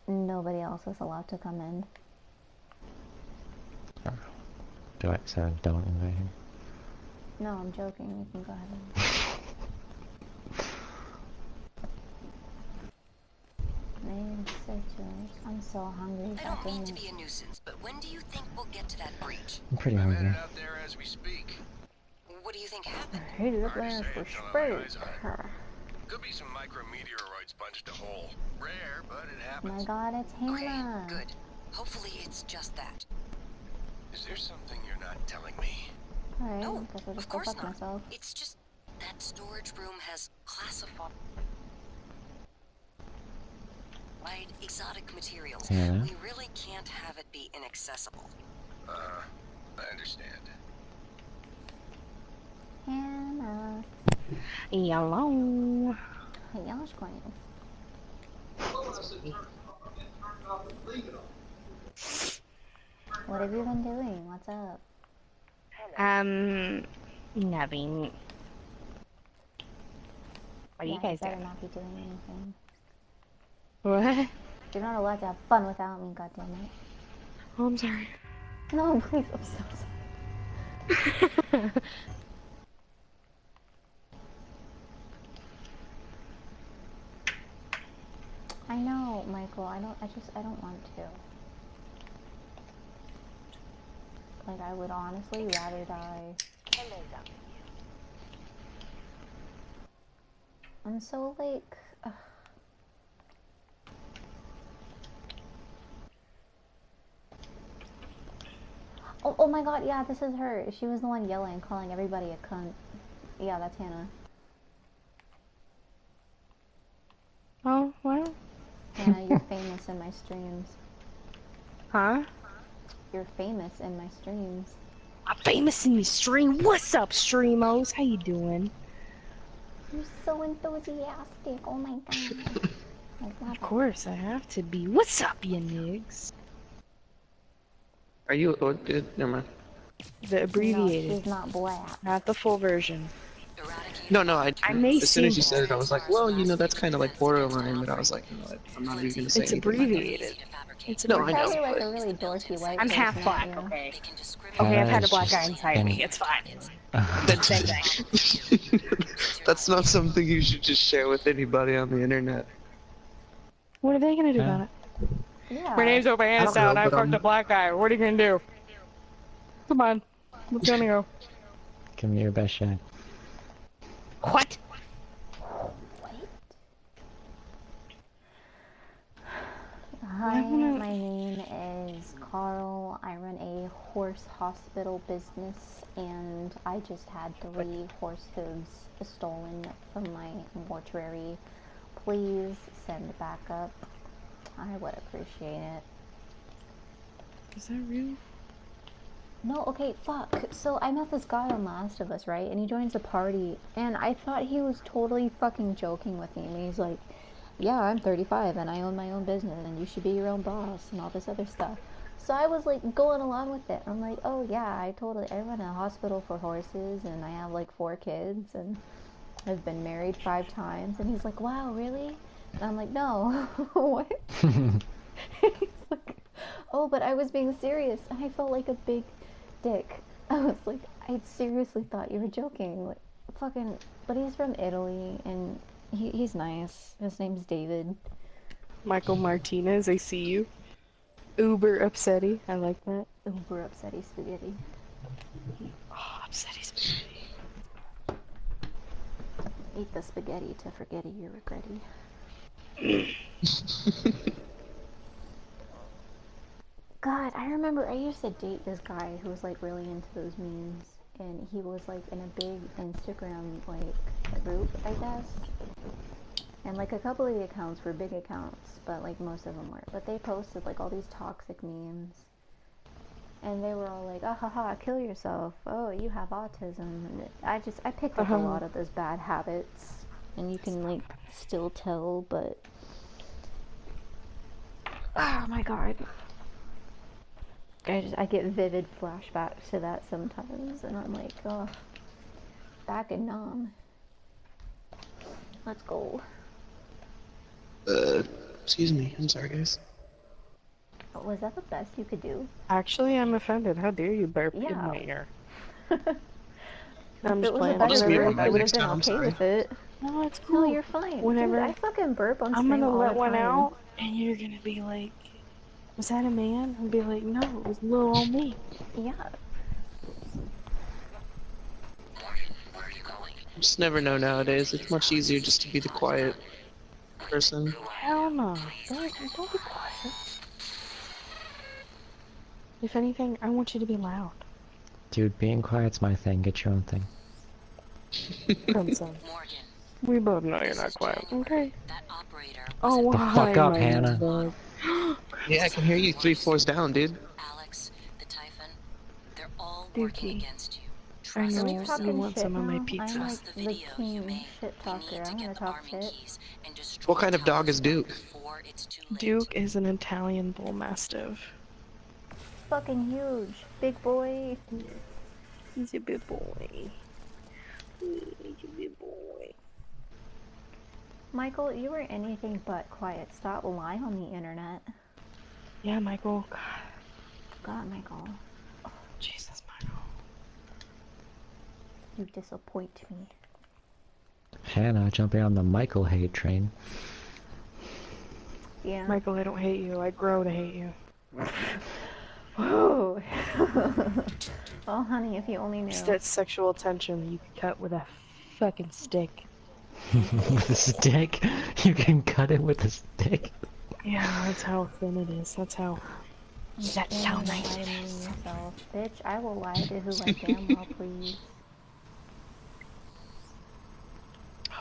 Nobody else is allowed to come in. So don't invite him. No, I'm joking. You can go ahead and... I'm so hungry. I don't mean to be a nuisance, but when do you think we'll get to that breach? I'm pretty hungry. Out there as we speak. What do you think happened? I hate it there for space. Could be some micrometeoroids punched a hole. Rare, but it Oh happens. my god, it's Hannah. Okay, good. Hopefully it's just that. Is there something you're not telling me? Alright, no, I guess I'll just of course go fuck not. myself. It's just that storage room has classified exotic materials. Yeah. We really can't have it be inaccessible. I understand. Hannah. Hello. Hey, y'all scream. What have you been doing? What's up? Nothing. What are you guys better doing? not be doing anything. What? You're not allowed to have fun without me, goddammit. Oh, I'm sorry. No, please, I'm so sorry. I know, Michael, I don't want to. Like, I would honestly rather die. I'm so, like... Ugh. Oh my god, yeah, this is her. She was the one yelling, calling everybody a cunt. Yeah, that's Hannah. Oh, well. Hannah, you're famous in my streams. Huh? You're famous in my streams. famous in the stream. What's up, streamos? How you doing? You're so enthusiastic. Oh my god. Of course, I have to be. What's up, you niggas? Are you? Oh, dude, never mind. The abbreviated. No, she's not black. Not the full version. No, I may as soon as you seem said it, I was like, well, you know, that's kind of like borderline, but I was like, you know what, I'm not even gonna say It's anything. abbreviated. It's No, I You're know. probably like a really dorky white I'm half person, black, aren't you? okay? Okay, I've had a black guy inside in- me. It's fine. That's, Same thing. that's not something you should just share with anybody on the internet. What are they gonna do Yeah. about it? Yeah. My name's Oba I don't Anstow and know, I but fucked a black guy. What are you gonna do? Come on. Let's gonna go. Give me your best shot. What? Hi, my name is Carl. I run a horse hospital business, and I just had 3 horse hooves stolen from my mortuary. Please send backup. I would appreciate it. Is that real? No, okay, fuck. So I met this guy on Last of Us, right? And he joins a party, and I thought he was totally fucking joking with me. And he's like, yeah, I'm 35 and I own my own business and you should be your own boss and all this other stuff. So I was like going along with it. I'm like, oh yeah, I run a hospital for horses and I have like 4 kids and I've been married 5 times. And he's like, wow, really? And I'm like, no. What? He's like, oh, but I was being serious. And I felt like a big dick. I was like, I seriously thought you were joking. Like, fucking, but he's from Italy and he's nice. His name's David. Michael Martinez, I see you. Uber upsetty. I like that. Uber upsetty spaghetti. Oh, upsetty spaghetti. Eat the spaghetti to forget it, you're regretty. God, I remember I used to date this guy who was like really into those memes. And he was like in a big Instagram like group, I guess. And like a couple of the accounts were big accounts, but like most of them weren't. But they posted like all these toxic memes. And they were all like, ah ha ha, kill yourself. Oh, you have autism. And I picked up a lot of those bad habits. And you can like still tell, but oh my god. I get vivid flashbacks to that sometimes, and I'm like, oh, back in Nam. Let's go. Excuse me. I'm sorry, guys. Oh, was that the best you could do? Actually, I'm offended. How dare you burp in Yeah. my ear? If I'm it just was a playing. better mute burp, my I would have next been time, I'm okay sorry. with it. No, it's cool. No, you're fine. Whenever Dude, I fucking burp on I'm stream gonna all let the one time. out, and you're gonna be like, was that a man? I'll be like, no, it was little old me. Yeah. You just never know nowadays. It's much easier just to be the quiet person. Hell no. Don't be quiet. If anything, I want you to be loud. Dude, being quiet's my thing. Get your own thing. Princess. We both know you're not quiet, okay? Oh, The why, fuck up, my Hannah. dog? Yeah, I can hear you 3 floors down, dude. Alex, the Typhon, they're all working Dookie. against you. I Trust know me. you Talking want shit some of my now. pizza. I'm like The the video you king made. shit We talker. need to I'm gonna get the talk arming shit. keys and destroy What kind of dog is Talos Duke? before it's too late. Duke is an Italian bull mastiff. Fucking huge. Big boy. He's a big boy. He's a big boy. Michael, you were anything but quiet. Stop lying on the internet. Yeah, Michael. God, Michael. Jesus, Michael. You disappoint me. Hannah jumping on the Michael hate train. Yeah. Michael, I don't hate you. I grow to hate you. Whoa. Oh, honey, if you only knew. It's that sexual tension you can cut with a fucking stick. With a stick? You can cut it with a stick? Yeah, that's how thin it is. That's how nice it is. Yourself. Bitch, I will lie to who I damn well please.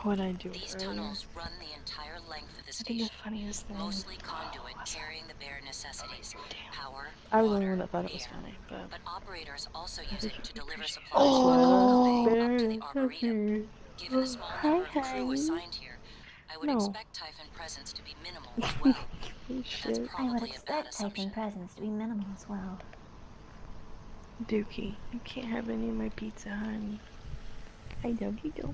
What I do These earlier. tunnels run the entire length of the I think the station, funniest thing. mostly conduit carrying the bare necessities, power, I was the only water, one that thought it was air. funny, but Operators also use it to deliver supplies oh, from the cargo bay bare up to the arboretum. necessities. Given the small number of crew assigned here, I would No. expect Typhon presence to be minimal as well. But that's Shit. I would probably a bad expect assumption. Typhon presence to be minimal as well. Dookie, you can't have any of my pizza, honey. I love you, though.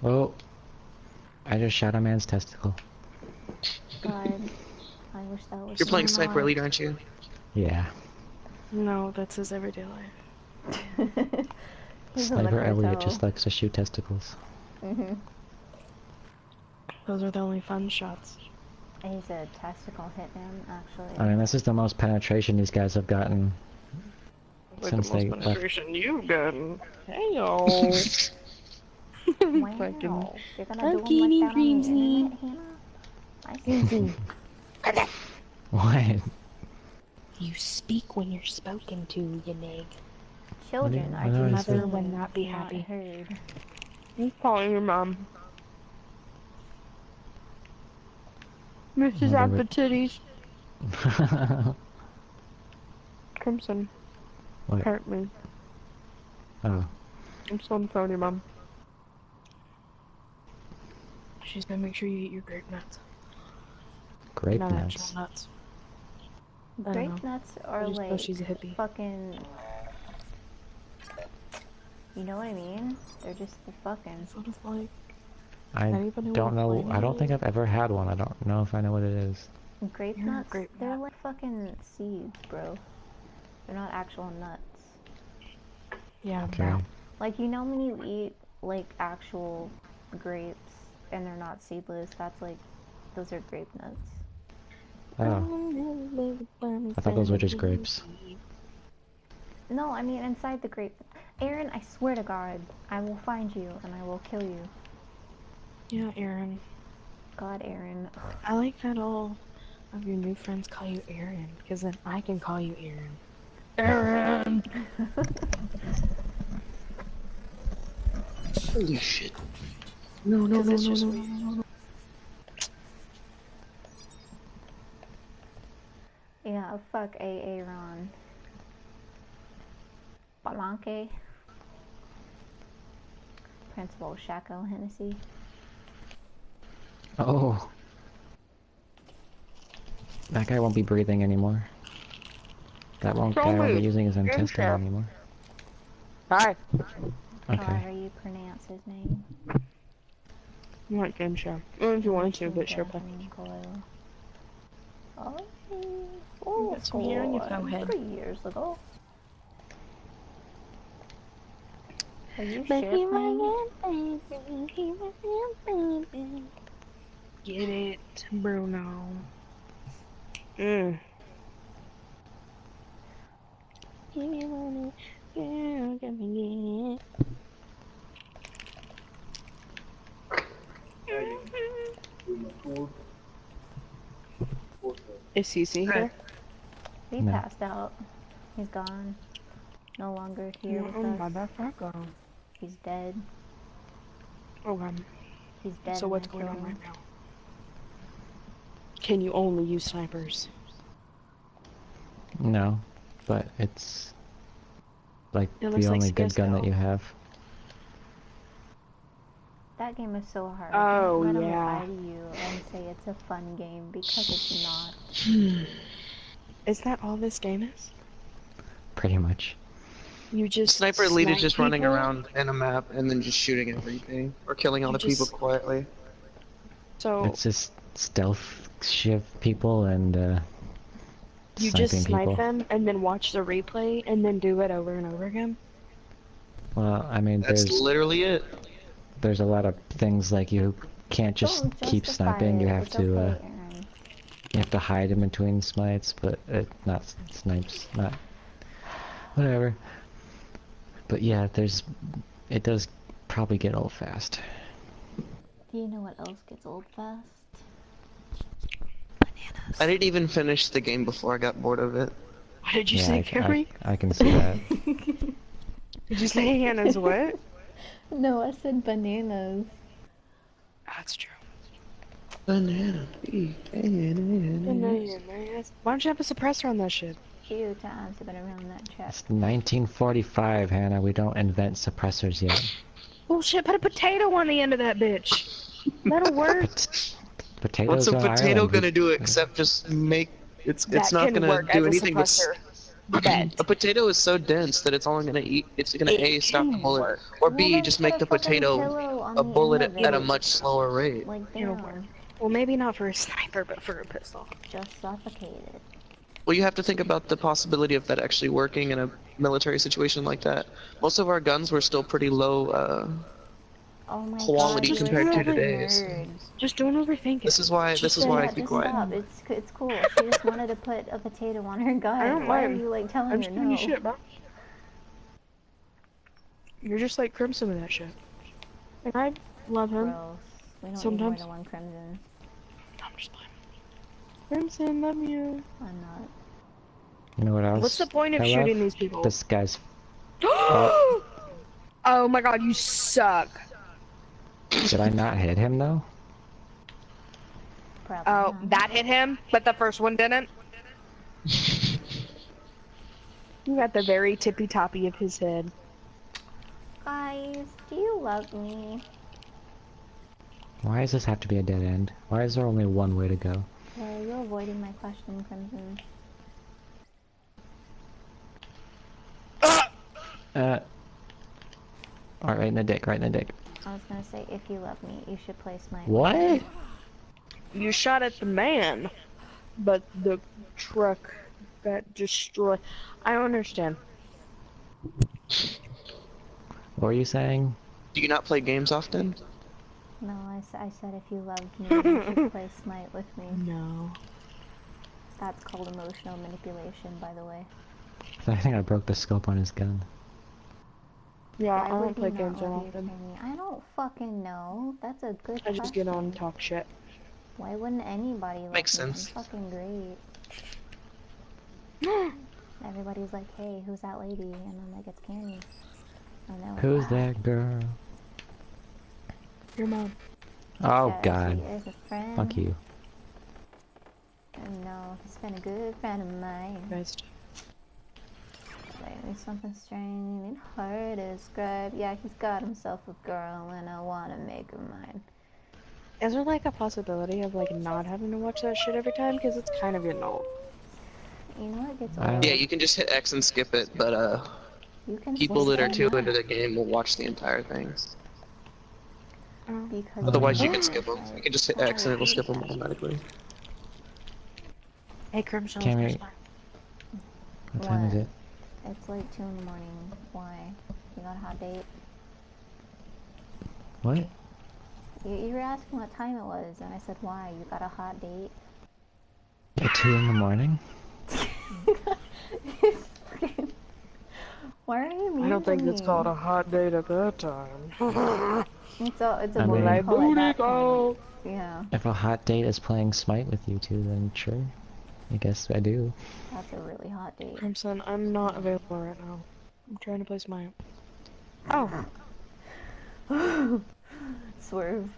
Oh, I just shot a man's testicle. God, I wish that was. You're playing Sniper Elite, aren't you? Yeah. No, that's his everyday life. Sniper Elliot just likes to shoot testicles. Mhm. Those are the only fun shots. He's a testicle hitman, actually. I mean, this is the most penetration these guys have gotten Like since the most they left. penetration you've gotten. Hey-o. Wow. Fucking You're gonna do him like that on the internet, Hannah? I see. What? You speak when you're spoken to, you nig. Children are what do I to say? Mother would not be not happy. heard. He's calling your mom. Mrs. Appetitties. Crimson. What? Apparently. Oh. I'm still on the phone, your mom. She's gonna make sure you eat your grape nuts. Grape Not nuts. actual nuts. I don't Grape know. nuts I are just know like she's a hippie. fucking. You know what I mean? They're just the fucking. That's what it's like. I don't know. I don't think I've ever had one. I don't know if I know what it is. Grape Yeah, nuts? grape They're nut. like fucking seeds, bro. They're not actual nuts. Yeah, Okay. no. Like, you know when you eat, like, actual grapes and they're not seedless, that's like, those are grape nuts. Oh. I thought those were just grapes. No, I mean inside the grape. Aaron, I swear to God, I will find you and I will kill you. Yeah, Aaron. God, Aaron. I like that all of your new friends call you Aaron, because then I can call you Aaron. Aaron! Holy shit. No, no, no, it's no, just no, weird. no, no. Yeah, fuck Aaron. Balanque. Principal Shaco Hennessy. Oh. That guy won't be breathing anymore. That guy won't be using his intestine anymore. Hi. Okay. However you pronounce his name. You want game show. Well, if you wanted to, but sure play. Oh, Got some hair on your forehead. 3 years ago. Are you But shit playing? Get it, Bruno. Mm. Give me money, girl, give me it. Is Cece here? He passed out. He's gone. No longer here with us. He's dead. Oh god. He's dead. So what's going on right now? Can you only use snipers? No, but it's like It the looks like only good gun that Cisco. you have. That game is so hard. Oh, I'm gonna yeah. lie to you and say it's a fun game because it's not. Is that all this game is? Pretty much. You just Sniper Elite is snipe just running people? around in a map and then just shooting everything. Or killing all You the people just- quietly. So It's just stealth shiv people and you sniping just snipe people. them and then watch the replay and then do it over and over again? Well, I mean, That's literally it. there's a lot of things like you can't just Don't keep justify sniping. You it. have It's to okay, Aaron. you have to hide in between smites, but not snipes, not whatever. But yeah, it does probably get old fast. Do you know what else gets old fast? I didn't even finish the game before I got bored of it. What did you Yeah, say, Carrie? I can see that. Did you say Hannah's what? No, I said bananas. That's true. Banana. Bananas. Why don't you have a suppressor on that shit? Few times I've been around that trap. It's 1945, Hannah. We don't invent suppressors yet. Bullshit, put a potato on the end of that bitch. That'll work. Potatoes What's a are potato Ireland. gonna do except just make it's That not can gonna work do as a anything but suppressor. Bet. a potato is so dense that it's only gonna eat. It's gonna A, stop the bullet, Work. or Well, B, then just put make a the fucking potato pillow on a the bullet end of at a it. much slower rate. Like, It'll damn. work. Well, maybe not for a sniper, but for a pistol. Just suffocated. Well, you have to think about the possibility of that actually working in a military situation like that. Most of our guns were still pretty low Oh my quality god, you are compared to such a today. nerd. Just don't overthink it. This is why I Yeah, keep just quiet. stop. It's cool. She just wanted to put a potato on her gun. I don't Why mind. are you like telling I'm her just giving you no? shit, bro. You're just like Crimson with that shit. And I love him. Gross. We don't Sometimes. need more than one crimson. I'm just playing. Crimson, love you. I'm not. You know what else? What's the point of I shooting love? these people? This guy's. Oh my god, you suck. Did I not hit him though? Probably Oh, not. that hit him, but the first one didn't? You got the very tippy toppy of his head. Guys, do you love me? Why does this have to be a dead end? Why is there only one way to go? You're avoiding my question, Crimson. Alright, right in the dick, right in the dick. I was gonna say, if you love me, you should place my... What? You shot at the man, but the truck got destroyed. I don't understand. What were you saying? Do you not play games often? No, I said if you loved me, you should play Smite with me. No. That's called emotional manipulation, by the way. I think I broke the scope on his gun. Yeah, Why I don't would play he games not that love you, often. Kenny? I don't fucking know. That's a good I just get on and question. talk shit. Why wouldn't anybody love Makes me? sense. I'm fucking great. Everybody's like, hey, who's that lady? And I'm like, it's Kenny. And they're like, Who's wow. that girl? Your mom. Oh Yeah, god. she is a friend. Fuck you. No, he's been a good friend of mine. Best. Lately something strange, hard to describe. Yeah, he's got himself a girl and I wanna make her mine. Is there like a possibility of like not having to watch that shit every time? Because it's kind of getting old. You know what gets I old? Yeah, you can just hit X and skip it, but You can people skip that are it. too into the game will watch the entire thing. Because Otherwise, you can skip them. You can just hit X and it'll skip them automatically. Hey, Crimson. Cammy. What time is it? It's like 2 in the morning. Why? You got a hot date? What? You were asking what time it was, and I said, why? You got a hot date? At 2 in the morning? Why are you mean I don't think to it's me? called a hot date at that time. It's a I booty mean- call at that point. Yeah, If a hot date is playing Smite with you two, then sure. I guess I do. that's a really hot date. Crimson, I'm not available right now. I'm trying to place my... Oh. Swerve.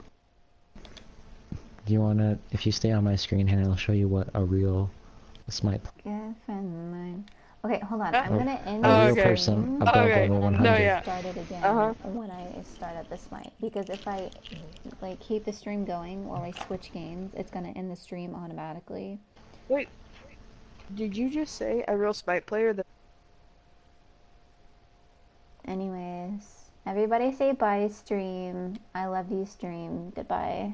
Do you wanna, if you stay on my screen, Hannah, I'll show you what a real Smite Good friend of mine. Okay, hold on. I'm gonna end a the real stream, person above level 100. No, yeah. start it again when I start up the Smite. Because if I like keep the stream going while I switch games, it's gonna end the stream automatically. Wait. Did you just say a real Smite player that... Anyways, everybody say bye, stream. I love you, stream. Goodbye.